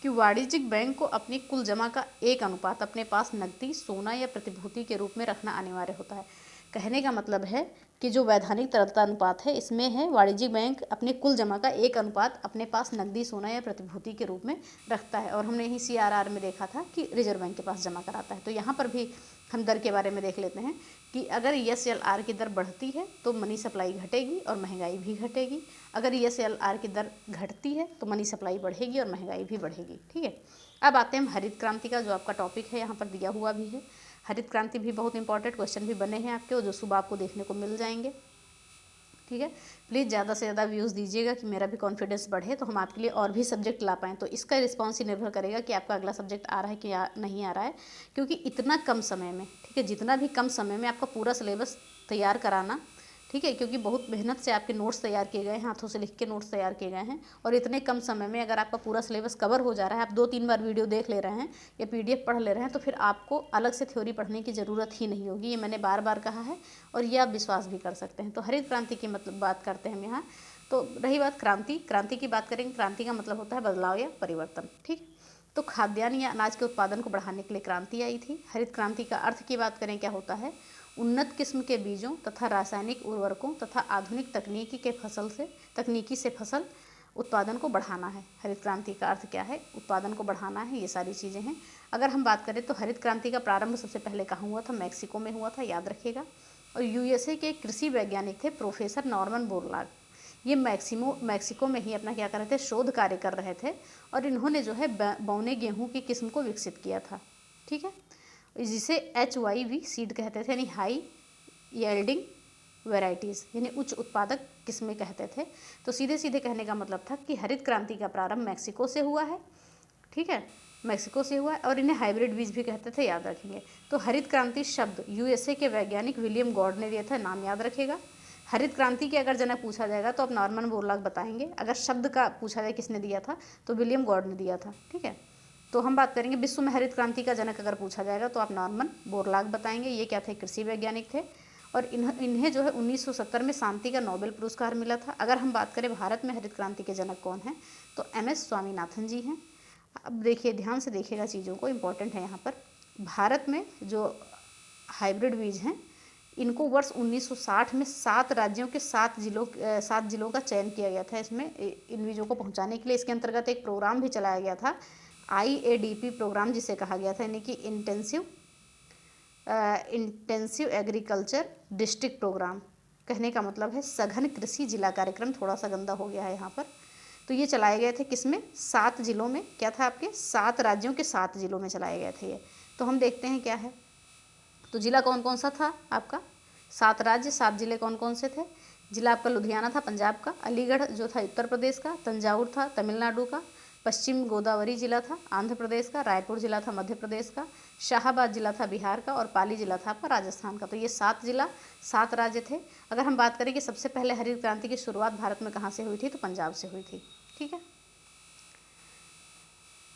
कि वाणिज्यिक बैंक को अपनी कुल जमा का 1 अनुपात अपने पास नकदी, सोना या प्रतिभूति के रूप में रखना अनिवार्य होता है। कहने का मतलब है कि जो वैधानिक तरलता अनुपात है इसमें है वाणिज्यिक बैंक अपने कुल जमा का 1 अनुपात अपने पास नकदी, सोना या प्रतिभूति के रूप में रखता है। और हमने यही CRR में देखा था कि रिजर्व बैंक के पास जमा कराता है। तो यहाँ पर भी हम दर के बारे में देख लेते हैं कि अगर SLR की दर बढ़ती है तो मनी सप्लाई घटेगी और महंगाई भी घटेगी। अगर SLR की दर घटती है तो मनी सप्लाई बढ़ेगी और महंगाई भी बढ़ेगी, ठीक है। अब आते हैं हम हरित क्रांति का, जो आपका टॉपिक है यहाँ पर दिया हुआ भी है। हरित क्रांति भी बहुत इंपॉर्टेंट क्वेश्चन भी बने हैं आपके, जो सुबह आपको देखने को मिल जाएंगे, ठीक है। प्लीज़ ज़्यादा से ज़्यादा व्यूज़ दीजिएगा कि मेरा भी कॉन्फिडेंस बढ़े, तो हम आपके लिए और भी सब्जेक्ट ला पाएँ। तो इसका रिस्पॉन्स ही निर्भर करेगा कि आपका अगला सब्जेक्ट आ रहा है कि नहीं आ रहा है, क्योंकि इतना कम समय में, ठीक है, जितना भी कम समय में आपका पूरा सिलेबस तैयार कराना, ठीक है, क्योंकि बहुत मेहनत से आपके नोट्स तैयार किए गए हैं, हाथों से लिख के नोट्स तैयार किए गए हैं, और इतने कम समय में अगर आपका पूरा सिलेबस कवर हो जा रहा है, आप 2-3 बार वीडियो देख ले रहे हैं या PDF पढ़ ले रहे हैं, तो फिर आपको अलग से थ्योरी पढ़ने की ज़रूरत ही नहीं होगी। ये मैंने बार बार कहा है और ये आप विश्वास भी कर सकते हैं। तो हरित क्रांति की मतलब बात करते हैं हम यहाँ। तो रही बात क्रांति की बात करेंगे। क्रांति का मतलब होता है बदलाव या परिवर्तन। ठीक, तो खाद्यान्न या अनाज के उत्पादन को बढ़ाने के लिए क्रांति आई थी। हरित क्रांति का अर्थ की बात करें, क्या होता है? उन्नत किस्म के बीजों तथा रासायनिक उर्वरकों तथा आधुनिक तकनीकी से फसल उत्पादन को बढ़ाना है। हरित क्रांति का अर्थ क्या है? उत्पादन को बढ़ाना है, ये सारी चीज़ें हैं। अगर हम बात करें तो हरित क्रांति का प्रारंभ सबसे पहले कहाँ हुआ था? मैक्सिको में हुआ था, याद रखिएगा। और USA के कृषि वैज्ञानिक थे प्रोफेसर नॉर्मन बोरलाग। ये मैक्सिको में ही अपना क्या कर रहे थे? शोध कार्य कर रहे थे, और इन्होंने जो है बौने गेहूँ की किस्म को विकसित किया था। ठीक है, जिसे HYV सीड कहते थे, यानी हाई यील्डिंग वैरायटीज़, यानी उच्च उत्पादक किस्में कहते थे। तो सीधे सीधे कहने का मतलब था कि हरित क्रांति का प्रारंभ मैक्सिको से हुआ है। ठीक है, मैक्सिको से हुआ है, और इन्हें हाइब्रिड बीज भी कहते थे, याद रखेंगे। तो हरित क्रांति शब्द USA के वैज्ञानिक विलियम गॉड ने दिया था, नाम याद रखेगा। हरित क्रांति के अगर जनक पूछा जाएगा तो आप नॉर्मन बोरलाग बताएंगे। अगर शब्द का पूछा जाए किसने दिया था, तो विलियम गॉड ने दिया था। ठीक है, तो हम बात करेंगे विश्व में हरित क्रांति का जनक अगर पूछा जाएगा तो आप नॉर्मन बोरलाग बताएंगे। ये क्या थे? कृषि वैज्ञानिक थे, और इन्हें जो है 1970 में शांति का नोबेल पुरस्कार मिला था। अगर हम बात करें भारत में हरित क्रांति के जनक कौन हैं, तो MS स्वामीनाथन जी हैं। अब देखिए, ध्यान से देखिएगा चीज़ों को, इम्पोर्टेंट है यहाँ पर। भारत में जो हाइब्रिड बीज हैं, इनको वर्ष 1960 में 7 राज्यों के 7 जिलों का चयन किया गया था इसमें इन बीजों को पहुंचाने के लिए। इसके अंतर्गत एक प्रोग्राम भी चलाया गया था, IADP प्रोग्राम जिसे कहा गया था, यानी कि इंटेंसिव एग्रीकल्चर डिस्ट्रिक्ट प्रोग्राम। कहने का मतलब है सघन कृषि जिला कार्यक्रम। थोड़ा सा गंदा हो गया है यहाँ पर। तो ये चलाए गए थे किसमें? 7 जिलों में। क्या था? आपके 7 राज्यों के 7 जिलों में चलाए गए थे ये। तो हम देखते हैं क्या है। तो जिला कौन कौन सा था आपका? 7 राज्य, 7 जिले कौन कौन से थे? जिला आपका लुधियाना था पंजाब का, अलीगढ़ जो था उत्तर प्रदेश का, तंजावुर था तमिलनाडु का, पश्चिम गोदावरी जिला था आंध्र प्रदेश का, रायपुर जिला था मध्य प्रदेश का, शाहाबाद जिला था बिहार का, और पाली जिला था आपका राजस्थान का। तो ये 7 जिला 7 राज्य थे। अगर हम बात करें कि सबसे पहले हरित क्रांति की शुरुआत भारत में कहाँ से हुई थी, तो पंजाब से हुई थी। ठीक है,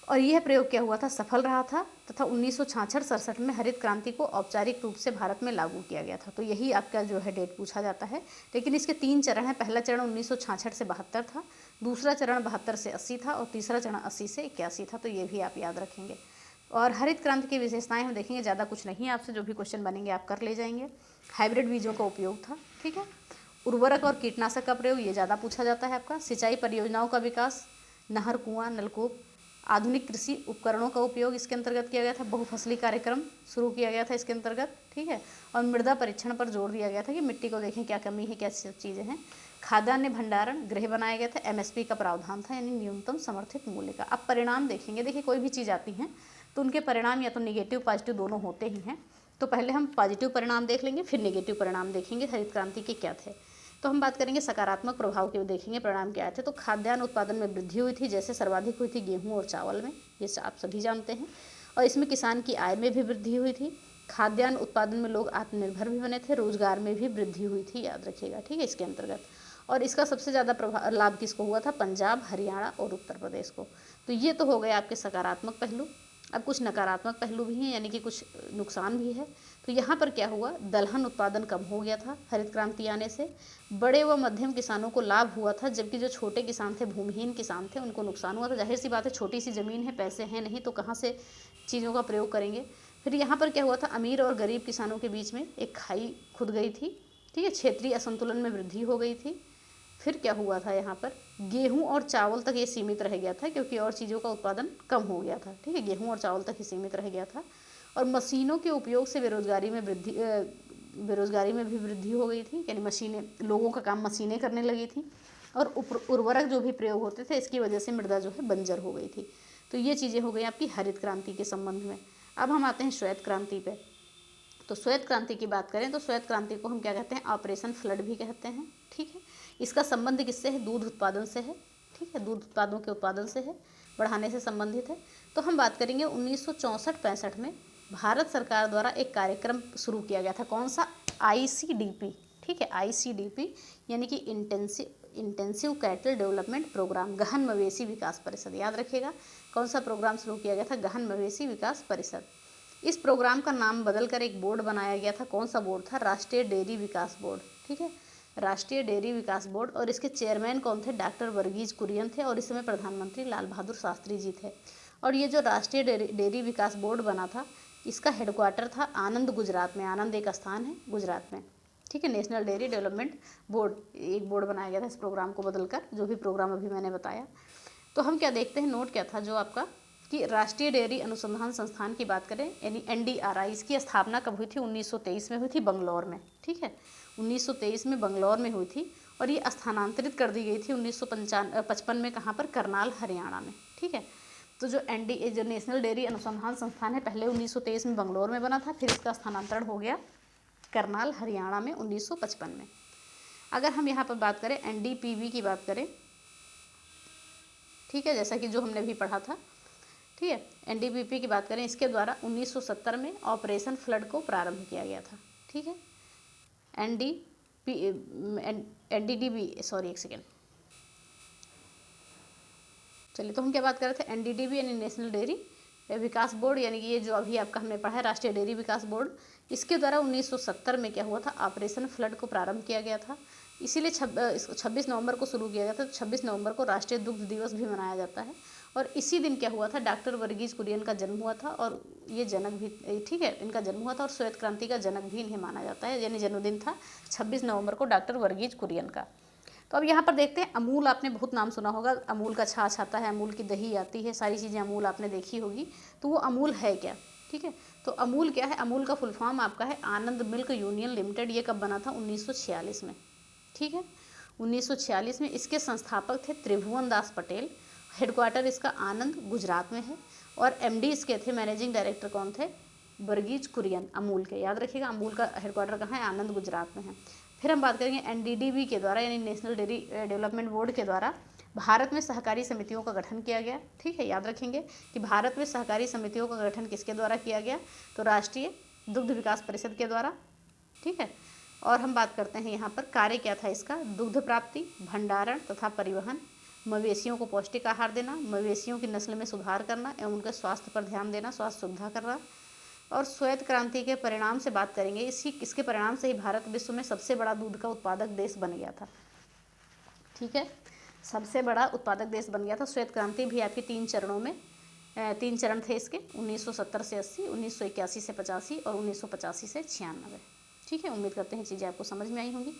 और यह प्रयोग क्या हुआ था? सफल रहा था, तथा 1966-67 में हरित क्रांति को औपचारिक रूप से भारत में लागू किया गया था। तो यही आपका जो है डेट पूछा जाता है। लेकिन इसके 3 चरण हैं। पहला चरण 1966 से 72 था, दूसरा चरण 72 से 80 था, और तीसरा चरण 80 से 81 था। तो ये भी आप याद रखेंगे। और हरित क्रांति की विशेषताएं हम देखेंगे, ज़्यादा कुछ नहीं, आपसे जो भी क्वेश्चन बनेंगे आप कर ले जाएंगे। हाइब्रिड बीजों का उपयोग था। ठीक है, उर्वरक और कीटनाशक का प्रयोग, ये ज़्यादा पूछा जाता है आपका। सिंचाई परियोजनाओं का विकास, नहर, कुआं, नलकूप, आधुनिक कृषि उपकरणों का उपयोग इसके अंतर्गत किया गया था। बहुफसली कार्यक्रम शुरू किया गया था इसके अंतर्गत। ठीक है, और मृदा परीक्षण पर जोर दिया गया था कि मिट्टी को देखें क्या कमी है, क्या चीज़ें हैं। खाद्यान्न भंडारण गृह बनाए गए थे। MSP का प्रावधान था, यानी न्यूनतम समर्थित मूल्य का। अब परिणाम देखेंगे। देखिए, कोई भी चीज़ आती है तो उनके परिणाम या तो निगेटिव पॉजिटिव दोनों होते ही हैं। तो पहले हम पॉजिटिव परिणाम देख लेंगे, फिर निगेटिव परिणाम देखेंगे हरित क्रांति के क्या थे। तो हम बात करेंगे सकारात्मक प्रभाव के, देखेंगे परिणाम क्या आए थे। तो खाद्यान्न उत्पादन में वृद्धि हुई थी, जैसे सर्वाधिक हुई थी गेहूं और चावल में, ये आप सभी जानते हैं। और इसमें किसान की आय में भी वृद्धि हुई थी। खाद्यान्न उत्पादन में लोग आत्मनिर्भर भी बने थे, रोजगार में भी वृद्धि हुई थी, याद रखिएगा। ठीक है, इसके अंतर्गत। और इसका सबसे ज़्यादा लाभ किसको हुआ था? पंजाब, हरियाणा और उत्तर प्रदेश को। तो ये तो हो गए आपके सकारात्मक पहलू। अब कुछ नकारात्मक पहलू भी हैं, यानी कि कुछ नुकसान भी है। तो यहाँ पर क्या हुआ? दलहन उत्पादन कम हो गया था हरित क्रांति आने से। बड़े व मध्यम किसानों को लाभ हुआ था, जबकि जो छोटे किसान थे, भूमिहीन किसान थे, उनको नुकसान हुआ था। जाहिर सी बात है, छोटी सी ज़मीन है, पैसे हैं नहीं, तो कहाँ से चीज़ों का प्रयोग करेंगे। फिर यहाँ पर क्या हुआ था? अमीर और गरीब किसानों के बीच में एक खाई खुद गई थी। ठीक है, क्षेत्रीय असंतुलन में वृद्धि हो गई थी। फिर क्या हुआ था? यहाँ पर गेहूं और चावल तक ये सीमित रह गया था, क्योंकि और चीज़ों का उत्पादन कम हो गया था। ठीक है, गेहूं और चावल तक ही सीमित रह गया था। और मशीनों के उपयोग से बेरोजगारी में भी वृद्धि हो गई थी, यानी मशीनें, लोगों का काम मशीनें करने लगी थी। और उर्वरक जो भी प्रयोग होते थे, इसकी वजह से मृदा जो है बंजर हो गई थी। तो ये चीज़ें हो गई आपकी हरित क्रांति के संबंध में। अब हम आते हैं श्वेत क्रांति पे। तो श्वेत क्रांति की बात करें तो श्वेत क्रांति को हम क्या कहते हैं? ऑपरेशन फ्लड भी कहते हैं। ठीक है, इसका संबंध किससे है? दूध उत्पादन से है। ठीक है, दूध उत्पादों के उत्पादन से है, बढ़ाने से संबंधित है। तो हम बात करेंगे 1964-65 में भारत सरकार द्वारा एक कार्यक्रम शुरू किया गया था। कौन सा? ICDP। ठीक है, ICDP यानी कि इंटेंसिव कैटल डेवलपमेंट प्रोग्राम, गहन मवेशी विकास परिषद। याद रखिएगा कौन सा प्रोग्राम शुरू किया गया था, गहन मवेशी विकास परिषद। इस प्रोग्राम का नाम बदलकर एक बोर्ड बनाया गया था। कौन सा बोर्ड था, राष्ट्रीय डेयरी विकास बोर्ड। ठीक है, राष्ट्रीय डेयरी विकास बोर्ड। और इसके चेयरमैन कौन थे, डॉक्टर वर्गीज कुरियन थे, और इस समय प्रधानमंत्री लाल बहादुर शास्त्री जी थे। और ये जो राष्ट्रीय डेयरी विकास बोर्ड बना था, इसका हेडक्वार्टर था आनंद, गुजरात में। आनंद एक स्थान है गुजरात में। ठीक है, नेशनल डेयरी डेवलपमेंट बोर्ड, एक बोर्ड बनाया गया था इस प्रोग्राम को बदलकर, जो भी प्रोग्राम अभी मैंने बताया। तो हम क्या देखते हैं, नोट क्या था जो आपका, कि राष्ट्रीय डेयरी अनुसंधान संस्थान की बात करें यानी NDRI, इसकी स्थापना कब हुई थी, 1923 में हुई थी बंगलौर में। ठीक है, 1923 में बंगलौर में हुई थी। और ये स्थानांतरित कर दी गई थी 1955 में, कहाँ पर, करनाल, हरियाणा में। ठीक है, तो जो जो नेशनल डेयरी अनुसंधान संस्थान है, पहले 1923 में बंगलौर में बना था, फिर इसका स्थानांतरण हो गया करनाल, हरियाणा में 1955 में। अगर हम यहाँ पर बात करें NDPV की बात करें, ठीक है, जैसा कि जो हमने भी पढ़ा था, ठीक है, NDPV की बात करें, इसके द्वारा 1970 में ऑपरेशन फ्लड को प्रारंभ किया गया था। ठीक है, NDDB, सॉरी एक सेकेंड, चलिए, तो हम क्या बात कर रहे थे, NDDB यानी नेशनल डेयरी विकास बोर्ड, यानी कि ये जो अभी आपका हमने पढ़ा है राष्ट्रीय डेयरी विकास बोर्ड, इसके द्वारा 1970 में क्या हुआ था, ऑपरेशन फ्लड को प्रारंभ किया गया था। इसीलिए 26 नवंबर को शुरू किया गया था। तो 26 नवंबर को राष्ट्रीय दुग्ध दिवस भी मनाया जाता है। और इसी दिन क्या हुआ था, डॉक्टर वर्गीज कुरियन का जन्म हुआ था, और ये जनक भी, ठीक है, इनका जन्म हुआ था, और श्वेत क्रांति का जनक भी इन्हें माना जाता है, यानी जन्मदिन था 26 नवंबर को डॉक्टर वर्गीज कुरियन का। तो अब यहाँ पर देखते हैं, अमूल आपने बहुत नाम सुना होगा, अमूल का छाछ आता है, अमूल की दही आती है, सारी चीज़ें अमूल आपने देखी होगी। तो वो अमूल है क्या, ठीक है, तो अमूल क्या है, अमूल का फुल फॉर्म आपका है आनंद मिल्क यूनियन लिमिटेड। ये कब बना था, 1946 में। ठीक है, 1946 में। इसके संस्थापक थे त्रिभुवन दास पटेल। हेडक्वार्टर इसका आनंद, गुजरात में है। और MD इसके थे, मैनेजिंग डायरेक्टर कौन थे, वर्गीज कुरियन, अमूल के। याद रखिएगा अमूल का हेडक्वार्टर कहाँ है, आनंद, गुजरात में है। फिर हम बात करेंगे NDDB के द्वारा, यानी नेशनल डेयरी डेवलपमेंट बोर्ड के द्वारा भारत में सहकारी समितियों का गठन किया गया। ठीक है, याद रखेंगे कि भारत में सहकारी समितियों का गठन किसके द्वारा किया गया, तो राष्ट्रीय दुग्ध विकास परिषद के द्वारा। ठीक है, और हम बात करते हैं यहाँ पर कार्य क्या था इसका, दुग्ध प्राप्ति, भंडारण तथा परिवहन, मवेशियों को पौष्टिक आहार देना, मवेशियों की नस्ल में सुधार करना एवं उनके स्वास्थ्य पर ध्यान देना, स्वास्थ्य सुविधा करना। और श्वेत क्रांति के परिणाम से बात करेंगे, इसके परिणाम से ही भारत विश्व में सबसे बड़ा दूध का उत्पादक देश बन गया था। ठीक है, सबसे बड़ा उत्पादक देश बन गया था। श्वेत क्रांति भी आपकी 3 चरणों में, 3 चरण थे इसके, 1970 से 80, 1981 से 85 और 1985 से 96। ठीक है, उम्मीद करते हैं चीज़ें आपको समझ में आई होंगी।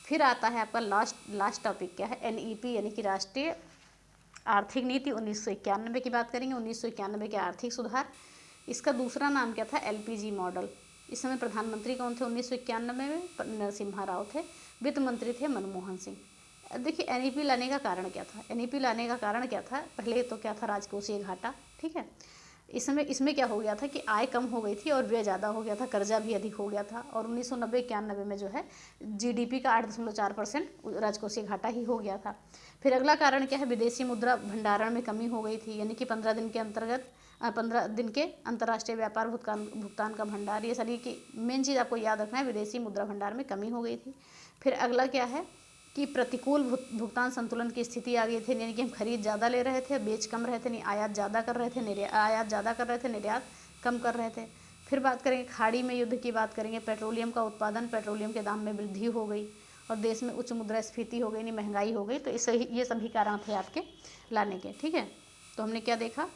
फिर आता है आपका लास्ट टॉपिक क्या है, NEP यानी कि राष्ट्रीय आर्थिक नीति 1991 की बात करेंगे। 1991 के आर्थिक सुधार। इसका दूसरा नाम क्या था, LPG मॉडल। इस समय प्रधानमंत्री कौन थे 1991 में, नरसिम्हा राव थे। वित्त मंत्री थे मनमोहन सिंह। देखिए NEP लाने का कारण क्या था, NEP लाने का कारण क्या था, पहले तो क्या था, राजकोषीय घाटा। ठीक है, इसमें क्या हो गया था कि आय कम हो गई थी और व्यय ज़्यादा हो गया था, कर्जा भी अधिक हो गया था। और 1990-91 में जो है GDP का 8.4% राजकोषीय घाटा ही हो गया था। फिर अगला कारण क्या है, विदेशी मुद्रा भंडारण में कमी हो गई थी, यानी कि 15 दिन के अंतर्राष्ट्रीय व्यापार भुगतान का भंडार। ये सारी की मेन चीज़ आपको याद रखना है, विदेशी मुद्रा भंडार में कमी हो गई थी। फिर अगला क्या है कि प्रतिकूल भुगतान संतुलन की स्थिति आ गई थी, यानी कि हम खरीद ज़्यादा ले रहे थे, बेच कम रहे थे, नहीं आयात ज़्यादा कर रहे थे, निर्यात कम कर रहे थे। फिर बात करेंगे खाड़ी में युद्ध की बात करेंगे, पेट्रोलियम का उत्पादन, पेट्रोलियम के दाम में वृद्धि हो गई और देश में उच्च मुद्रास्फीति हो गई, नहीं महंगाई हो गई। तो ये सभी कारण थे आपके लाने के। ठीक है, तो हमने क्या देखा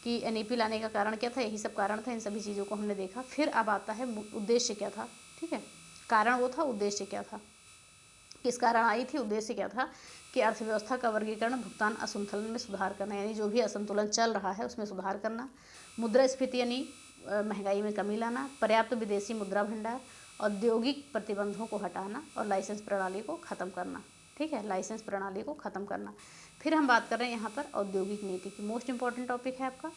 कि NEP लाने का कारण क्या था, यही सब कारण था, इन सभी चीज़ों को हमने देखा। फिर अब आता है उद्देश्य क्या था। ठीक है, कारण वो था, उद्देश्य क्या था, किस कारण आई थी, उद्देश्य क्या था कि अर्थव्यवस्था का वर्गीकरण, भुगतान असंतुलन में सुधार करना, यानी जो भी असंतुलन चल रहा है उसमें सुधार करना, मुद्रास्फीति यानी महंगाई में कमी लाना, पर्याप्त विदेशी मुद्रा भंडार, औद्योगिक प्रतिबंधों को हटाना और लाइसेंस प्रणाली को ख़त्म करना। ठीक है, लाइसेंस प्रणाली को ख़त्म करना। फिर हम बात कर रहे हैं यहाँ पर औद्योगिक नीति की, मोस्ट इंपॉर्टेंट टॉपिक है आपका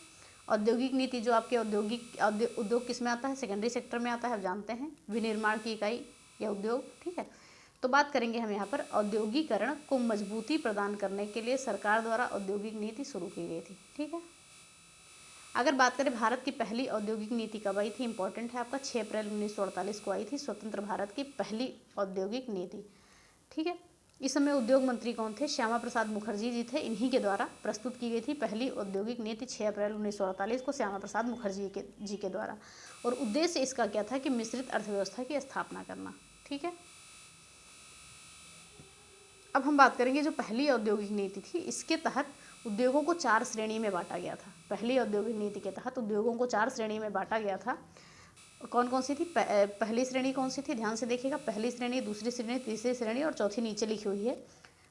औद्योगिक नीति। जो आपके उद्योग किस में आता है, सेकेंडरी सेक्टर में आता है, आप जानते हैं, विनिर्माण की इकाई या उद्योग। ठीक है, तो बात करेंगे हम यहाँ पर औद्योगिकरण को मजबूती प्रदान करने के लिए सरकार द्वारा औद्योगिक नीति शुरू की गई थी। ठीक है, अगर बात करें भारत की पहली औद्योगिक नीति कब आई थी, इंपॉर्टेंट है आपका, 6 अप्रैल 1948 को आई थी स्वतंत्र भारत की पहली औद्योगिक नीति। ठीक है, इस समय उद्योग मंत्री कौन थे, श्यामा प्रसाद मुखर्जी जी थे। इन्हीं के द्वारा प्रस्तुत की गई थी पहली औद्योगिक नीति 6 अप्रैल 1948 को श्यामा प्रसाद मुखर्जी जी के द्वारा। और उद्देश्य इसका क्या था कि मिश्रित अर्थव्यवस्था की स्थापना करना। ठीक है, अब हम बात करेंगे जो पहली औद्योगिक नीति थी, इसके तहत उद्योगों को 4 श्रेणी में बांटा गया था। पहली औद्योगिक नीति के तहत उद्योगों को 4 श्रेणी में बांटा गया था। कौन कौन सी थी, पहली श्रेणी कौन सी थी, ध्यान से देखिएगा, पहली श्रेणी, दूसरी श्रेणी, तीसरी श्रेणी और चौथी नीचे लिखी हुई है।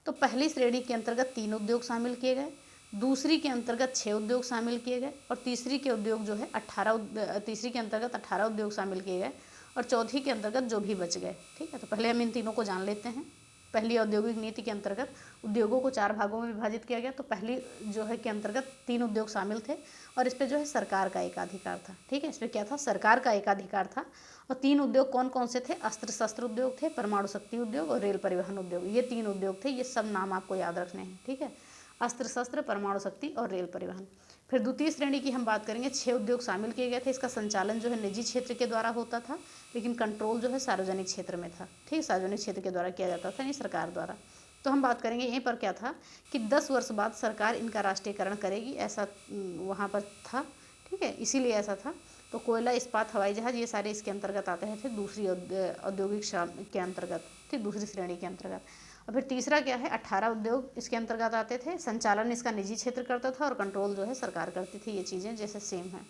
तो पहली श्रेणी के अंतर्गत 3 उद्योग शामिल किए गए, दूसरी के अंतर्गत 6 उद्योग शामिल किए गए और तीसरी के उद्योग जो है 18 उद्योग शामिल किए गए और चौथी के अंतर्गत जो भी बच गए। ठीक है, तो पहले हम इन तीनों को जान लेते हैं। पहली औद्योगिक नीति के अंतर्गत उद्योगों को 4 भागों में विभाजित किया गया। तो पहली जो है के अंतर्गत 3 उद्योग शामिल थे और इस पर जो है सरकार का एकाधिकार था। ठीक है, इस पर क्या था, सरकार का एकाधिकार था। और 3 उद्योग कौन कौन से थे, अस्त्र शस्त्र उद्योग थे, परमाणु शक्ति उद्योग और रेल परिवहन उद्योग। ये 3 उद्योग थे, ये सब नाम आपको याद रखने हैं। ठीक है, अस्त्र शस्त्र, परमाणु शक्ति और रेल परिवहन। फिर द्वितीय श्रेणी की हम बात करेंगे, 6 उद्योग शामिल किए गए थे। इसका संचालन जो है निजी क्षेत्र के द्वारा होता था, लेकिन कंट्रोल जो है सार्वजनिक क्षेत्र में था। ठीक, सार्वजनिक क्षेत्र के द्वारा किया जाता था, नहीं सरकार द्वारा। तो हम बात करेंगे यहीं पर क्या था कि 10 वर्ष बाद सरकार इनका राष्ट्रीयकरण करेगी, ऐसा वहाँ पर था। ठीक है, इसीलिए ऐसा था। तो कोयला, इस्पात, हवाई जहाज, ये सारे इसके अंतर्गत आते थे दूसरी औद्योगिक के अंतर्गत। ठीक, दूसरी श्रेणी के अंतर्गत। और फिर तीसरा क्या है, 18 उद्योग इसके अंतर्गत आते थे। संचालन इसका निजी क्षेत्र करता था और कंट्रोल जो है सरकार करती थी। ये चीज़ें जैसे सेम है।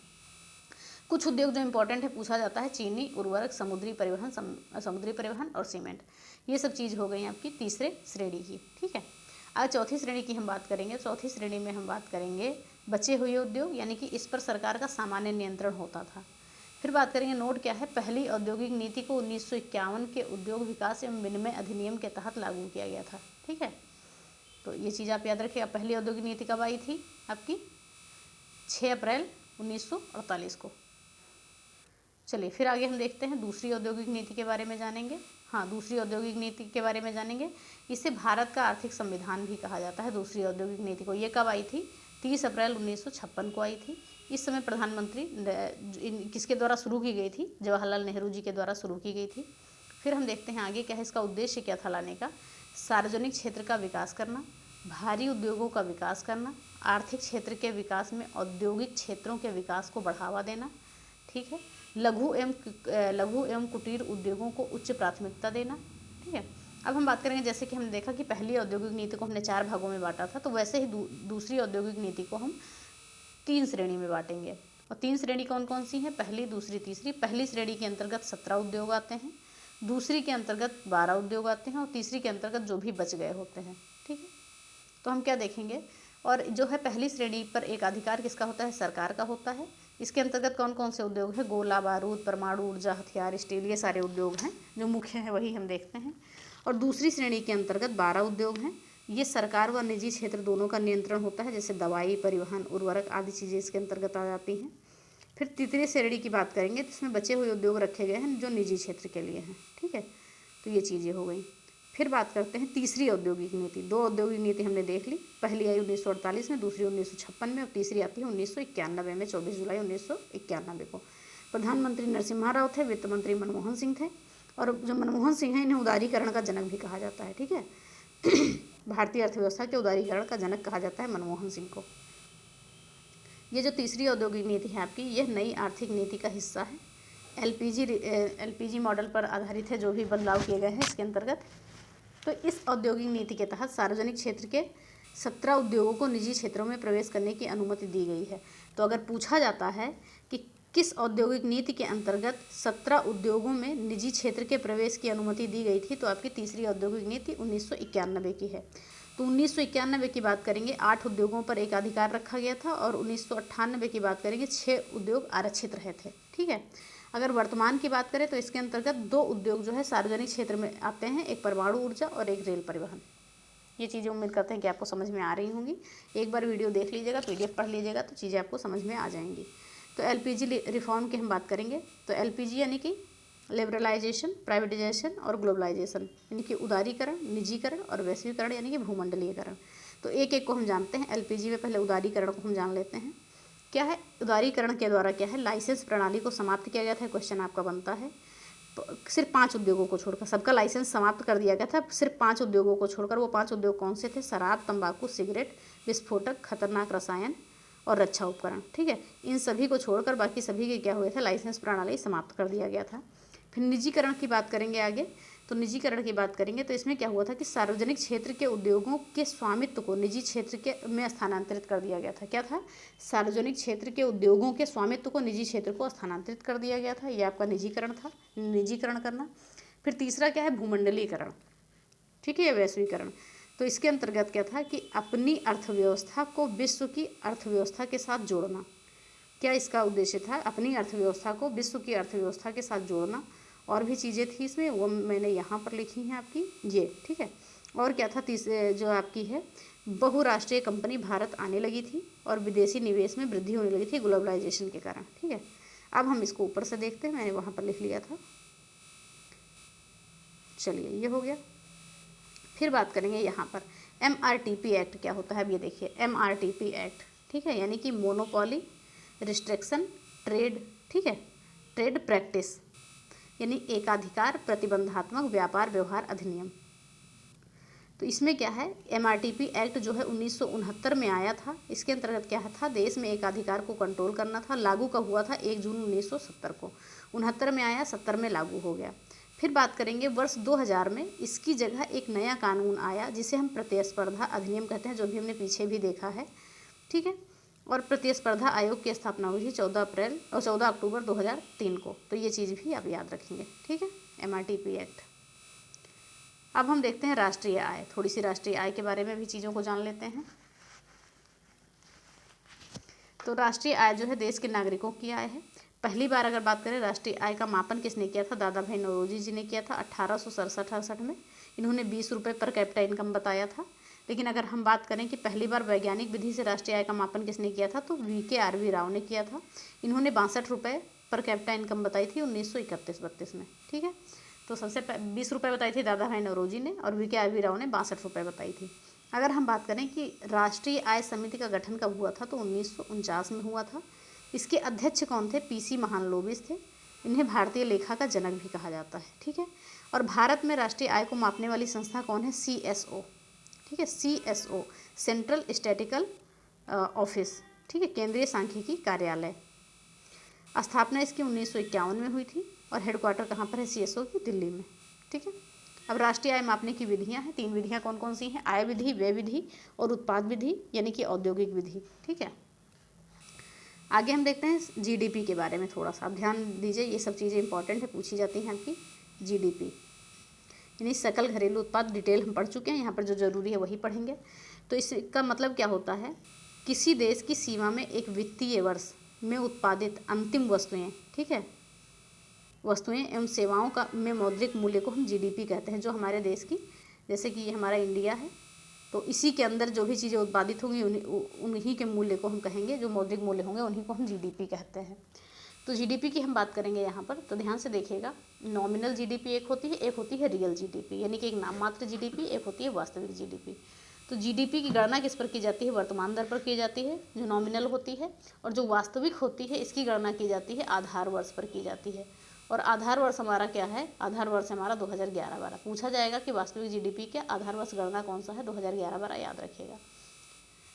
कुछ उद्योग जो इंपॉर्टेंट है पूछा जाता है, चीनी, उर्वरक, समुद्री परिवहन और सीमेंट। ये सब चीज़ हो गई आपकी तीसरे श्रेणी की। ठीक है, आज चौथी श्रेणी की हम बात करेंगे। चौथी श्रेणी में हम बात करेंगे बचे हुए उद्योग, यानी कि इस पर सरकार का सामान्य नियंत्रण होता था। फिर बात करेंगे नोट क्या है, पहली औद्योगिक नीति को 1951 के उद्योग विकास एवं विनिमय अधिनियम के तहत लागू किया गया था। ठीक है, तो ये चीज़ आप याद रखिए। पहली औद्योगिक नीति कब आई थी आपकी, 6 अप्रैल 1948 को। चलिए फिर आगे हम देखते हैं दूसरी औद्योगिक नीति के बारे में जानेंगे। हाँ, दूसरी औद्योगिक नीति के बारे में जानेंगे। इसे भारत का आर्थिक संविधान भी कहा जाता है दूसरी औद्योगिक नीति को। ये कब आई थी, 30 अप्रैल 1956 को आई थी। इस समय प्रधानमंत्री किसके द्वारा शुरू की गई थी, जवाहरलाल नेहरू जी के द्वारा शुरू की गई थी। फिर हम देखते हैं आगे क्या है, इसका उद्देश्य क्या था लाने का, सार्वजनिक क्षेत्र का विकास करना, भारी उद्योगों का विकास करना, आर्थिक क्षेत्र के विकास में औद्योगिक क्षेत्रों के विकास को बढ़ावा देना। ठीक है, लघु एवं कुटीर उद्योगों को उच्च प्राथमिकता देना। ठीक है, अब हम बात करेंगे, जैसे कि हमने देखा कि पहली औद्योगिक नीति को हमने 4 भागों में बांटा था, तो वैसे ही दूसरी औद्योगिक नीति को हम 3 श्रेणी में बांटेंगे। और 3 श्रेणी कौन कौन सी हैं, पहली, दूसरी, तीसरी। पहली श्रेणी के अंतर्गत 17 उद्योग आते हैं, दूसरी के अंतर्गत 12 उद्योग आते हैं और तीसरी के अंतर्गत जो भी बच गए होते हैं। ठीक है, तो हम क्या देखेंगे, और जो है पहली श्रेणी पर एक अधिकार किसका होता है, सरकार का होता है। इसके अंतर्गत कौन कौन से उद्योग हैं, गोला बारूद, परमाणु ऊर्जा, हथियार, स्टील, ये सारे उद्योग हैं जो मुख्य हैं, वही हम देखते हैं। और दूसरी श्रेणी के अंतर्गत 12 उद्योग हैं। ये सरकार व निजी क्षेत्र दोनों का नियंत्रण होता है, जैसे दवाई, परिवहन, उर्वरक आदि चीज़ें इसके अंतर्गत आ जाती हैं। फिर तीसरी श्रेणी की बात करेंगे तो इसमें बचे हुए उद्योग रखे गए हैं जो निजी क्षेत्र के लिए हैं। ठीक है, तो ये चीज़ें हो गई। फिर बात करते हैं तीसरी औद्योगिक नीति। 2 औद्योगिक नीति हमने देख ली, पहली आई 1948 में, दूसरी 1956 में और तीसरी आती है 1991 में, 24 जुलाई 1991 को। प्रधानमंत्री नरसिम्हा राव थे, वित्त मंत्री मनमोहन सिंह थे। और जो मनमोहन सिंह हैं, इन्हें उदारीकरण का जनक भी कहा जाता है। ठीक है, भारतीय अर्थव्यवस्था के उदारीकरण का जनक कहा जाता है मनमोहन सिंह को। ये जो तीसरी औद्योगिक नीति है आपकी, यह नई आर्थिक नीति का हिस्सा है। एलपीजी मॉडल पर आधारित है, जो भी बदलाव किए गए हैं इसके अंतर्गत। तो इस औद्योगिक नीति के तहत सार्वजनिक क्षेत्र के 17 उद्योगों को निजी क्षेत्रों में प्रवेश करने की अनुमति दी गई है। तो अगर पूछा जाता है कि किस औद्योगिक नीति के अंतर्गत 17 उद्योगों में निजी क्षेत्र के प्रवेश की अनुमति दी गई थी, तो आपकी तीसरी औद्योगिक नीति 1991 की है। तो 1991 की बात करेंगे, 8 उद्योगों पर एक अधिकार रखा गया था और 1998 की बात करेंगे 6 उद्योग आरक्षित रहे थे। ठीक है, अगर वर्तमान की बात करें तो इसके अंतर्गत 2 उद्योग जो है सार्वजनिक क्षेत्र में आते हैं, एक परमाणु ऊर्जा और एक रेल परिवहन। ये चीज़ें उम्मीद करते हैं कि आपको समझ में आ रही होंगी। एक बार वीडियो देख लीजिएगा, PDF पढ़ लीजिएगा, तो चीज़ें आपको समझ में आ जाएंगी। तो LPG रिफॉर्म की हम बात करेंगे। तो LPG यानी कि लिबरलाइजेशन, प्राइवेटाइजेशन और ग्लोबलाइजेशन, यानी कि उदारीकरण, निजीकरण और वैश्वीकरण यानी कि भूमंडलीयकरण। तो एक एक को हम जानते हैं। LPG में पहले उदारीकरण को हम जान लेते हैं। क्या है, उदारीकरण के द्वारा क्या है, लाइसेंस प्रणाली को समाप्त किया गया था। क्वेश्चन आपका बनता है सिर्फ 5 उद्योगों को छोड़कर, सबका लाइसेंस समाप्त कर दिया गया था, सिर्फ 5 उद्योगों को छोड़कर। वो 5 उद्योग कौन से थे? शराब, तंबाकू, सिगरेट, विस्फोटक, खतरनाक रसायन और रक्षा उपकरण। ठीक है, इन सभी को छोड़कर बाकी सभी के क्या हुए थे? लाइसेंस प्रणाली समाप्त कर दिया गया था। फिर निजीकरण की बात करेंगे आगे। तो निजीकरण की बात करेंगे तो इसमें क्या हुआ था कि सार्वजनिक क्षेत्र के उद्योगों के स्वामित्व को निजी क्षेत्र के में स्थानांतरित कर दिया गया था। क्या था? सार्वजनिक क्षेत्र के उद्योगों के स्वामित्व को निजी क्षेत्र को स्थानांतरित कर दिया गया था। ये आपका निजीकरण था, निजीकरण करना। फिर तीसरा क्या है? भूमंडलीकरण। ठीक है, वैश्वीकरण। तो इसके अंतर्गत क्या था कि अपनी अर्थव्यवस्था को विश्व की अर्थव्यवस्था के साथ जोड़ना। क्या इसका उद्देश्य था? अपनी अर्थव्यवस्था को विश्व की अर्थव्यवस्था के साथ जोड़ना। और भी चीज़ें थी इसमें, वो मैंने यहाँ पर लिखी हैं आपकी ये। ठीक है, और क्या था? तीसरे जो आपकी है, बहुराष्ट्रीय कंपनी भारत आने लगी थी और विदेशी निवेश में वृद्धि होने लगी थी ग्लोबलाइजेशन के कारण। ठीक है, अब हम इसको ऊपर से देखते हैं, मैंने वहाँ पर लिख लिया था। चलिए, ये हो गया। फिर बात करेंगे यहाँ पर MRTP एक्ट क्या होता है। अब ये देखिए MRTP एक्ट, ठीक है, यानी कि मोनोपोली रिस्ट्रिक्शन ट्रेड, ठीक है, ट्रेड प्रैक्टिस, यानी एकाधिकार प्रतिबंधात्मक व्यापार व्यवहार अधिनियम। तो इसमें क्या है, MRTP एक्ट जो है 1969 में आया था। इसके अंतर्गत क्या था? देश में एकाधिकार को कंट्रोल करना था। लागू कब हुआ था? 1 जून 1970 को। 69 में आया, 70 में लागू हो गया। फिर बात करेंगे वर्ष 2000 में इसकी जगह एक नया कानून आया जिसे हम प्रतिस्पर्धा अधिनियम कहते हैं, जो भी हमने पीछे भी देखा है। ठीक है, और प्रतिस्पर्धा आयोग की स्थापना हुई थी 14 अक्टूबर 2003 को। तो ये चीज़ भी आप याद रखेंगे। ठीक है, MRTP एक्ट। अब हम देखते हैं राष्ट्रीय आय। थोड़ी सी राष्ट्रीय आय के बारे में भी चीज़ों को जान लेते हैं। तो राष्ट्रीय आय जो है देश के नागरिकों की आय है। पहली बार अगर बात करें राष्ट्रीय आय का मापन किसने किया था? दादा भाई नौरोजी जी ने किया था 1867-68 में। इन्होंने 20 रुपये पर कैपिटा इनकम बताया था। लेकिन अगर हम बात करें कि पहली बार वैज्ञानिक विधि से राष्ट्रीय आय का मापन किसने किया था, तो VKRV राव ने किया था। इन्होंने 62 रुपये पर कैपिटा इनकम बताई थी 1931-32 में। ठीक है, तो सबसे 20 रुपये बताई थी दादा भाई नौरोजी ने और VKRV राव ने 62 रुपये बताई थी। अगर हम बात करें कि राष्ट्रीय आय समिति का गठन कब हुआ था, तो 1949 में हुआ था। इसके अध्यक्ष कौन थे? PC महालनोबिस थे। इन्हें भारतीय लेखा का जनक भी कहा जाता है। ठीक है, और भारत में राष्ट्रीय आय को मापने वाली संस्था कौन है? CSO। ठीक है, CSO सेंट्रल स्टैटिकल ऑफिस। ठीक है, केंद्रीय सांख्यिकी कार्यालय। स्थापना इसकी 1951 में हुई थी और हेडक्वार्टर कहाँ पर है? CSO की दिल्ली में। ठीक है, अब राष्ट्रीय आय मापने की विधियाँ हैं। 3 विधियाँ कौन कौन सी हैं? आय विधि, व्यय विधि और उत्पाद विधि, यानी कि औद्योगिक विधि। ठीक है, आगे हम देखते हैं GDP के बारे में थोड़ा सा। आप ध्यान दीजिए, ये सब चीज़ें इंपॉर्टेंट है, पूछी जाती हैं आपकी। GDP यानी सकल घरेलू उत्पाद, डिटेल हम पढ़ चुके हैं, यहाँ पर जो ज़रूरी है वही पढ़ेंगे। तो इसका मतलब क्या होता है? किसी देश की सीमा में एक वित्तीय वर्ष में उत्पादित अंतिम वस्तुएं, ठीक है, वस्तुएं एवं सेवाओं का में मौद्रिक मूल्य को हम GDP कहते हैं। जो हमारे देश की, जैसे कि ये हमारा इंडिया है, तो इसी के अंदर जो भी चीज़ें उत्पादित होंगी उन्हीं के मूल्य को हम कहेंगे, जो मौद्रिक मूल्य होंगे उन्हीं को हम GDP कहते हैं। तो GDP की हम बात करेंगे यहाँ पर, तो ध्यान से देखिएगा। नॉमिनल GDP एक होती है, एक होती है रियल GDP, यानी कि एक नाम मात्र GDP, एक होती है वास्तविक GDP। तो GDP की गणना किस पर की जाती है? वर्तमान दर पर की जाती है, जो नॉमिनल होती है, और जो वास्तविक होती है इसकी गणना की जाती है आधार वर्ष पर की जाती है। और आधार वर्ष हमारा क्या है? आधार वर्ष हमारा 2011-12। पूछा जाएगा कि वास्तविक GDP के आधार वर्ष गणना कौन सा है? 2011-12, याद रखिएगा।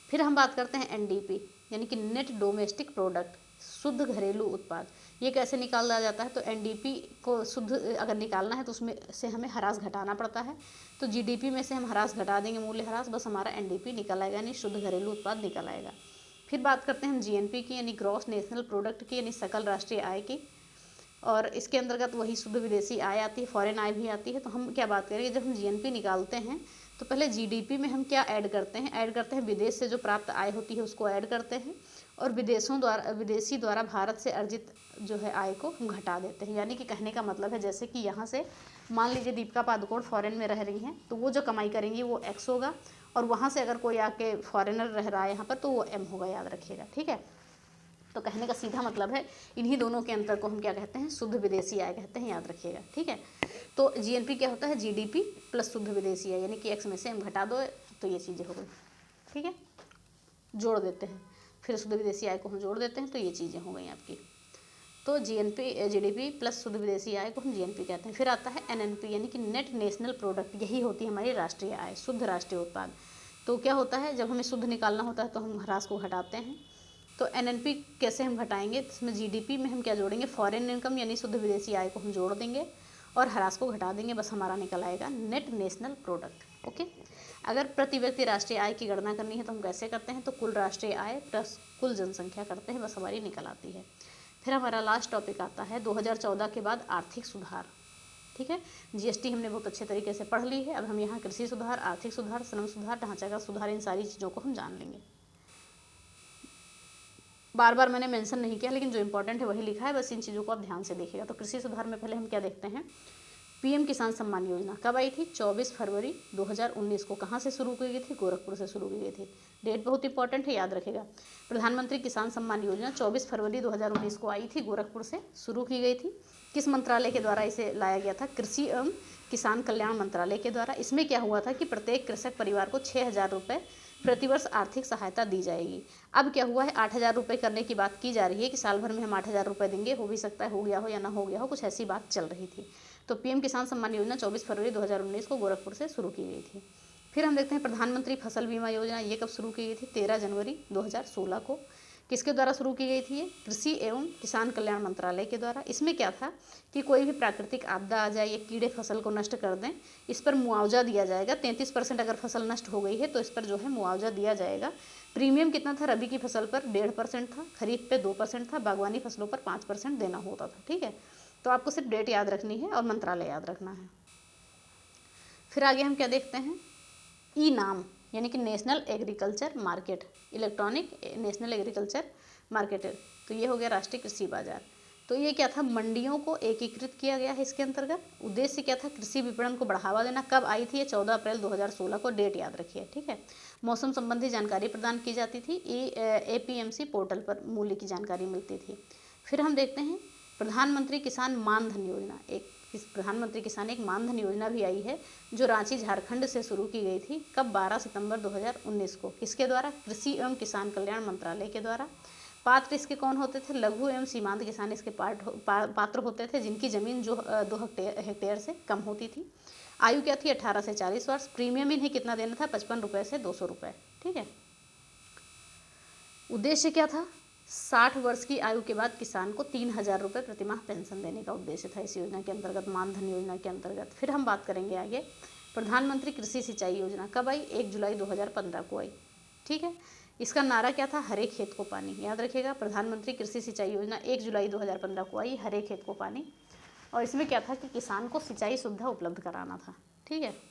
फिर हम बात करते हैं NDP, यानी कि नेट डोमेस्टिक प्रोडक्ट, शुद्ध घरेलू उत्पाद। ये कैसे निकाला जाता है? तो NDP को शुद्ध अगर निकालना है तो उसमें से हमें ह्रास घटाना पड़ता है। तो GDP में से हम ह्रास घटा देंगे, मूल्य ह्रास, बस हमारा NDP निकल आएगा, यानी शुद्ध घरेलू उत्पाद निकल आएगा। फिर बात करते हैं हम GNP की, यानी ग्रॉस नेशनल प्रोडक्ट की, यानी सकल राष्ट्रीय आय की। और इसके अंतर्गत वही शुद्ध विदेशी आय आती है, फॉरेन आय भी आती है। तो हम क्या बात करेंगे, जब हम GNP निकालते हैं तो पहले GDP में हम क्या ऐड करते हैं? ऐड करते हैं विदेश से जो प्राप्त आय होती है उसको ऐड करते हैं, और विदेशी द्वारा भारत से अर्जित जो है आय को हम घटा देते हैं। यानी कि कहने का मतलब है, जैसे कि यहाँ से मान लीजिए दीपिका पादुकोण फॉरेन में रह रही हैं, तो वो जो कमाई करेंगी वो X होगा, और वहाँ से अगर कोई आके फॉरेनर रह रहा है यहाँ पर तो वो M होगा, याद रखिएगा। ठीक है, तो कहने का सीधा मतलब है इन्हीं दोनों के अंतर को हम क्या कहते हैं? शुद्ध विदेशी आय कहते हैं, याद रखिएगा। ठीक है, तो GNP क्या होता है? GDP प्लस शुद्ध विदेशी आय, यानी कि X में से M घटा दो, तो ये चीज़ें हो गई। ठीक है, जोड़ देते हैं। फिर शुद्ध विदेशी आय को हम जोड़ देते हैं, तो ये चीज़ें हो गई आपकी। तो जीडीपी प्लस शुद्ध विदेशी आय को हम जीएनपी कहते हैं। फिर आता है एनएनपी यानी कि नेट नेशनल प्रोडक्ट, यही होती है हमारी राष्ट्रीय आय, शुद्ध राष्ट्रीय उत्पाद। तो क्या होता है, जब हमें शुद्ध निकालना होता है तो हम ह्रास को घटाते हैं। तो एनएनपी कैसे हम घटाएंगे, इसमें जीडीपी में हम क्या जोड़ेंगे, फॉरेन इनकम यानी शुद्ध विदेशी आय को हम जोड़ देंगे और ह्रास को घटा देंगे, बस हमारा निकल आएगा नेट नेशनल प्रोडक्ट। ओके, अगर प्रति व्यक्ति राष्ट्रीय आय की गणना करनी है तो हम कैसे करते हैं, तो कुल राष्ट्रीय आय प्लस कुल जनसंख्या करते हैं, बस हमारी निकल आती है। फिर हमारा लास्ट टॉपिक आता है 2014 के बाद आर्थिक सुधार। ठीक है, जीएसटी हमने बहुत अच्छे तरीके से पढ़ ली है। अब हम यहाँ कृषि सुधार, आर्थिक सुधार, श्रम सुधार, ढांचागत सुधार, इन सारी चीज़ों को हम जान लेंगे। बार बार मैंने मेंशन नहीं किया, लेकिन जो इंपॉर्टेंट है वही लिखा है, बस इन चीज़ों को आप ध्यान से देखिएगा। तो कृषि सुधार में पहले हम क्या देखते हैं, पीएम किसान सम्मान योजना कब आई थी, 24 फरवरी 2019 को। कहाँ से शुरू की गई थी, गोरखपुर से शुरू की गई थी। डेट बहुत इंपॉर्टेंट है, याद रखेगा। प्रधानमंत्री किसान सम्मान योजना 24 फरवरी 2019 को आई थी, गोरखपुर से शुरू की गई थी। किस मंत्रालय के द्वारा इसे लाया गया था, कृषि एवं किसान कल्याण मंत्रालय के द्वारा। इसमें क्या हुआ था कि प्रत्येक कृषक परिवार को 6,000 रुपये प्रतिवर्ष आर्थिक सहायता दी जाएगी। अब क्या हुआ है, 8,000 रुपये करने की बात की जा रही है कि साल भर में हम 8,000 रुपये देंगे। हो भी सकता है हो गया हो या ना हो गया हो, कुछ ऐसी बात चल रही थी। तो पीएम किसान सम्मान योजना 24 फरवरी 2019 को गोरखपुर से शुरू की गई थी। फिर हम देखते हैं प्रधानमंत्री फसल बीमा योजना, ये कब शुरू की गई थी, 13 जनवरी 2016 को। किसके द्वारा शुरू की गई थी ये, कृषि एवं किसान कल्याण मंत्रालय के द्वारा। इसमें क्या था कि कोई भी प्राकृतिक आपदा आ जाए या कीड़े फसल को नष्ट कर दें, इस पर मुआवजा दिया जाएगा। 33% अगर फसल नष्ट हो गई है तो इस पर जो है मुआवजा दिया जाएगा। प्रीमियम कितना था, रबी की फसल पर 1.5% था, खरीफ पे 2% था, बागवानी फसलों पर 5% देना होता था। ठीक है, तो आपको सिर्फ डेट याद रखनी है और मंत्रालय याद रखना है। फिर आगे हम क्या देखते हैं, ई नाम यानी कि national agriculture market, electronic national agriculture market. तो ये हो गया राष्ट्रीय कृषि बाजार। तो ये क्या था, मंडियों को एकीकृत किया गया है इसके अंतर्गत। उद्देश्य क्या था, कृषि विपणन को बढ़ावा देना। कब आई थी ये, 14 अप्रैल 2016 को, डेट याद रखिए। ठीक है, मौसम संबंधी जानकारी प्रदान की जाती थी। APMC पोर्टल पर मूल्य की जानकारी मिलती थी। फिर हम देखते हैं प्रधानमंत्री किसान मानधन योजना। प्रधानमंत्री किसान एक मानधन योजना भी आई है, जो रांची झारखंड से शुरू की गई थी। कब, 12 सितंबर 2019 को। किसके द्वारा, कृषि एवं किसान कल्याण मंत्रालय के द्वारा। पात्र इसके कौन होते थे, लघु एवं सीमांत किसान इसके पात्र होते थे, जिनकी जमीन जो 2 हेक्टेयर से कम होती थी। आयु क्या थी, 18 से 40 वर्ष। प्रीमियम इन्हें कितना देना था, 55 रुपये से 200 रुपये। ठीक है, उद्देश्य क्या था, 60 वर्ष की आयु के बाद किसान को 3,000 रुपये प्रतिमाह पेंशन देने का उद्देश्य था इस योजना के अंतर्गत, मानधन योजना के अंतर्गत। फिर हम बात करेंगे आगे, प्रधानमंत्री कृषि सिंचाई योजना कब आई, 1 जुलाई 2015 को आई। ठीक है, इसका नारा क्या था, हरे खेत को पानी। याद रखिएगा, प्रधानमंत्री कृषि सिंचाई योजना 1 जुलाई 2015 को आई, हरे खेत को पानी। और इसमें क्या था कि किसान को सिंचाई सुविधा उपलब्ध कराना था। ठीक है,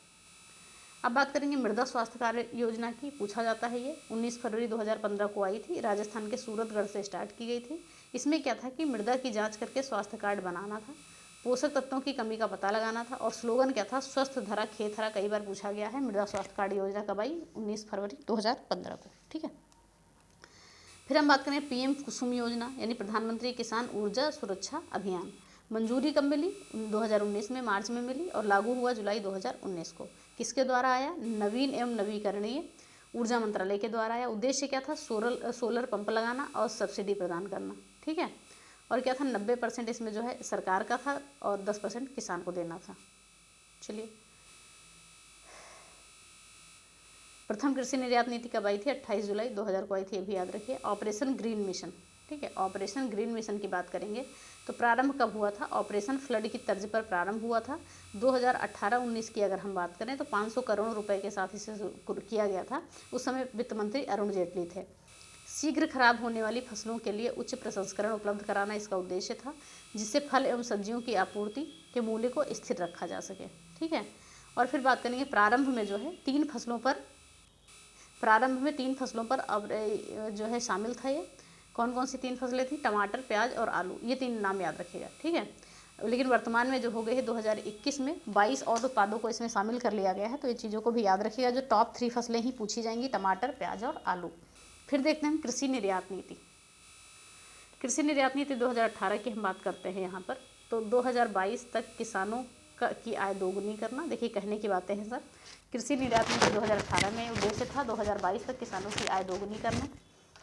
अब बात करेंगे मृदा स्वास्थ्य कार्ड योजना की। पूछा जाता है ये 19 फरवरी 2015 को आई थी, राजस्थान के सूरतगढ़ से स्टार्ट की गई थी। इसमें क्या था कि मृदा की जांच करके स्वास्थ्य कार्ड बनाना था, पोषक तत्वों की कमी का पता लगाना था। और स्लोगन क्या था, स्वस्थ धरा खेत हरा। कई बार पूछा गया है। मृदा स्वास्थ्य कार्ड योजना कब आई, 19 फरवरी 2015 को। ठीक है, फिर हम बात करें पीएम कुसुम योजना यानी प्रधानमंत्री किसान ऊर्जा सुरक्षा अभियान। मंजूरी कब मिली, 2019 में मार्च में मिली और लागू हुआ जुलाई 2019 को। किसके द्वारा आया, नवीन एवं नवीकरणीय ऊर्जा मंत्रालय के द्वारा आया। उद्देश्य क्या था, सोलर पंप लगाना और सब्सिडी प्रदान करना। ठीक है, और क्या था, 90% इसमें जो है सरकार का था और 10% किसान को देना था। चलिए, प्रथम कृषि निर्यात नीति कब आई थी, 28 जुलाई 2000 को आई थी, ये भी याद रखिए। Operation green mission. ठीक है, ऑपरेशन ग्रीन मिशन की बात करेंगे तो प्रारंभ कब हुआ था, ऑपरेशन फ्लड की तर्ज पर प्रारंभ हुआ था। 2018-19 की अगर हम बात करें तो 500 करोड़ रुपए के साथ इसे किया गया था। उस समय वित्त मंत्री अरुण जेटली थे। शीघ्र खराब होने वाली फसलों के लिए उच्च प्रसंस्करण उपलब्ध कराना इसका उद्देश्य था, जिससे फल एवं सब्जियों की आपूर्ति के मूल्य को स्थिर रखा जा सके। ठीक है, और फिर बात करेंगे प्रारंभ में जो है 3 फसलों पर अब जो है शामिल था। ये कौन कौन सी 3 फसलें थी, टमाटर, प्याज और आलू। ये 3 नाम याद रखिएगा। ठीक है, लेकिन वर्तमान में जो हो गई है 2021 में 22 और उत्पादों को इसमें शामिल कर लिया गया है। तो ये चीज़ों को भी याद रखिएगा। जो टॉप 3 फसलें ही पूछी जाएंगी, टमाटर, प्याज और आलू। फिर देखते हैं हम कृषि निर्यात नीति। कृषि निर्यात नीति 2018 की हम बात करते हैं यहाँ पर। तो 2022 तक किसानों की आय दोगुनी करना। देखिए, कहने की बातें हैं सर। कृषि निर्यात नीति 2018 में उद्देश्य था 2022 तक किसानों की आय दोगुनी करना।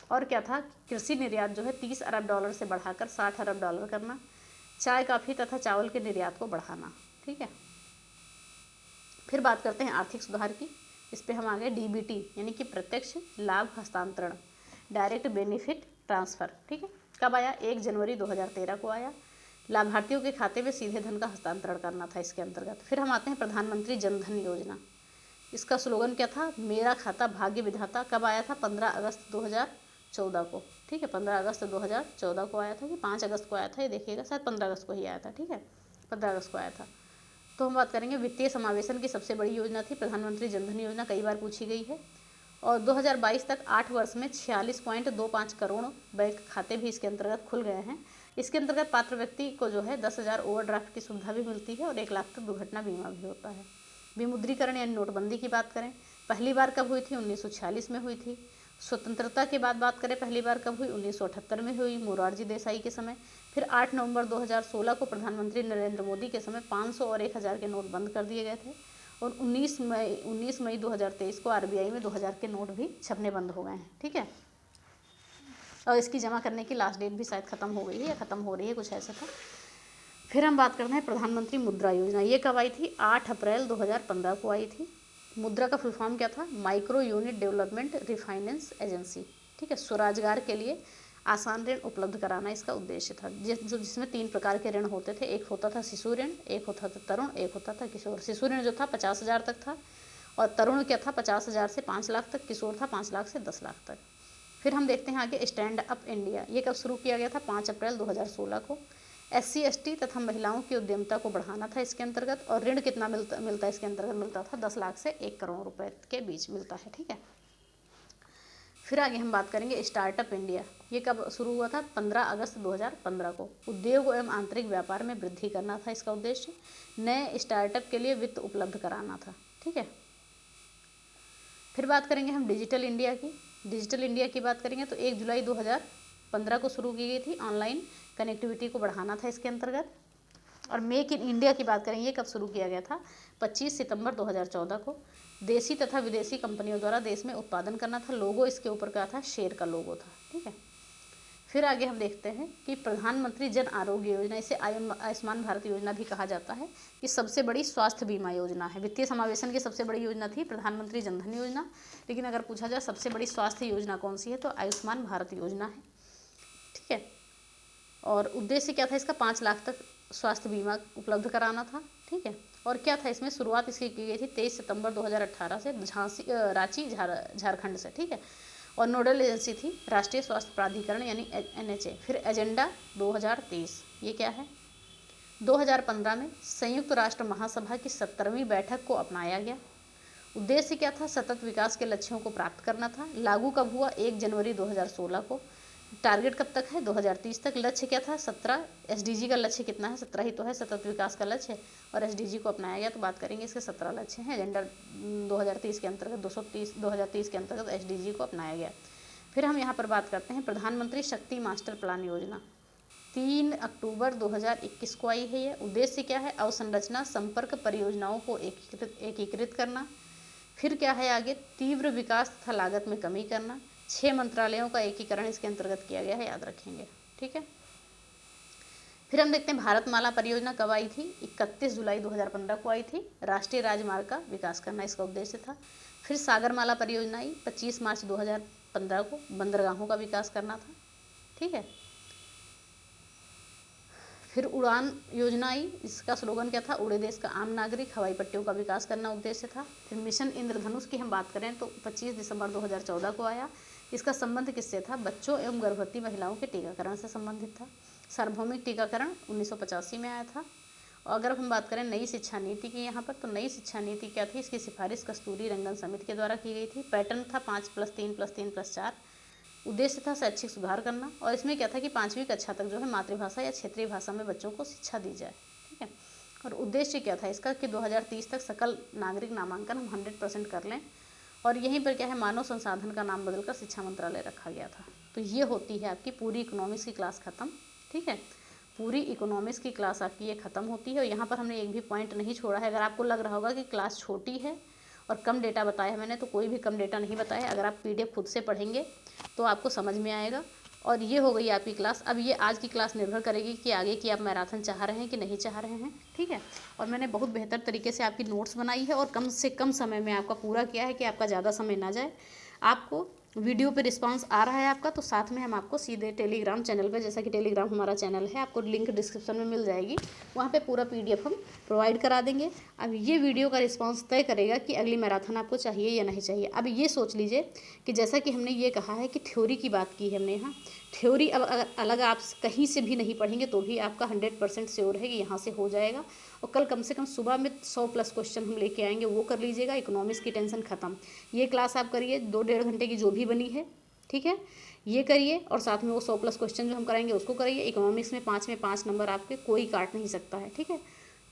और क्या था, कृषि निर्यात जो है 30 अरब डॉलर से बढ़ाकर 60 अरब डॉलर करना, चाय कॉफ़ी तथा चावल के निर्यात को बढ़ाना। ठीक है, फिर बात करते हैं आर्थिक सुधार की। इस पे हम आ गए डीबीटी यानी कि प्रत्यक्ष लाभ हस्तांतरण, डायरेक्ट बेनिफिट ट्रांसफ़र। ठीक है, कब आया, 1 जनवरी 2013 को आया। लाभार्थियों के खाते में सीधे धन का हस्तांतरण करना था इसके अंतर्गत। फिर हम आते हैं प्रधानमंत्री जन धन योजना। इसका स्लोगन क्या था, मेरा खाता भाग्य विधाता। कब आया था, 15 अगस्त 2014 को। ठीक है, 15 अगस्त 2014 को आया था कि 5 अगस्त को आया था, ये देखिएगा, शायद 15 अगस्त को ही आया था। ठीक है, 15 अगस्त को आया था। तो हम बात करेंगे वित्तीय समावेशन की सबसे बड़ी योजना थी प्रधानमंत्री जन धन योजना, कई बार पूछी गई है। और 2022 तक 8 वर्ष में 46.25 करोड़ बैंक खाते भी इसके अंतर्गत खुल गए हैं। इसके अंतर्गत पात्र व्यक्ति को जो है 10,000 ओवरड्राफ्ट की सुविधा भी मिलती है और 1 लाख तक दुर्घटना बीमा भी होता है। विमुद्रीकरण यानी नोटबंदी की बात करें, पहली बार कब हुई थी, 1946 में हुई थी। स्वतंत्रता के बाद बात करें, पहली बार कब हुई, 1978 में हुई, मोरारजी देसाई के समय। फिर 8 नवंबर 2016 को प्रधानमंत्री नरेंद्र मोदी के समय 500 और 1000 के नोट बंद कर दिए गए थे। और 19 मई 2023 को आरबीआई में 2000 के नोट भी छपने बंद हो गए हैं। ठीक है, और इसकी जमा करने की लास्ट डेट भी शायद ख़त्म हो गई है या ख़त्म हो रही है, कुछ ऐसा था। फिर हम बात करते हैं प्रधानमंत्री मुद्रा योजना। ये कब आई थी, 8 अप्रैल 2015 को आई थी। मुद्रा का फुल फॉर्म क्या था, micro unit development refinance agency. ठीक है, स्वरोजगार के लिए आसान ऋण उपलब्ध कराना इसका उद्देश्य था, जिसमें 3 प्रकार के ऋण होते थे। एक होता था शिशु ऋण, एक होता था तरुण, एक होता था किशोर। शिशु ऋण जो था 50,000 तक था, और तरुण क्या था 50,000 से 5 लाख तक, किशोर था 5 लाख से 10 लाख तक। फिर हम देखते हैं आगे स्टैंड अप इंडिया। ये कब शुरू किया गया था, 5 अप्रैल 2016 को। SC ST तथा महिलाओं की उद्यमिता को बढ़ाना था इसके अंतर्गत। और ऋण कितना मिलता है इसके अंतर्गत, मिलता था 10 लाख से 1 करोड़ रुपए के बीच मिलता है। ठीक है, फिर आगे हम बात करेंगे स्टार्टअप इंडिया। ये कब शुरू हुआ था, 15 अगस्त 2015 को। उद्योग एवं आंतरिक व्यापार में वृद्धि करना था इसका उद्देश्य, नए स्टार्टअप के लिए वित्त उपलब्ध कराना था। ठीक है, फिर बात करेंगे हम डिजिटल इंडिया की। डिजिटल इंडिया की बात करेंगे तो 1 जुलाई 2015 को शुरू की गई थी, ऑनलाइन कनेक्टिविटी को बढ़ाना था इसके अंतर्गत। और मेक इन इंडिया की बात करेंगे, कब शुरू किया गया था, 25 सितंबर 2014 को। देशी तथा विदेशी कंपनियों द्वारा देश में उत्पादन करना था। लोगो इसके ऊपर क्या था, शेर का लोगो था। ठीक है, फिर आगे हम देखते हैं कि प्रधानमंत्री जन आरोग्य योजना, इसे आयुष्मान भारत योजना भी कहा जाता है, कि सबसे बड़ी स्वास्थ्य बीमा योजना है। वित्तीय समावेशन की सबसे बड़ी योजना थी प्रधानमंत्री जन धन योजना, लेकिन अगर पूछा जाए सबसे बड़ी स्वास्थ्य योजना कौन सी है, तो आयुष्मान भारत योजना है। ठीक है, और उद्देश्य क्या था इसका, 5 लाख तक स्वास्थ्य बीमा उपलब्ध कराना था। ठीक है, और क्या था इसमें, शुरुआत इसकी की गई थी 23 सितंबर 2018 से रांची झारखंड से। ठीक है, और नोडल एजेंसी थी राष्ट्रीय स्वास्थ्य प्राधिकरण यानी NHA। फिर एजेंडा 2030, ये क्या है, 2015 में संयुक्त राष्ट्र महासभा की 70वीं बैठक को अपनाया गया। उद्देश्य क्या था, सतत विकास के लक्ष्यों को प्राप्त करना था। लागू कब हुआ, 1 जनवरी 2016 को। टारगेट कब तक है, 2030 तक। लक्ष्य क्या था, 17। SDG का लक्ष्य कितना है, 17 ही तो है सतत विकास का लक्ष्य, और SDG को अपनाया गया। तो बात करेंगे इसके 17 लक्ष्य हैं। एजेंडा 2030 के अंतर्गत 2030 के अंतर्गत SDG को अपनाया गया। फिर हम यहाँ पर बात करते हैं प्रधानमंत्री शक्ति मास्टर प्लान योजना, 3 अक्टूबर 2021 को आई है। ये उद्देश्य क्या है, अवसंरचना संपर्क परियोजनाओं को एकीकृत करना। फिर क्या है आगे, तीव्र विकास तथा लागत में कमी करना। 6 मंत्रालयों का एकीकरण इसके अंतर्गत किया गया है, याद रखेंगे। ठीक है, फिर हम देखते हैं भारतमाला परियोजना कब आई थी, 31 जुलाई 2015 को आई थी। राष्ट्रीय राजमार्ग का विकास करना इसका उद्देश्य था। फिर सागरमाला परियोजना आई 25 मार्च 2015 को, बंदरगाहों का विकास करना था। ठीक है, फिर उड़ान योजना आई, इसका स्लोगन क्या था, उड़े देश का आम नागरिक, हवाई पट्टियों का विकास करना उद्देश्य था। फिर मिशन इंद्रधनुष की हम बात करें तो 25 दिसंबर 2014 को आया। इसका संबंध किससे था, बच्चों एवं गर्भवती महिलाओं के टीकाकरण से संबंधित था। सार्वभौमिक टीकाकरण 1985 में आया था। और अगर हम बात करें नई शिक्षा नीति की यहाँ पर, तो नई शिक्षा नीति क्या थी, इसकी सिफारिश कस्तूरी रंगन समिति के द्वारा की गई थी। पैटर्न था 5+3+3+4। उद्देश्य था शैक्षिक सुधार करना, और इसमें क्या था कि 5वीं कक्षा तक जो है मातृभाषा या क्षेत्रीय भाषा में बच्चों को शिक्षा दी जाए। ठीक है, और उद्देश्य क्या था इसका कि 2030 तक सकल नागरिक नामांकन हम 100% कर लें। और यहीं पर क्या है, मानव संसाधन का नाम बदलकर शिक्षा मंत्रालय रखा गया था। तो ये होती है आपकी पूरी इकोनॉमिक्स की क्लास ख़त्म। ठीक है, पूरी इकोनॉमिक्स की क्लास आपकी ये ख़त्म होती है। और यहाँ पर हमने एक भी पॉइंट नहीं छोड़ा है। अगर आपको लग रहा होगा कि क्लास छोटी है और कम डेटा बताया है मैंने, तो कोई भी कम डेटा नहीं बताया है। अगर आप PDF खुद से पढ़ेंगे तो आपको समझ में आएगा। और ये हो गई आपकी क्लास। अब ये आज की क्लास निर्भर करेगी कि आगे की आप मैराथन चाह रहे हैं कि नहीं चाह रहे हैं, ठीक है। और मैंने बहुत बेहतर तरीके से आपकी नोट्स बनाई है और कम से कम समय में आपका पूरा किया है कि आपका ज़्यादा समय ना जाए। आपको वीडियो पे रिस्पांस आ रहा है आपका, तो साथ में हम आपको सीधे टेलीग्राम चैनल पे, जैसा कि टेलीग्राम हमारा चैनल है, आपको लिंक डिस्क्रिप्शन में मिल जाएगी, वहाँ पे पूरा PDF हम प्रोवाइड करा देंगे। अब ये वीडियो का रिस्पांस तय करेगा कि अगली मैराथन आपको चाहिए या नहीं चाहिए। अब ये सोच लीजिए कि जैसा कि हमने ये कहा है कि थ्योरी की बात की है हमने यहाँ, थ्योरी अब अगर अलग आप कहीं से भी नहीं पढ़ेंगे तो भी आपका 100% श्योर है कि यहाँ से हो जाएगा। और कल कम से कम सुबह में 100+ क्वेश्चन हम लेके आएंगे, वो कर लीजिएगा। इकोनॉमिक्स की टेंशन ख़त्म। ये क्लास आप करिए 2-1.5 घंटे की जो भी बनी है, ठीक है, ये करिए। और साथ में वो 100+ क्वेश्चन जो हम कराएंगे उसको कराइए। इकोनॉमिक्स में 5 में 5 नंबर आपके कोई काट नहीं सकता है, ठीक है।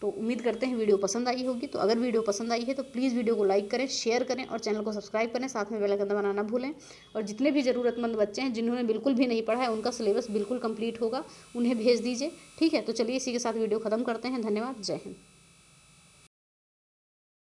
तो उम्मीद करते हैं वीडियो पसंद आई होगी। तो अगर वीडियो पसंद आई है तो प्लीज़ वीडियो को लाइक करें, शेयर करें और चैनल को सब्सक्राइब करें, साथ में बेल आइकन दबाना ना भूलें। और जितने भी ज़रूरतमंद बच्चे हैं जिन्होंने बिल्कुल भी नहीं पढ़ा है, उनका सिलेबस बिल्कुल कंप्लीट होगा, उन्हें भेज दीजिए, ठीक है। तो चलिए इसी के साथ वीडियो ख़त्म करते हैं। धन्यवाद, जय हिंद।